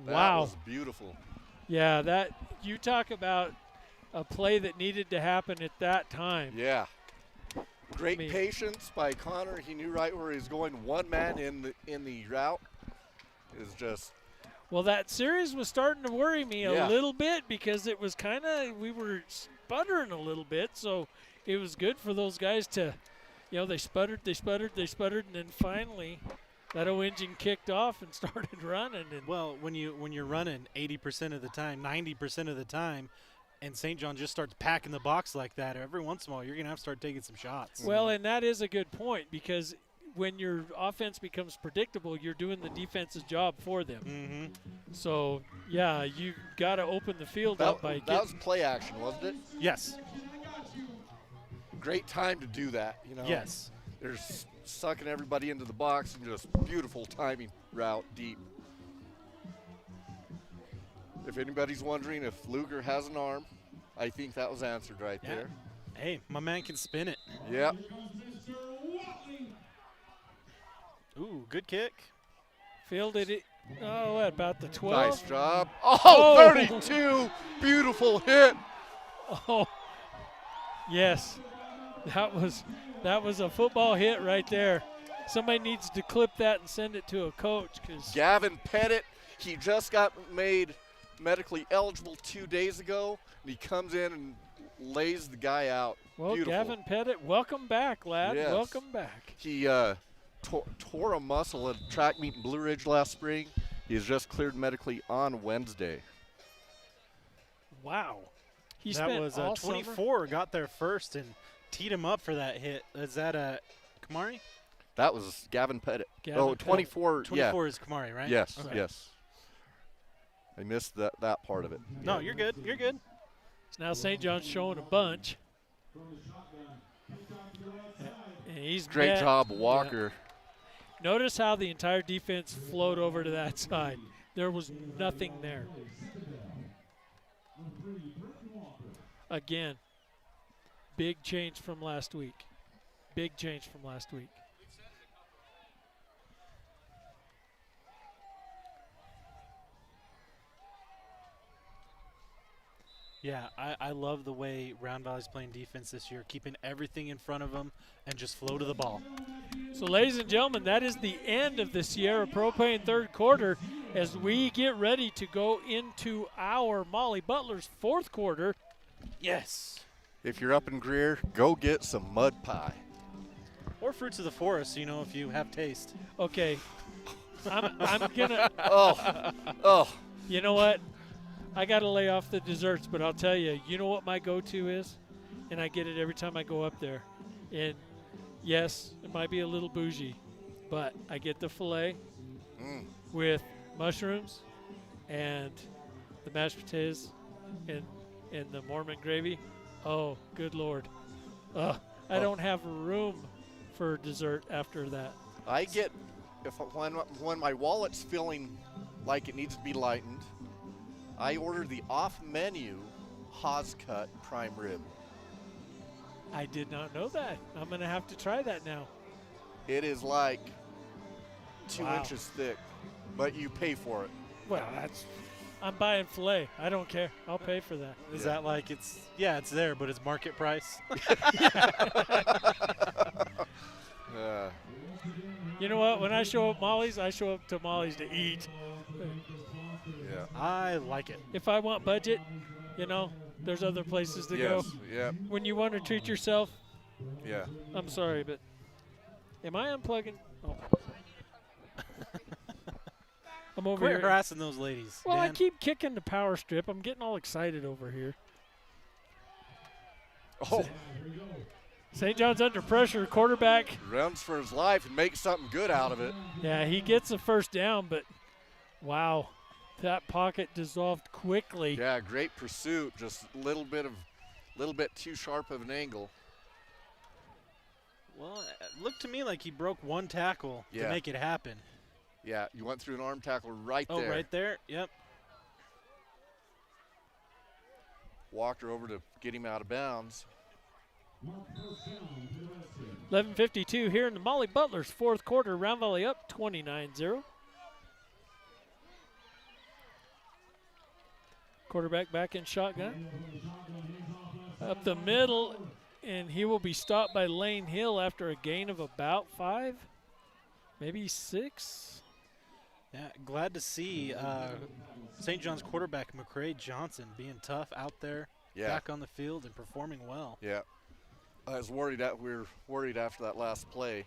That Wow. was beautiful. Yeah, that you talk about a play that needed to happen at that time. Yeah. Great I mean- patience by Connor. He knew right where he was going. One man in the route is just Well, that series was starting to worry me a Yeah. little bit because it was kind of, we were sputtering a little bit. So it was good for those guys to, they sputtered, and then finally that old engine kicked off and started running. And well, when you're running 80% of the time, 90% of the time, and St. John just starts packing the box like that, every once in a while you're going to have to start taking some shots. Well, and that is a good point because when your offense becomes predictable, you're doing the defense's job for them. Mm-hmm. So, yeah, you got to open the field up by that was play action, wasn't it? Yes. Great time to do that, Yes. There's sucking everybody into the box and just beautiful timing route deep. If anybody's wondering if Luger has an arm, I think that was answered right there. Hey, my man can spin it. Yep. Ooh, good kick. Fielded it. Oh, what, about the 12? Nice job. Oh, 32. Beautiful hit. Oh, yes. That was a football hit right there. Somebody needs to clip that and send it to a coach. Gavin Pettit, he just got made medically eligible 2 days ago, and he comes in and lays the guy out. Well, Beautiful. Gavin Pettit, welcome back, lad. Yes. Welcome back. He tore a muscle at a track meet in Blue Ridge last spring. He was just cleared medically on Wednesday. Wow. He that spent was all 24 summer? got there first and teed him up for that hit. Is that Kamari? That was Gavin Pettit. Gavin 24. 24 is Kamari, right? Yes, Okay. yes. I missed that part of it. No, you're good. You're good. So now St. John's showing a bunch. And he's Great net. job, Walker. Yeah. Notice how the entire defense flowed over to that side. There was nothing there. Again, big change from last week. Big change from last week. Yeah, I love the way Round Valley's playing defense this year, keeping everything in front of them and just flow to the ball. So, ladies and gentlemen, that is the end of the Sierra Propane third quarter as we get ready to go into our Molly Butler's fourth quarter. Yes. If you're up in Greer, go get some mud pie. Or fruits of the forest, if you have taste. Okay. I'm going to. Oh. You know what? I got to lay off the desserts, but I'll tell you, you know what my go-to is? And I get it every time I go up there. And, yes, it might be a little bougie, but I get the filet with mushrooms and the mashed potatoes and the Mormon gravy. Oh, good Lord. I don't have room for dessert after that. I get, when my wallet's feeling like it needs to be lightened, I order the off-menu Haas Cut prime rib. I did not know that. I'm going to have to try that now. It is like 2 Wow. inches thick, but you pay for it. Well, I'm buying filet. I don't care. I'll pay for that. Is that like it's there, but it's market price? You know what? When I show up Molly's, I show up to Molly's to eat. Yeah. I like it. If I want budget, there's other places to go. Yeah. When you want to treat yourself, Yeah. I'm sorry, but am I unplugging? Oh. I'm over Quit here. harassing those ladies. Well, I Dan. keep kicking the power strip. I'm getting all excited over here. Oh, St. John's under pressure. Quarterback. runs for his life and makes something good out of it. Yeah, he gets a first down, but wow, that pocket dissolved quickly. Yeah, great pursuit. Just a little bit too sharp of an angle. Well, it looked to me like he broke one tackle Yeah. to make it happen. Yeah, you went through an arm tackle right there. Oh, right there? Yep. Walked her over to get him out of bounds. 11:52 here in the Molly Butler's fourth quarter. Round Valley up 29-0. Quarterback back in shotgun. Up the middle, and he will be stopped by Lane Hill after a gain of about 5, maybe 6. Yeah, glad to see St. John's quarterback McCray Johnson being tough out there, back on the field and performing well. Yeah. I was worried we were worried after that last play.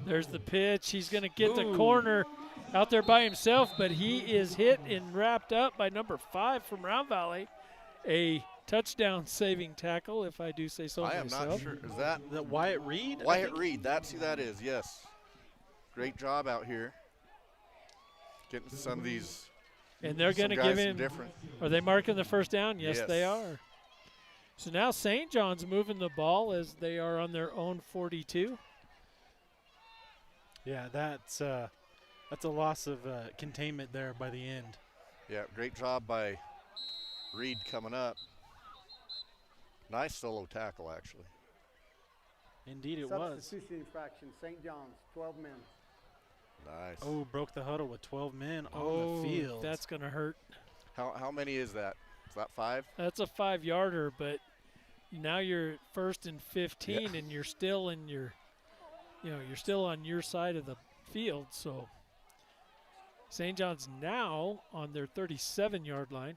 There's the pitch. He's going to get the corner out there by himself, but he is hit and wrapped up by number 5 from Round Valley. A touchdown saving tackle, if I do say so myself. I am not sure. Is that Wyatt Reed? Wyatt Reed, that's who that is, yes. Great job out here. Getting some of these. And they're going to give him. Different. Are they marking the first down? Yes, they are. So now St. John's moving the ball as they are on their own 42. Yeah, that's a loss of containment there by the end. Yeah, great job by Reed coming up. Nice solo tackle, actually. Indeed it was. Substitution infraction, St. John's, 12 men. Nice. Oh, broke the huddle with 12 men on the field. That's going to hurt. How many is that? Is that 5? That's a 5-yarder, but now you're 1st and 15, and you're still in your, you're still on your side of the field. So St. John's now on their 37-yard line.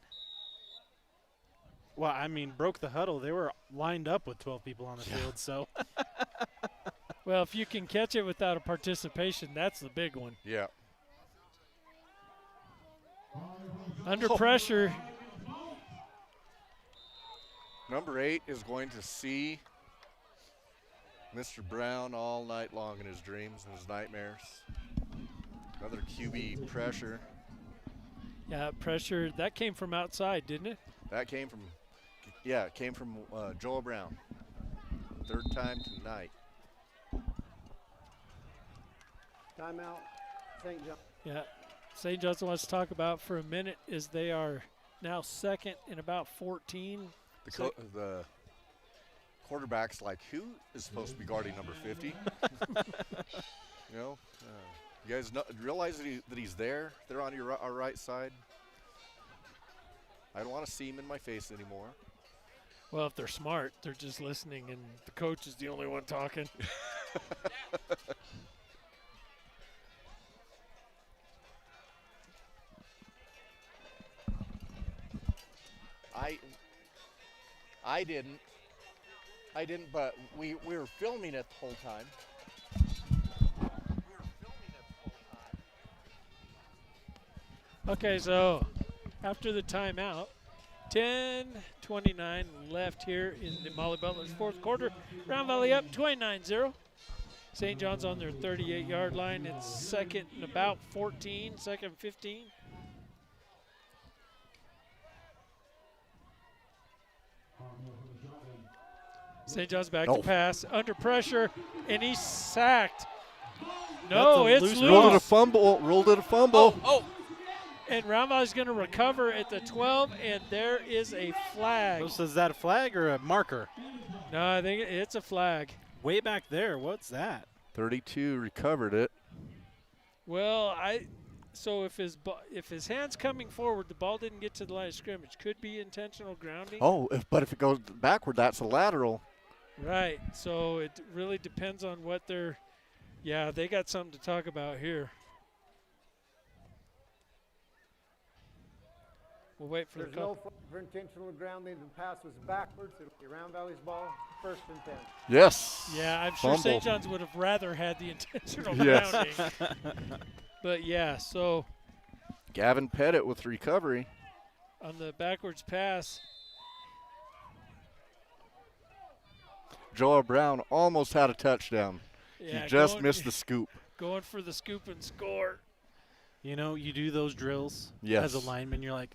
Well, I mean, broke the huddle. They were lined up with 12 people on the field, so. Well, if you can catch it without a participation, that's the big one. Yeah. Under pressure. Number 8 is going to see Mr. Brown all night long in his dreams and his nightmares. Another QB pressure. Yeah, pressure. That came from outside, didn't it? That came from, it came from Joel Brown. 3rd time tonight. Timeout, St. John. Yeah, St. John's wants to talk about for a minute is they are now 2nd and about 14. The quarterback's like, who is supposed to be guarding number 50? You guys realize that he's there? They're on our right side. I don't want to see him in my face anymore. Well, if they're smart, they're just listening, and the coach is the only one talking. I didn't, but we were filming it the whole time. Okay, so after the timeout, 10:29 left here in the Molly Butler's 4th quarter. Round Valley up 29-0. St. John's on their 38-yard line. It's 2nd and about 14, 2nd and 15. St. John's back to pass, under pressure, and he's sacked. No, it's loose. Ruled it a fumble. Oh. And Round Valley's going to recover at the 12, and there is a flag. So is that a flag or a marker? No, I think it's a flag. Way back there, what's that? 32 recovered it. Well, so if his hand's coming forward, the ball didn't get to the line of scrimmage. Could be intentional grounding. Oh, but if it goes backward, that's a lateral. Right. So it really depends on what they're. Yeah, they got something to talk about here. We'll wait for There's no for intentional grounding. The pass was backwards. It'll be Round Valley's ball, 1st and 10. Yes. Yeah, I'm sure Fumble. St. John's would have rather had the intentional grounding. But yeah, so Gavin Pettit with recovery. On the backwards pass. Joel Brown almost had a touchdown. Yeah, he just missed the scoop. Going for the scoop and score. You know, you do those drills as a lineman, you're like,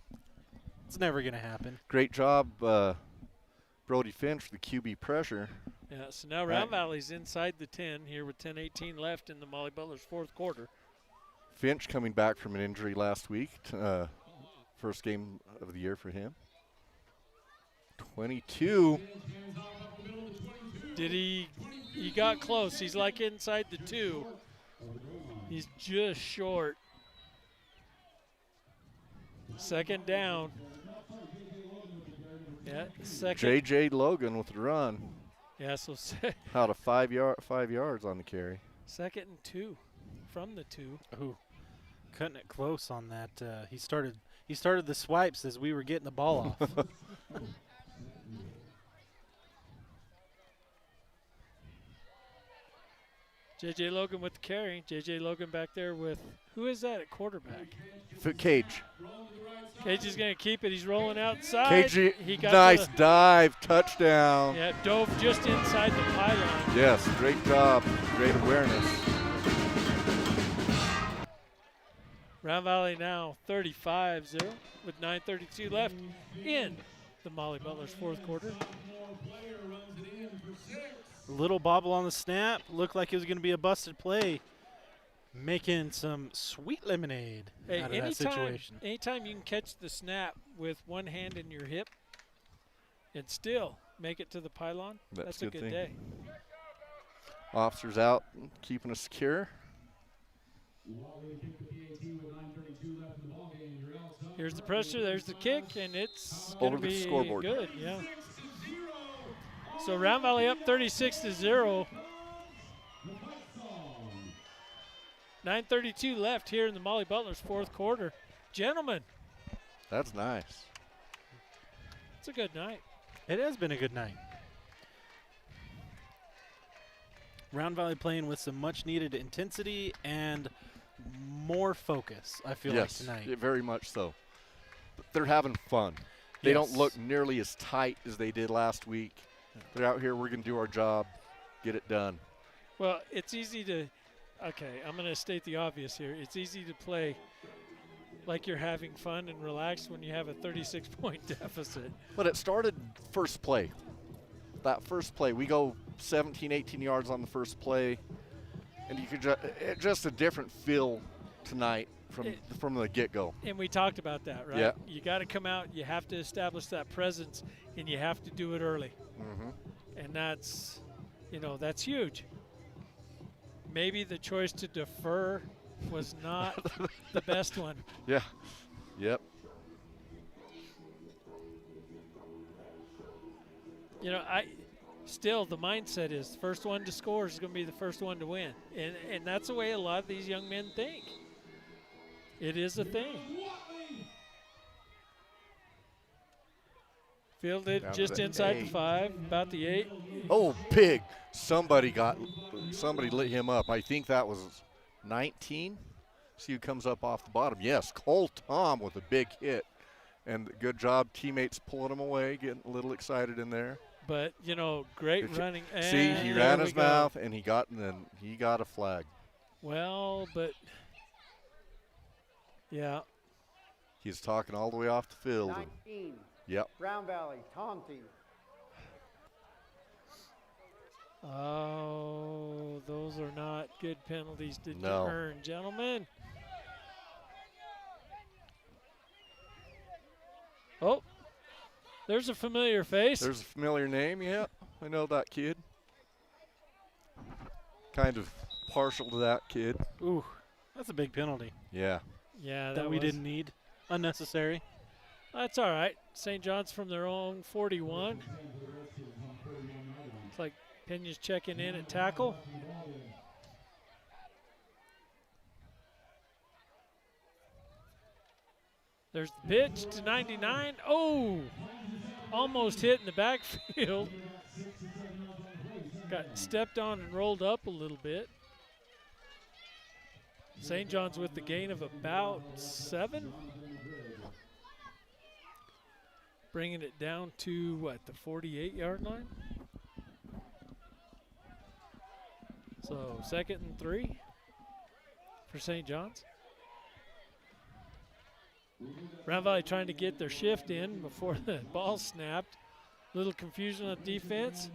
it's never going to happen. Great job, Brody Finch, the QB pressure. Yeah, so now Round Valley's inside the 10 here with 10:18 left in the Molly Butler's 4th quarter. Finch coming back from an injury last week. First game of the year for him. 22. Did he got close. He's like inside the 2. He's just short. Second down. Yeah, second. J.J. Logan with the run. Yeah, so out of 5 yards on the carry. 2nd and 2 from the 2. Ooh, cutting it close on that. He started the swipes as we were getting the ball off. J.J. Logan with the carry. J.J. Logan back there with, who is that at quarterback? Cage. Cage is going to keep it. He's rolling outside. Cage, He got nice dive, touchdown. Yeah, dove just inside the pylon. Yes, great job, great awareness. Round Valley now 35-0 with 9:32 left in the Molly Butler's 4th quarter. Little bobble on the snap. Looked like it was going to be a busted play. Making some sweet lemonade out of that situation. Anytime you can catch the snap with one hand in your hip and still make it to the pylon, that's a good day. Officers out, keeping us secure. Here's the pressure, there's the kick, and it's going to be scoreboard. Good. Yeah. So Round Valley up 36-0. 9:32 left here in the Molly Butler's 4th quarter. Gentlemen. That's nice. It's a good night. It has been a good night. Round Valley playing with some much needed intensity and more focus, I feel like, tonight. Yes, very much so. They're having fun. They don't look nearly as tight as they did last week. They're out here, we're going to do our job, get it done. Well, it's easy to, okay, I'm going to state the obvious here. It's easy to play like you're having fun and relaxed when you have a 36-point deficit. But it started first play. That first play, we go 17, 18 yards on the first play, and you could just a different feel tonight from the get-go. And we talked about that, right? Yeah. You got to come out, you have to establish that presence, and you have to do it early. Mm-hmm. And that's, that's huge. Maybe the choice to defer was not the best one. Yeah. Yep. Still the mindset is first one to score is going to be the first one to win. And that's the way a lot of these young men think. It is a thing. Fielded just inside the 5, about the 8. Oh, big. Somebody lit him up. I think that was 19. See who comes up off the bottom. Yes, Cole Tom with a big hit. And good job, teammates pulling him away, getting a little excited in there. But, great running. See, he ran his mouth, and he got a flag. Well, but, yeah. He's talking all the way off the field. 19. Yep. Round Valley, taunting. Oh, those are not good penalties to No. earn, gentlemen. Oh, there's a familiar face. There's a familiar name, yeah. I know that kid. Kind of partial to that kid. Ooh, that's a big penalty. Yeah. Yeah, that we didn't need. Unnecessary. That's all right. St. John's from their own 41. It's like Pena's checking in at tackle. There's the pitch to 99. Oh, almost hit in the backfield. Got stepped on and rolled up a little bit. St. John's with the gain of about 7. Bringing it down to, the 48-yard line? So 2nd and 3 for St. John's. Round Valley trying to get their shift in before the ball snapped. Little confusion on defense.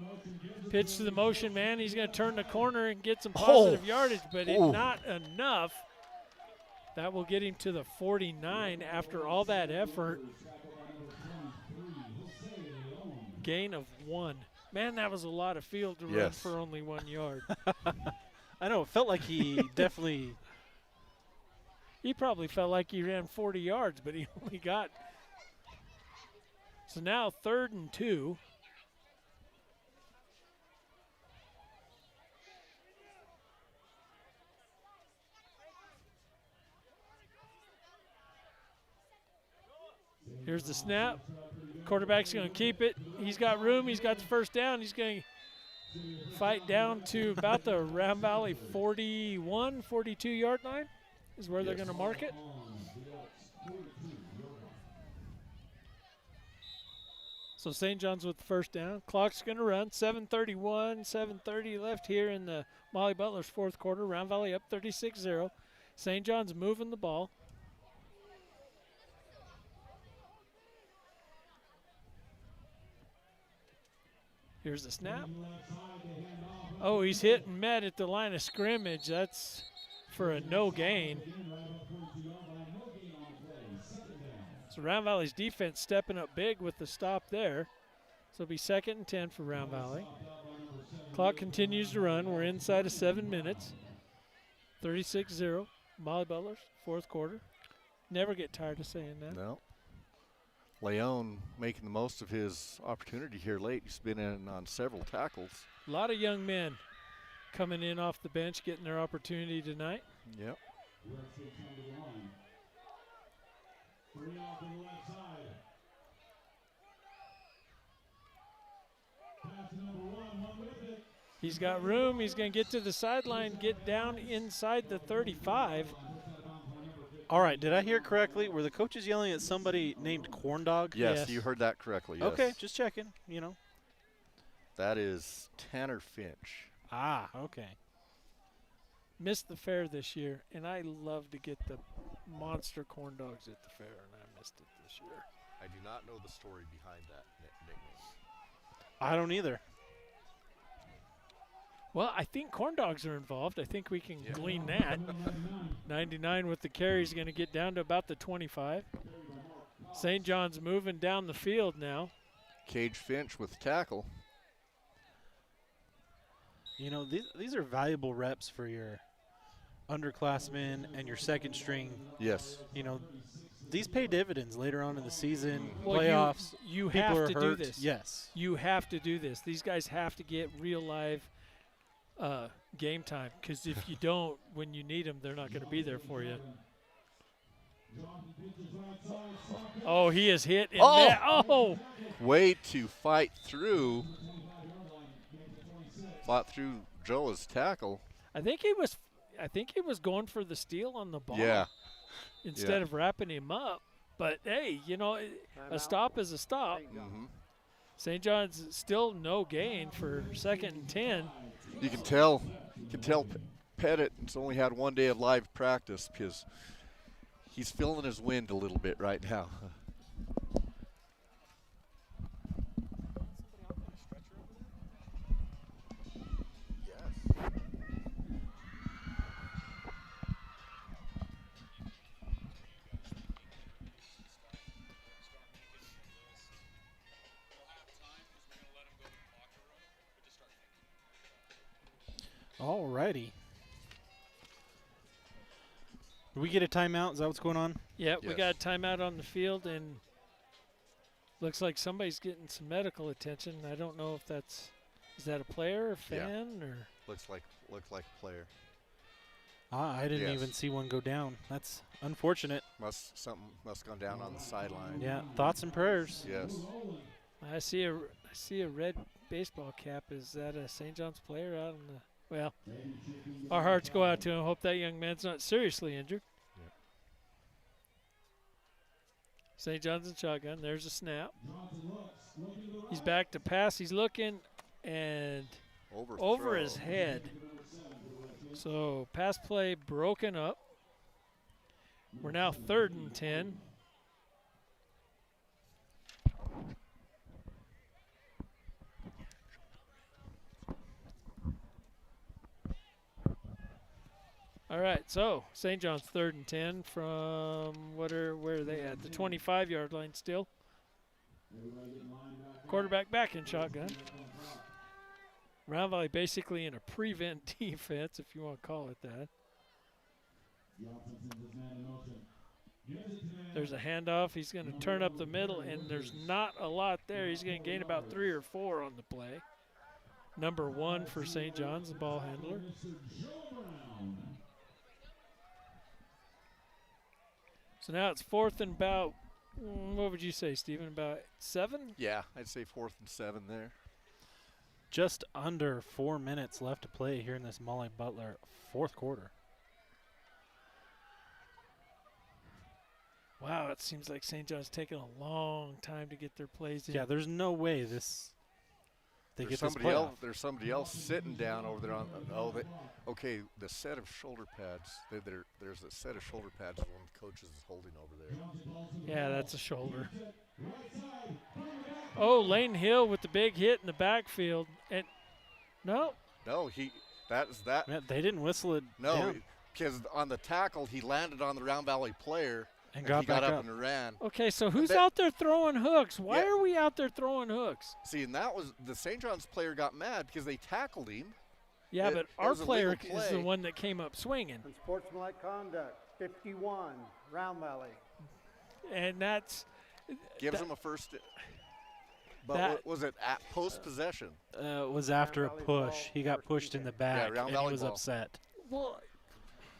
Pitch to the motion man. He's going to turn the corner and get some positive yardage, but not enough. That will get him to the 49 after all that effort. Gain of 1. Man, that was a lot of field to run for only 1 yard. I know. It felt like he definitely He probably felt like he ran 40 yards, but he only got. So now 3rd and 2. Here's the snap. Quarterback's going to keep it. He's got room. He's got the first down. He's going to fight down to about the Round Valley 41, 42-yard line is where they're going to mark it. So St. John's with the first down. Clock's going to run. 7:31, 7:30 left here in the Molly Butler's 4th quarter. Round Valley up 36-0. St. John's moving the ball. Here's the snap. Oh, he's hit and met at the line of scrimmage. That's for a no gain. So Round Valley's defense stepping up big with the stop there. So it'll be 2nd and 10 for Round Valley. Clock continues to run. We're inside of 7 minutes. 36-0. Molly Butler's 4th quarter. Never get tired of saying that. No. Leon making the most of his opportunity here late. He's been in on several tackles. A lot of young men coming in off the bench, getting their opportunity tonight. Yep. He's got room. He's going to get to the sideline, get down inside the 35. All right, did I hear correctly? Were the coaches yelling at somebody named Corn Dog? Yes, you heard that correctly, yes. Okay, just checking, you know. That is Tanner Finch. Ah, okay. Missed the fair this year, and I love to get the monster corn dogs at the fair, and I missed it this year. I do not know the story behind that nickname. I don't either. Well, I think corn dogs are involved. I think we can glean that. 99 with the carry is going to get down to about the 25. St. John's moving down the field now. Cage Finch with the tackle. You know, these are valuable reps for your underclassmen and your second string. Yes. You know, these pay dividends later on in the season, well, playoffs. You people have are to hurt. do this. Yes. You have to do this. These guys have to get real live game time, because if you don't, when you need them, they're not going to be there for you. Oh, he is hit. Oh! Way to fight through. Fought through Joe's tackle. I think he was going for the steal on the ball. Yeah. Instead of wrapping him up. But hey, you know, a stop is a stop. Mm-hmm. St. John's still no gain for 2nd and 10. You can tell Pettit's only had 1 day of live practice because he's feeling his wind a little bit right now. All righty. Do we get a timeout? Is that what's going on? Yeah, we got a timeout on the field, and looks like somebody's getting some medical attention. I don't know if is that a player, a fan, or? Looks like a player. I didn't even see one go down. That's unfortunate. Something must have gone down on the sideline. Yeah, thoughts and prayers. Yes. I see a red baseball cap. Is that a St. John's player out on the? Well, our hearts go out to him. Hope that young man's not seriously injured. Yeah. St. John's in shotgun. There's a snap. He's back to pass. He's looking, and over his head. So pass play broken up. We're now 3rd and 10. All right, so St. John's 3rd and 10 from where are they at? The 25-yard line still. Quarterback back in shotgun. Round Valley basically in a prevent defense, if you want to call it that. There's a handoff. He's going to turn up the middle, and there's not a lot there. He's going to gain about 3 or 4 on the play. Number 1 for St. John's, the ball handler. So now it's 4th and about, what would you say, Stephen, about 7? Yeah, I'd say 4th and 7 there. Just under 4 minutes left to play here in this Molly Butler 4th quarter. Wow, it seems like St. John's taking a long time to get their plays in. Yeah, there's no way they get this play off. There's somebody else sitting down over there on. Okay. The set of shoulder pads. There's a set of shoulder pads one of the coaches is holding over there. Yeah, that's a shoulder. Oh, Lane Hill with the big hit in the backfield, and no. No, that. Man, they didn't whistle it. No, because on the tackle he landed on the Round Valley player. And he got up up and ran. Okay, so who's out there throwing hooks? Why are we out there throwing hooks? See, and that was the St. John's player got mad because they tackled him. Yeah, but our player is the one that came up swinging. Unsportsmanlike conduct, 51, Round Valley. And that's gives him a first. But was it at post possession? It was after a push. He got pushed in the back, Round and Valley he was ball. upset. Well.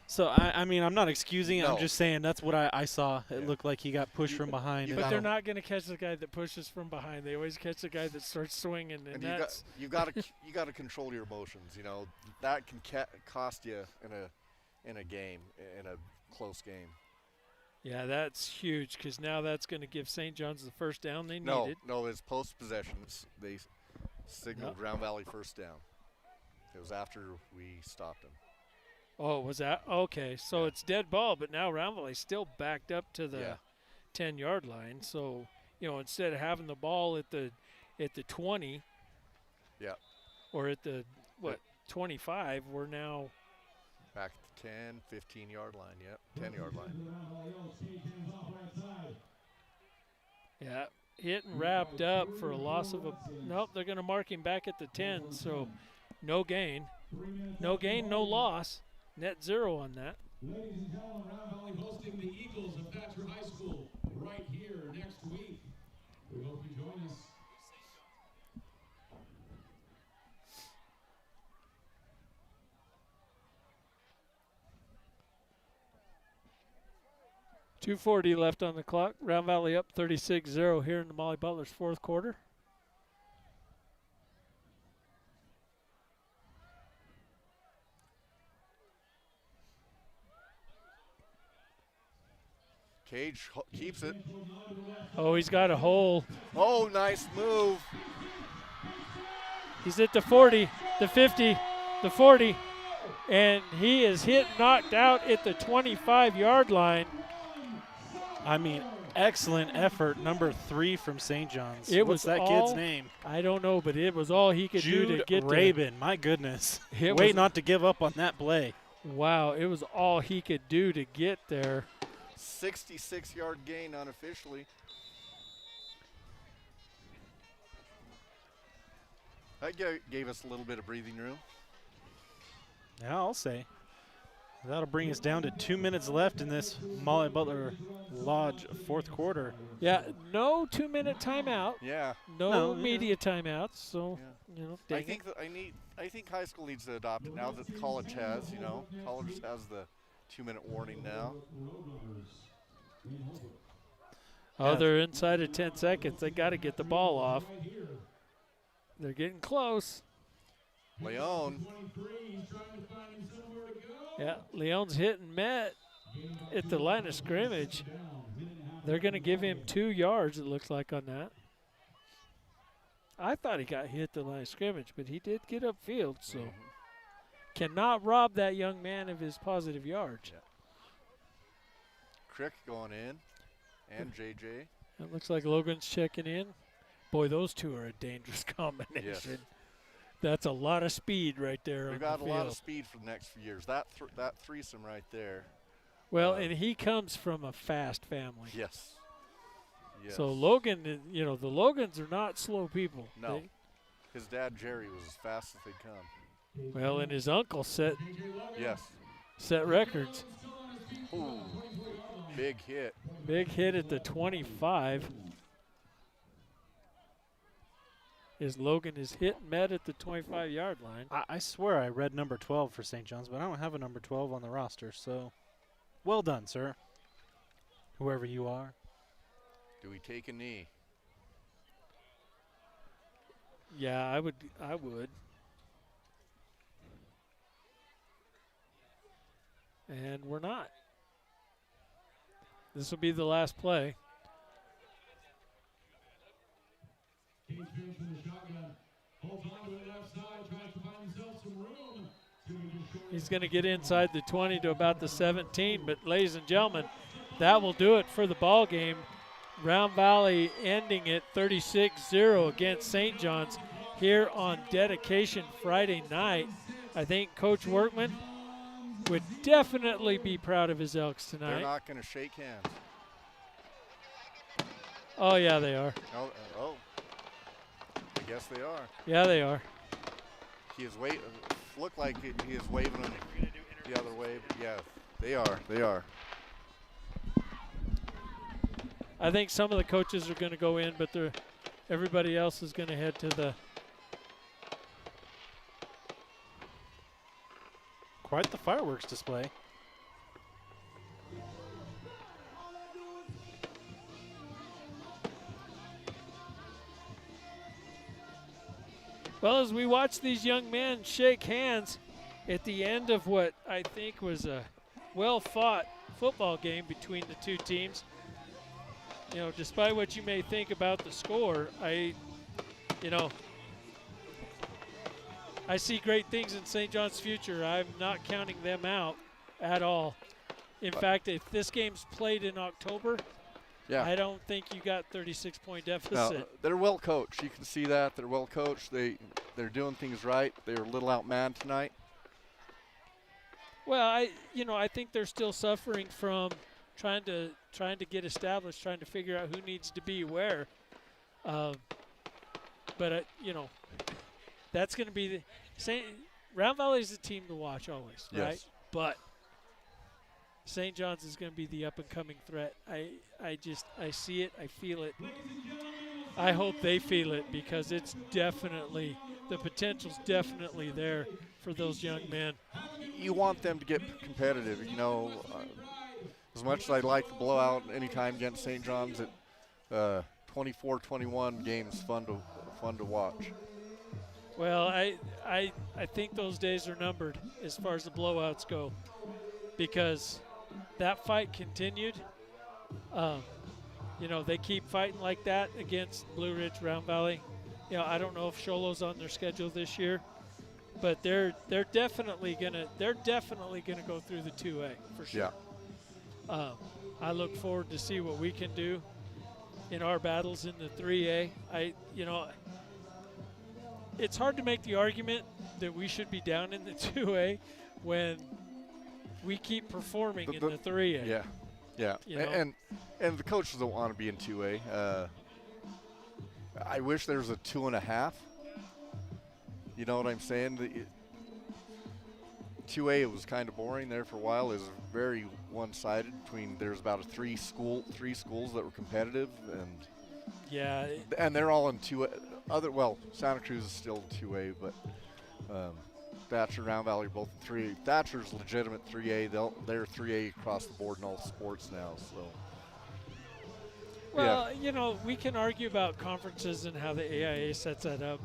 So, I mean, I'm not excusing it. No. I'm just saying that's what I saw. It looked like he got pushed from behind. But they're not going to catch the guy that pushes from behind. They always catch the guy that starts swinging. And that's you got to control your emotions. You know that can cost you in a game, in a close game. Yeah, that's huge because now that's going to give St. John's the first down they needed. No, it's post possession. They signaled Round Valley first down. It was after we stopped him. Oh, was that? Okay, so it's dead ball, but now Round Valley's still backed up to the 10-yard line. So, instead of having the ball at the 20 or at the, 25, we're now back to 10, 15-yard line. Yep, 10-yard line. Yeah, hit and wrapped up for a loss of a – nope, they're going to mark him back at the 10, so no gain. No gain, no loss. Net 0 on that. Ladies and gentlemen, Round Valley hosting the Eagles of Thatcher High School right here next week. We hope you join us. .240 left on the clock. Round Valley up 36-0 here in the Molly Butler's 4th quarter. Cage keeps it. Oh, he's got a hole. Oh, nice move. He's at the 40, the 50, the 40, and he is knocked out at the 25-yard line. I mean, excellent effort, number 3 from St. John's. What's that kid's name? I don't know, but it was all he could do to get Rabin, my goodness. Way not to give up on that play. Wow, it was all he could do to get there. 66-yard gain unofficially. That gave us a little bit of breathing room. Yeah, I'll say. That'll bring us down to 2 minutes left in this Molly Butler Lodge 4th quarter. Yeah, no 2-minute timeout. Yeah. No media timeouts. So, I think high school needs to adopt it now that college has, college has the 2-minute warning now. Oh, they're inside of 10 seconds. They got to get the ball off. They're getting close. Leon. Yeah, Leon's hit and met at the line of scrimmage. They're going to give him 2 yards, it looks like, on that. I thought he got hit at the line of scrimmage, but he did get upfield, so cannot rob that young man of his positive yards. Yeah. Crick going in, and JJ. It looks like Logan's checking in. Boy, those two are a dangerous combination. Yes. That's a lot of speed right there. We've got a lot of speed for the next few years. That threesome right there. Well, and he comes from a fast family. Yes. So Logan, the Logans are not slow people. No. His dad, Jerry, was as fast as they come. Well, and his uncle set records. Ooh. Big hit. Big hit at the 25. Is Logan is hit and met at the 25-yard line. I swear I read number 12 for St. John's, but I don't have a number 12 on the roster, so well done, sir. Whoever you are. Do we take a knee? Yeah, I would. And we're not. This will be the last play. He's going to get inside the 20 to about the 17, but ladies and gentlemen, that will do it for the ball game. Round Valley ending it 36-0 against St. John's here on Dedication Friday night. I think Coach Workman would definitely be proud of his Elks tonight. They're not going to shake hands. Oh, yeah, they are. Oh, I guess they are. Yeah, they are. He is looked like he is waving them the other way. Yeah, they are. They are. I think some of the coaches are going to go in, but everybody else is going to head to the. Quite the fireworks display. Well, as we watch these young men shake hands at the end of what I think was a well-fought football game between the two teams, you know, despite what you may think about the score, I see great things in St. John's future. I'm not counting them out at all. In fact, if this game's played in October, Yeah. I don't think you got 36-point deficit. No, they're well coached. You can see that. They're well coached. They're doing things right. They're a little outmanned tonight. Well, I think they're still suffering from trying to get established, trying to figure out who needs to be where. But that's going to be Round Valley is a team to watch always, Yes. right? But St. John's is going to be the up-and-coming threat. I see it. I feel it. I hope they feel it because it's definitely the potential's definitely there for those young men. You want them to get competitive. As much as I'd like to blow out any time against St. John's, 24-21 games fun to watch. Well, I think those days are numbered as far as the blowouts go, because that fight continued. They keep fighting like that against Blue Ridge, Round Valley. I don't know if Sholo's on their schedule this year, but they're definitely gonna go through the 2A for sure. Yeah. I look forward to see what we can do in our battles in the 3A. It's hard to make the argument that we should be down in the 2A when we keep performing in the 3A. Yeah. And the coaches don't want to be in 2A. I wish there was a 2.5. You know what I'm saying? 2A, it was kind of boring there for a while. It was very one-sided. There's about three schools that were competitive, and they're all in 2A. Santa Cruz is still in 2A, but Thatcher and Round Valley are both in 3A. Thatcher's legitimate 3A. They're 3A across the board in all sports now. So. Well, we can argue about conferences and how the AIA sets that up.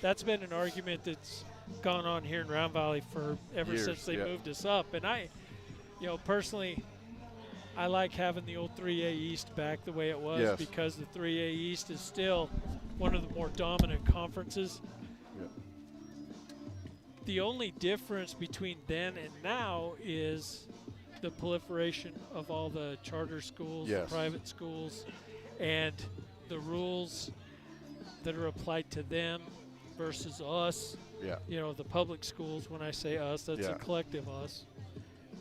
That's been an argument that's gone on here in Round Valley for ever since they moved us up. And I, personally, I like having the old 3A East back the way it was because the 3A East is still one of the more dominant conferences. Yeah. The only difference between then and now is the proliferation of all the charter schools, the private schools, and the rules that are applied to them versus us. Yeah. The public schools, when I say us, that's a collective us.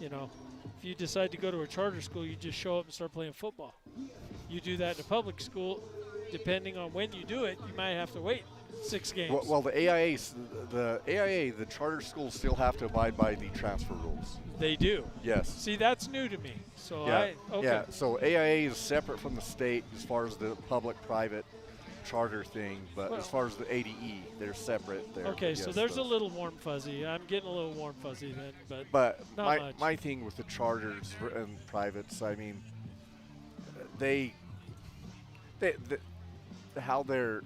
If you decide to go to a charter school, you just show up and start playing football. You do that in a public school, depending on when you do it, you might have to wait 6 games. Well, the AIA, the charter schools still have to abide by the transfer rules. They do. Yes. See, that's new to me. So Yeah. okay. Yeah. So AIA is separate from the state as far as the public-private charter thing, but Well, as far as the ADE, they're separate there. Okay, but so yes, there's a those- little warm fuzzy. I'm getting a little warm fuzzy then, but not my much. my thing with the charters and privates, I mean, they how their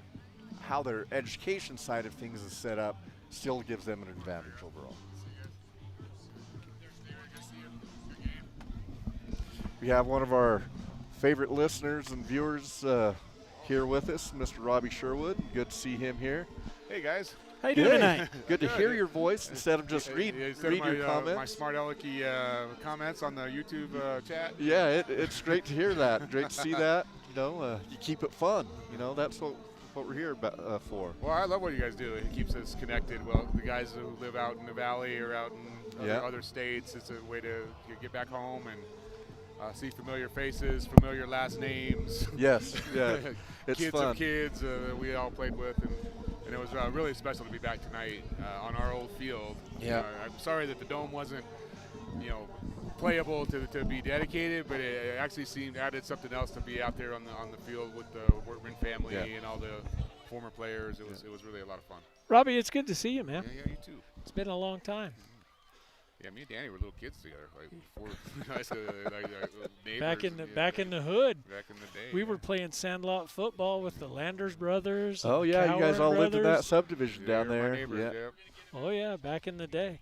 education side of things is set up still gives them an advantage overall. We have one of our favorite listeners and viewers here with us, Mr. Robbie Sherwood. Good to see him here. Hey guys. How you doing tonight? Good to hear your voice instead of just read your comments. My smart alecky comments on the YouTube chat. Yeah, it's great to hear that. Great to see that. You know, you keep it fun. You know, that's what we're here for. Well, I love what you guys do. It keeps us connected. Well, the guys who live out in the valley or out in other states, it's a way to get back home and see familiar faces, familiar last names. Yes, yeah, it's kids fun. of kids we all played with, and it was really special to be back tonight on our old field. Yeah. I'm sorry that the dome wasn't, playable to be dedicated, but it actually added something else to be out there on the field with the Workman family and all the former players. It was really a lot of fun. Robbie, it's good to see you, man. Yeah, you too. It's been a long time. Yeah, me and Danny were little kids together, like before, neighbors. Back in the hood. Back in the day. We were playing sandlot football with the Landers brothers. Oh and yeah, you guys Cowan all lived in that brothers. subdivision down they were my there. neighbors, Yeah. yep. Oh yeah, back in the day.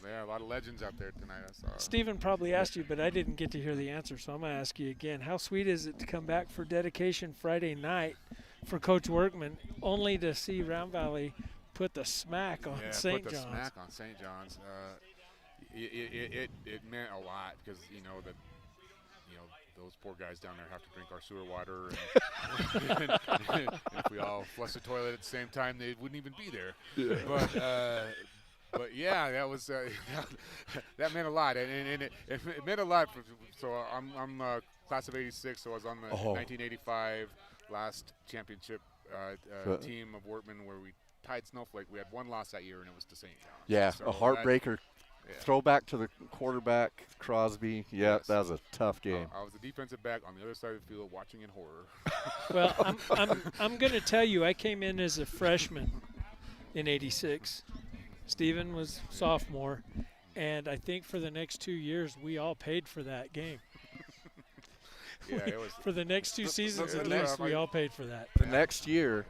Yeah, a lot of legends out there tonight. I saw. Stephen probably asked you, but I didn't get to hear the answer, so I'm going to ask you again. How sweet is it to come back for dedication Friday night for Coach Workman, only to see Round Valley put the smack on St. John's? Put the smack on St. John's. It meant a lot because those poor guys down there have to drink our sewer water, and if we all flush the toilet at the same time, they wouldn't even be there. Yeah. But yeah, that was that meant a lot, and it meant a lot. So I'm class of '86, so I was on the 1985 last championship team of Workman where we tied Snowflake. We had one loss that year, and it was to St. John's. Yeah, so a heartbreaker. Throwback to the quarterback, Crosby. Yeah, Yes. that was a tough game. I was the defensive back on the other side of the field watching in horror. Well, I'm going to tell you, I came in as a freshman in '86. Stephen was sophomore, and I think for the next 2 years we all paid for that game. Yeah, it was For the next 2 seasons at least, we all paid for that. The next year,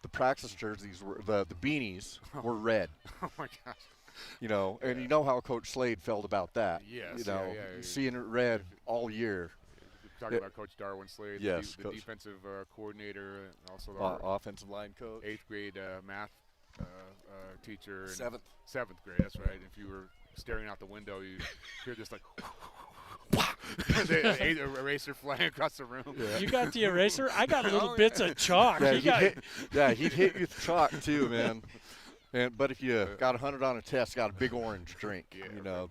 the practice jerseys were the beanies were red. Oh my gosh. And you know how Coach Slade felt about that. Yes, seeing it red all year. Talking about Coach Darwin Slade, Yes, the defensive coordinator, and also the offensive line coach. 8th grade math teacher. And 7th grade, that's right. If you were staring out the window, you hear this like the eraser flying across the room. Yeah. You got the eraser? I got little bits of chalk. Yeah, he'd hit you with chalk too, man. But if you got 100 on a test, got a big orange drink.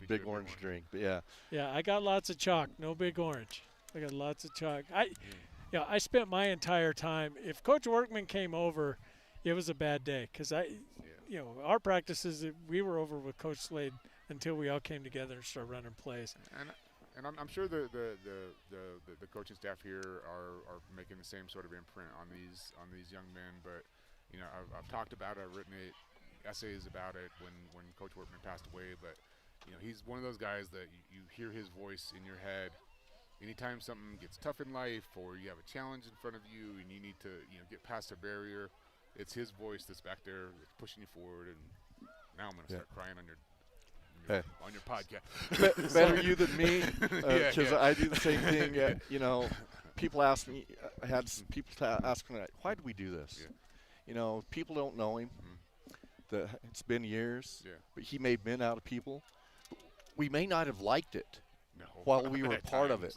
Big orange drink. But yeah. Yeah, I got lots of chalk. No big orange. I got lots of chalk. I spent my entire time. If Coach Workman came over, it was a bad day because our practices, we were over with Coach Slade until we all came together and started running plays. And I'm sure the coaching staff here are making the same sort of imprint on these young men. But I've talked about it, I've written essays about it when Coach Workman passed away. But he's one of those guys that you hear his voice in your head anytime something gets tough in life or you have a challenge in front of you and you need to get past a barrier. It's his voice that's back there that's pushing you forward. And now I'm going to start crying on your podcast. Better you than me, because I do the same thing. People ask me, I had some people ask me, why do we do this? People don't know him. It's been years, but he made men out of people. We may not have liked it while we were part of it,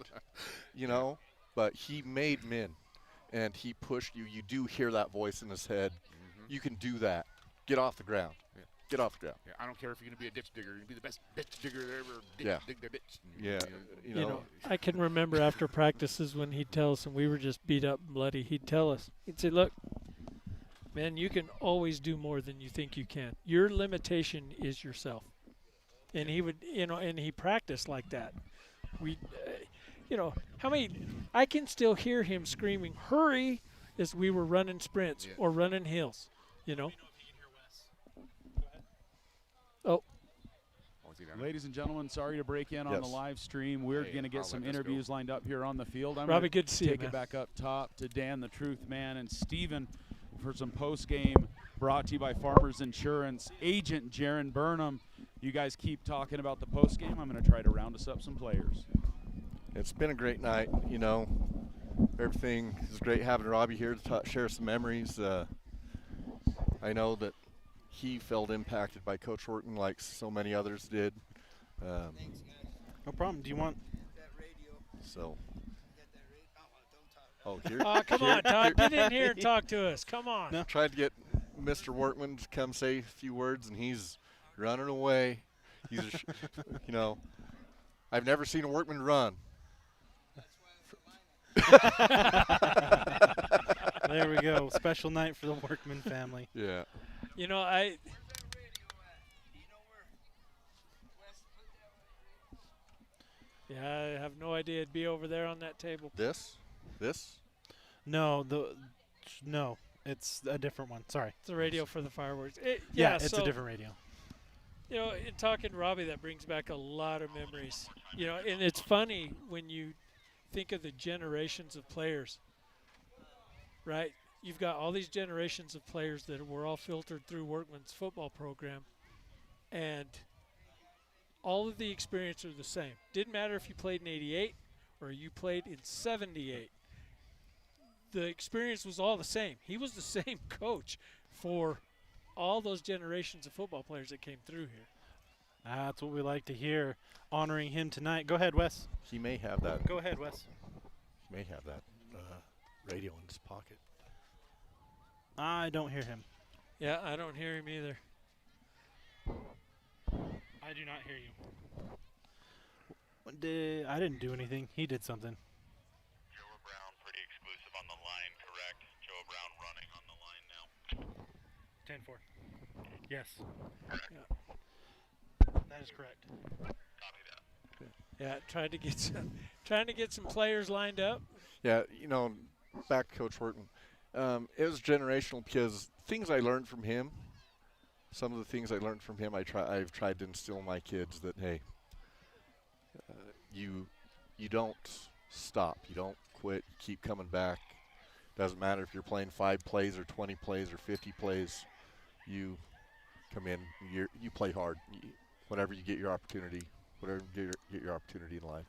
but he made men, and he pushed you. You do hear that voice in his head. You can do that. Get off the ground. Get off the ground. Yeah, I don't care if you're going to be a ditch digger. You're going to be the best ditch digger that ever dig their ditch. Yeah. I can remember after practices when he'd tell us, and we were just beat up and bloody, he'd tell us, he'd say, look, man, you can always do more than you think you can. Your limitation is yourself. And he would, and he practiced like that. I can still hear him screaming, "Hurry!" as we were running sprints or running hills, Oh. Ladies and gentlemen, sorry to break in on the live stream. We're going to get some interviews lined up here on the field. I'm Robbie, good to see you, take it back up top to Dan, the Truth Man, and Steven for some post-game brought to you by Farmers Insurance. Agent Jaron Burnham, you guys keep talking about the post-game. I'm going to try to round us up some players. It's been a great night, Everything is great having Robbie here to share some memories. I know that he felt impacted by Coach Horton like so many others did. Thanks, guys. No problem. Do you want that radio? So. Oh, here. Come on, Todd. Get in here and talk to us. Come on. No. Tried to get Mr. Workman to come say a few words, and he's running away. He's, I've never seen a workman run. There we go. Special night for the Workman family. Yeah. I have no idea. It'd be over there on that table. This? No, no, it's a different one. Sorry. It's a radio for the fireworks. It's a different radio. In talking to Robbie, that brings back a lot of memories. And it's funny when you think of the generations of players, right? You've got all these generations of players that were all filtered through Workman's football program, and all of the experiences are the same. Didn't matter if you played in 88 or you played in 78. The experience was all the same. He was the same coach for all those generations of football players that came through here. That's what we like to hear, honoring him tonight. Go ahead, Wes. He may have that. Go ahead, Wes. He may have that radio in his pocket. I don't hear him. Yeah, I don't hear him either. I do not hear you. I didn't do anything. He did something. Joe Brown, pretty exclusive on the line, correct? Joe Brown running on the line now. 10-4. Yes. Correct. Yeah. That is correct. Copy that. Yeah, trying to get some players lined up. Yeah, back to Coach Horton. It was generational because things I learned from him, some of the things I learned from him, I've tried to instill in my kids that, hey, you don't stop. You don't quit. You keep coming back. Doesn't matter if you're playing 5 plays or 20 plays or 50 plays. You come in. You play hard. Whenever you get your opportunity, get your opportunity in life.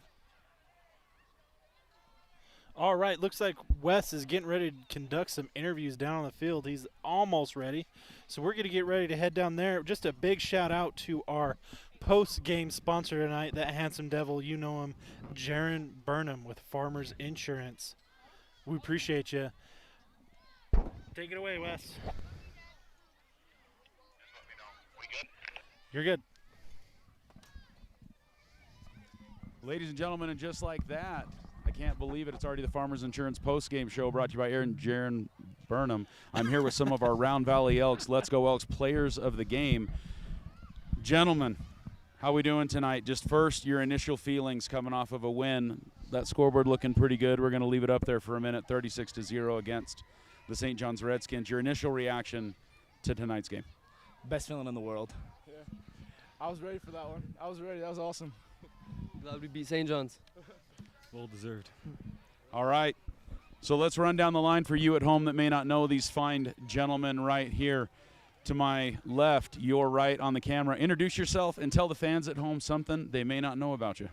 All right, looks like Wes is getting ready to conduct some interviews down on the field. He's almost ready. So we're going to get ready to head down there. Just a big shout out to our post-game sponsor tonight, that handsome devil, you know him, Jaron Burnham with Farmers Insurance. We appreciate you. Take it away, Wes. We good? You're good. Ladies and gentlemen, and just like that, I can't believe it. It's already the Farmers Insurance post-game show brought to you by Jaron Burnham. I'm here with some of our Round Valley Elks, Let's Go Elks players of the game. Gentlemen, how we doing tonight? Just first, your initial feelings coming off of a win. That scoreboard looking pretty good. We're going to leave it up there for a minute, 36-0 against the St. John's Redskins. Your initial reaction to tonight's game? Best feeling in the world. Yeah, I was ready for that one. I was ready. That was awesome. Glad we beat St. John's. Well deserved. All right. So let's run down the line for you at home that may not know these fine gentlemen right here. To my left, your right on the camera. Introduce yourself and tell the fans at home something they may not know about you.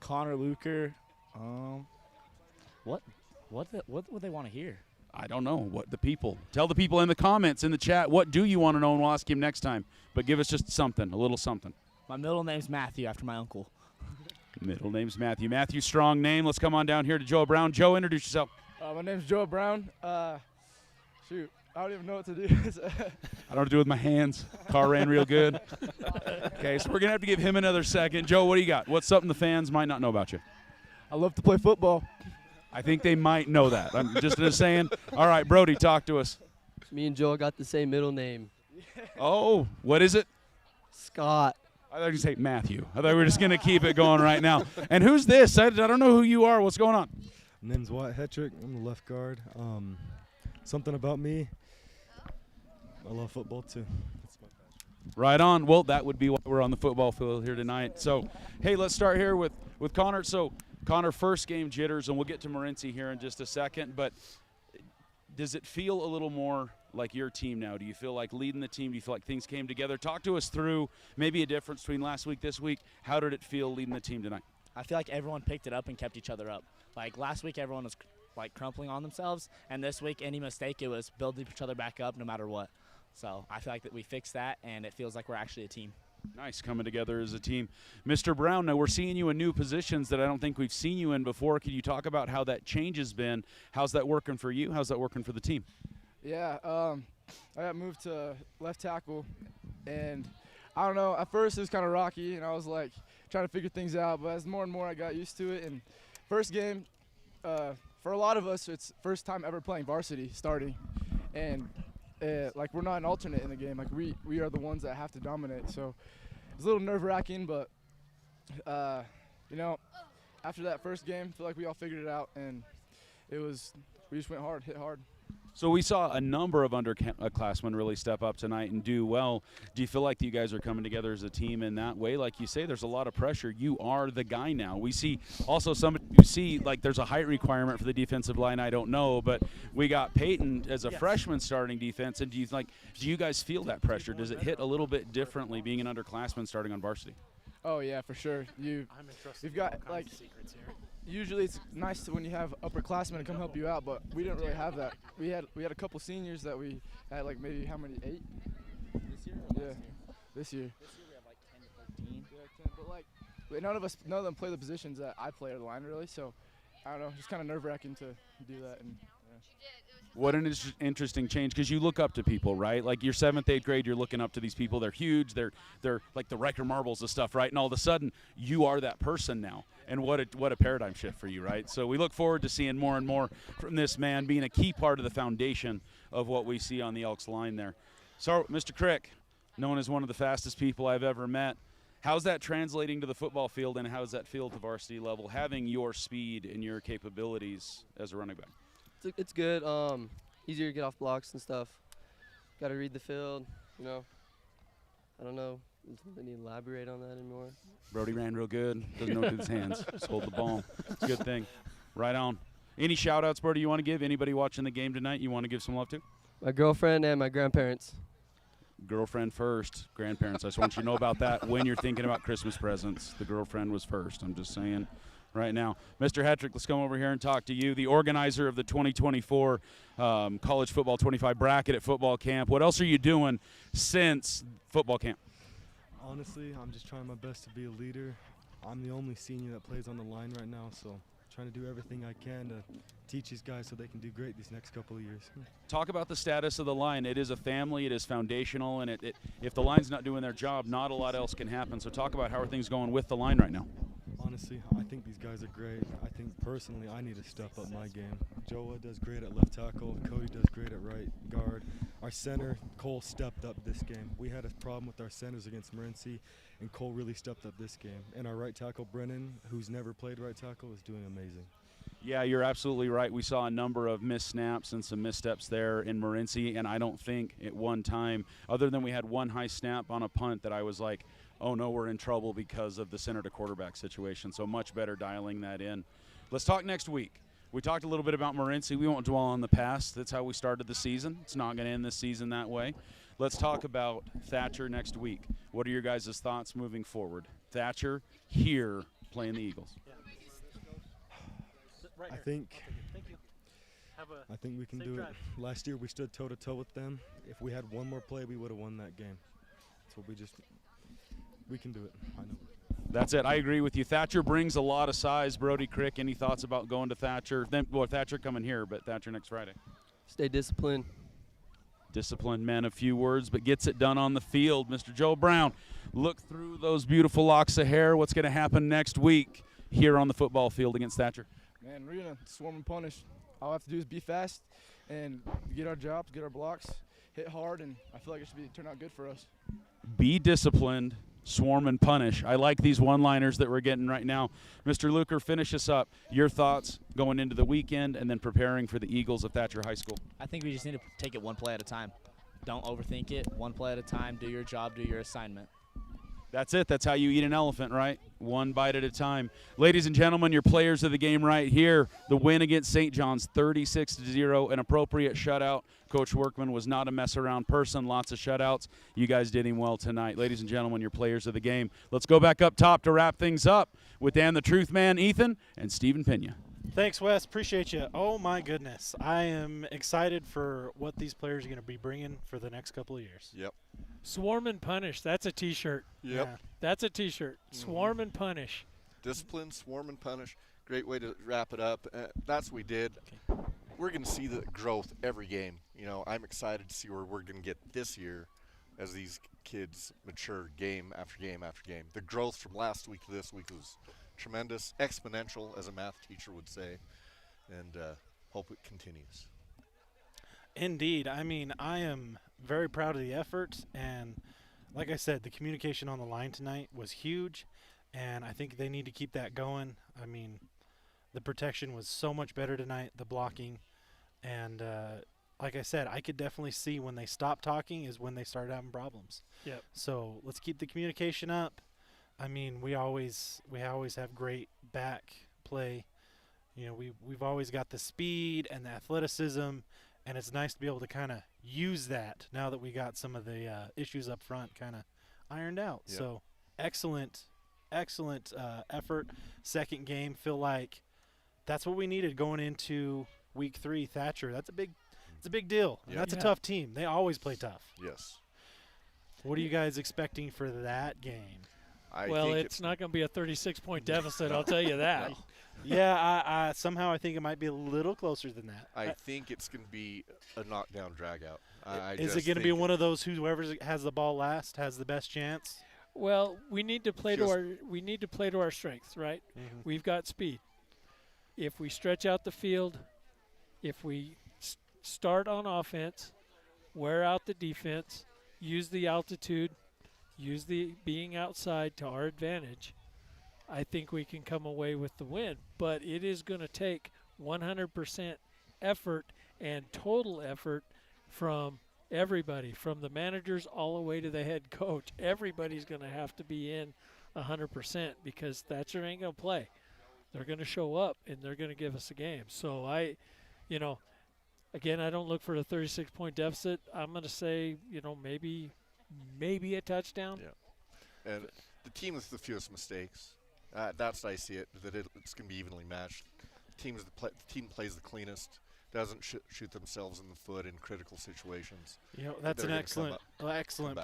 Connor Luker. What would they want to hear? I don't know. What the people. Tell the people in the comments, in the chat, what do you want to know, and we'll ask him next time. But give us just something, a little something. My middle name's Matthew, after my uncle. Middle name's Matthew. Matthew, strong name. Let's come on down here to Joe Brown. Joe, introduce yourself. My name's Joe Brown. Shoot, I don't even know what to do. I don't have to do it with my hands. Car ran real good. Okay, so we're going to have to give him another second. Joe, what do you got? What's something the fans might not know about you? I love to play football. I think they might know that. I'm just saying. All right, Brody, talk to us. Me and Joel got the same middle name. Oh, what is it? Scott. I thought you were going to say Matthew. I thought we were just going to keep it going right now. And who's this? I don't know who you are. What's going on? Name's Wyatt Hetrick. I'm the left guard. Something about me, I love football too. That's my passion. Right on. Well, that would be why we're on the football field here tonight. So, hey, let's start here with Connor. So, Connor, first game jitters, and we'll get to Morenci here in just a second. But does it feel a little more like your team now? Do you feel like leading the team? Do you feel like things came together? Talk to us through maybe a difference between last week, this week. How did it feel leading the team tonight? I feel like everyone picked it up and kept each other up. Like last week, everyone was like crumpling on themselves, and this week, any mistake, it was build each other back up no matter what. So I feel like that we fixed that, and it feels like we're actually a team. Nice, coming together as a team. Mr. Brown, now we're seeing you in new positions that I don't think we've seen you in before. Can you talk about how that change has been? How's that working for you? How's that working for the team? Yeah, I got moved to left tackle, and I don't know, at first it was kind of rocky, and I was like trying to figure things out, but as more and more I got used to it, and first game, for a lot of us, it's first time ever playing varsity starting, and like we're not an alternate in the game, like we are the ones that have to dominate, so it's a little nerve-wracking, but you know, after that first game, I feel like we all figured it out, and we just went hard, hit hard. So we saw a number of underclassmen really step up tonight and do well. Do you feel like you guys are coming together as a team in that way? Like you say, there's a lot of pressure. You are the guy now. We see also somebody you see like there's a height requirement for the defensive line. I don't know, but we got Peyton as a freshman starting defense. And do you guys feel that pressure? Does it hit a little bit differently being an underclassman starting on varsity? Oh yeah, for sure. You've got like usually it's nice when you have upperclassmen to come help you out, but we didn't really have that. We had a couple seniors that we had like maybe how many 8 this year? Yeah, this year. This year we have like 10 to 15. Yeah, 10, but like none of them play the positions that I play or the line really. So I don't know, just kind of nerve-wracking to do that. And what an interesting change, because you look up to people, right? Like your 7th, 8th grade, you're looking up to these people. They're huge. They're like the Riker marbles and stuff, right? And all of a sudden, you are that person now. And what a paradigm shift for you, right? So we look forward to seeing more and more from this man being a key part of the foundation of what we see on the Elks line there. So, Mr. Crick, known as one of the fastest people I've ever met, how's that translating to the football field, and how does that feel at the varsity level, having your speed and your capabilities as a running back? It's good. Easier to get off blocks and stuff. Got to read the field, you know. I don't know. Doesn't need to elaborate on that anymore. Brody ran real good. Doesn't know it with his hands. Just hold the ball. It's a good thing. Right on. Any shout-outs, Brody, you want to give? Anybody watching the game tonight you want to give some love to? My girlfriend and my grandparents. Girlfriend first, grandparents. I just want you to know about that when you're thinking about Christmas presents. The girlfriend was first. I'm just saying right now. Mr. Hetrick, let's come over here and talk to you, the organizer of the 2024 College Football 25 bracket at football camp. What else are you doing since football camp? Honestly, I'm just trying my best to be a leader. I'm the only senior that plays on the line right now, so trying to do everything I can to teach these guys so they can do great these next couple of years. Talk about the status of the line. It is a family. It is foundational, and if the line's not doing their job, not a lot else can happen. So talk about how are things going with the line right now. Honestly, I think these guys are great. I think personally I need to step up my game. Joa does great at left tackle. Cody does great at right guard. Our center, Cole, stepped up this game. We had a problem with our centers against Morenci, and Cole really stepped up this game. And our right tackle, Brennan, who's never played right tackle, is doing amazing. Yeah, you're absolutely right. We saw a number of missed snaps and some missteps there in Morenci, and I don't think at one time, other than we had one high snap on a punt, that I was like, oh no, we're in trouble because of the center to quarterback situation. So much better dialing that in. Let's talk next week. We talked a little bit about Morenci. We won't dwell on the past. That's how we started the season. It's not going to end this season that way. Let's talk about Thatcher next week. What are your guys' thoughts moving forward? Thatcher here playing the Eagles. I think we can do it. Last year we stood toe-to-toe with them. If we had one more play, we would have won that game. So we can do it. I know. That's it. I agree with you. Thatcher brings a lot of size. Brody, Crick, any thoughts about going to Thatcher? Thatcher coming here, but Thatcher next Friday. Stay disciplined. Disciplined man, a few words, but gets it done on the field. Mr. Joe Brown, look through those beautiful locks of hair. What's going to happen next week here on the football field against Thatcher? Man, we're going to swarm and punish. All I have to do is be fast. and get our jobs, get our blocks, hit hard, and I feel like it should turn out good for us. Be disciplined, swarm and punish. I like these one-liners that we're getting right now. Mr. Luker, finish us up. Your thoughts going into the weekend and then preparing for the Eagles of Thatcher High School. I think we just need to take it one play at a time. Don't overthink it. One play at a time. Do your job. Do your assignment. That's it. That's how you eat an elephant, right? One bite at a time. Ladies and gentlemen, your players of the game right here. The win against St. John's, 36-0, an appropriate shutout. Coach Workman was not a mess-around person. Lots of shutouts. You guys did him well tonight. Ladies and gentlemen, your players of the game. Let's go back up top to wrap things up with Dan the Truth Man, Ethan, and Stephen Pena. Thanks, Wes. Appreciate you. Oh, my goodness. I am excited for what these players are going to be bringing for the next couple of years. Yep. Swarm and punish. That's a T-shirt. Yep. Yeah. That's a T-shirt. Swarm and punish. Discipline, swarm, and punish. Great way to wrap it up. That's what we did. Okay. We're going to see the growth every game. You know, I'm excited to see where we're going to get this year as these kids mature game after game after game. The growth from last week to this week was tremendous, exponential, as a math teacher would say, and hope it continues. Indeed. I mean, I am very proud of the effort, and like I said, the communication on the line tonight was huge, and I think they need to keep that going. I mean, the protection was so much better tonight, the blocking, and like I said, I could definitely see when they stopped talking is when they started having problems. Yep. So let's keep the communication up. I mean, we always have great back play. You know, we've always got the speed and the athleticism, and it's nice to be able to kind of use that now that we got some of the issues up front kind of ironed out. Yep. So excellent effort. Second game, feel like that's what we needed going into week 3. Thatcher, it's a big deal. Yep. That's a tough team. They always play tough. Yes. What are you guys expecting for that game? Well, it's not going to be a 36-point deficit, I'll tell you that. No. Yeah, somehow I think it might be a little closer than that. I think it's going to be a knockdown dragout. Is it going to be one of those whoever has the ball last has the best chance? Well, we need to play to our strengths, right? Mm-hmm. We've got speed. If we stretch out the field, if we start on offense, wear out the defense, use the altitude, use the being outside to our advantage, I think we can come away with the win. But it is going to take 100% effort and total effort from everybody, from the managers all the way to the head coach. Everybody's going to have to be in 100% because Thatcher ain't going to play. They're going to show up, and they're going to give us a game. So again, I don't look for a 36-point deficit. I'm going to say, maybe a touchdown. Yeah. And the team with the fewest mistakes, that's I see it, that it's going to be evenly matched. The team plays the cleanest, doesn't shoot themselves in the foot in critical situations. That's an excellent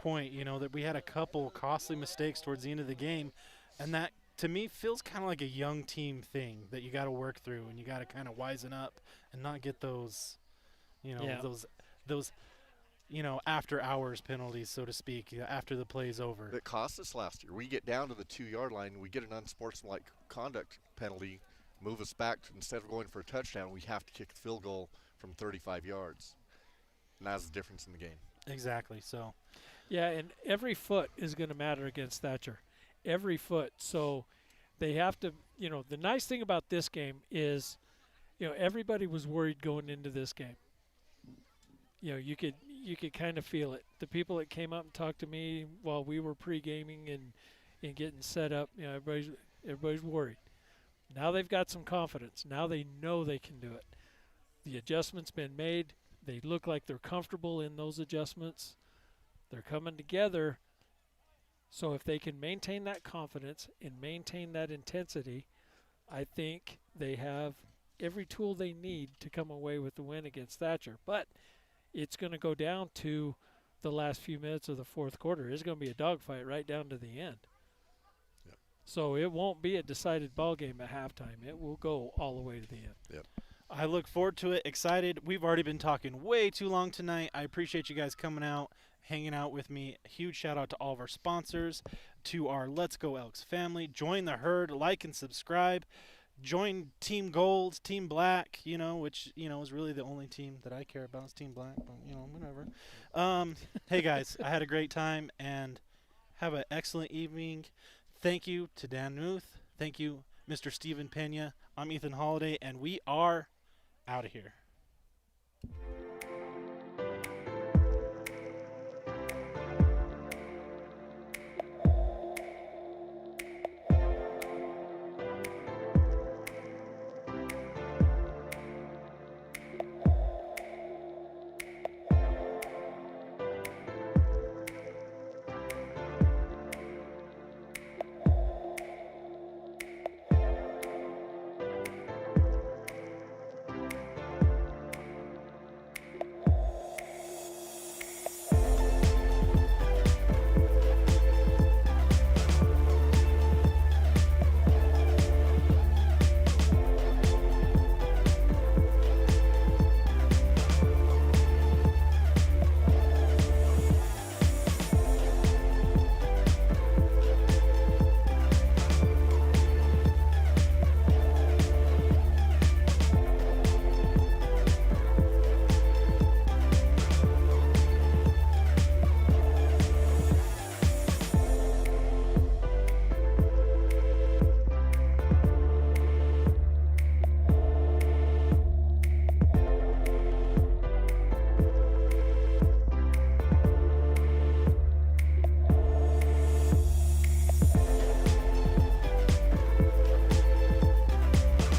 point, that we had a couple costly mistakes towards the end of the game, and that, to me, feels kind of like a young team thing that you got to work through, and you got to kind of wisen up and not get those, those after hours penalties, so to speak, after the play's over. It cost us last year. We get down to the 2-yard line, we get an unsportsmanlike conduct penalty, move us back instead of going for a touchdown, we have to kick the field goal from 35 yards. And that's the difference in the game. Exactly. So, yeah, and every foot is going to matter against Thatcher. Every foot. So they have to, the nice thing about this game is, everybody was worried going into this game. You could kind of feel it. The people that came up and talked to me while we were pre-gaming and getting set up, everybody's worried. Now they've got some confidence. Now they know they can do it. The adjustment's been made. They look like they're comfortable in those adjustments. They're coming together. So if they can maintain that confidence and maintain that intensity, I think they have every tool they need to come away with the win against Thatcher. But it's going to go down to the last few minutes of the fourth quarter. It's going to be a dogfight right down to the end. Yep. So it won't be a decided ball game at halftime. It will go all the way to the end. Yep. I look forward to it. Excited. We've already been talking way too long tonight. I appreciate you guys coming out, hanging out with me. A huge shout out to all of our sponsors, to our Let's Go Elks family. Join the herd, like and subscribe. join Team Gold, Team Black, which, is really the only team that I care about is Team Black, but, whatever. Hey, guys, I had a great time, and have an excellent evening. Thank you to Dan Muth. Thank you, Mr. Stephen Pena. I'm Ethan Holiday, and we are out of here.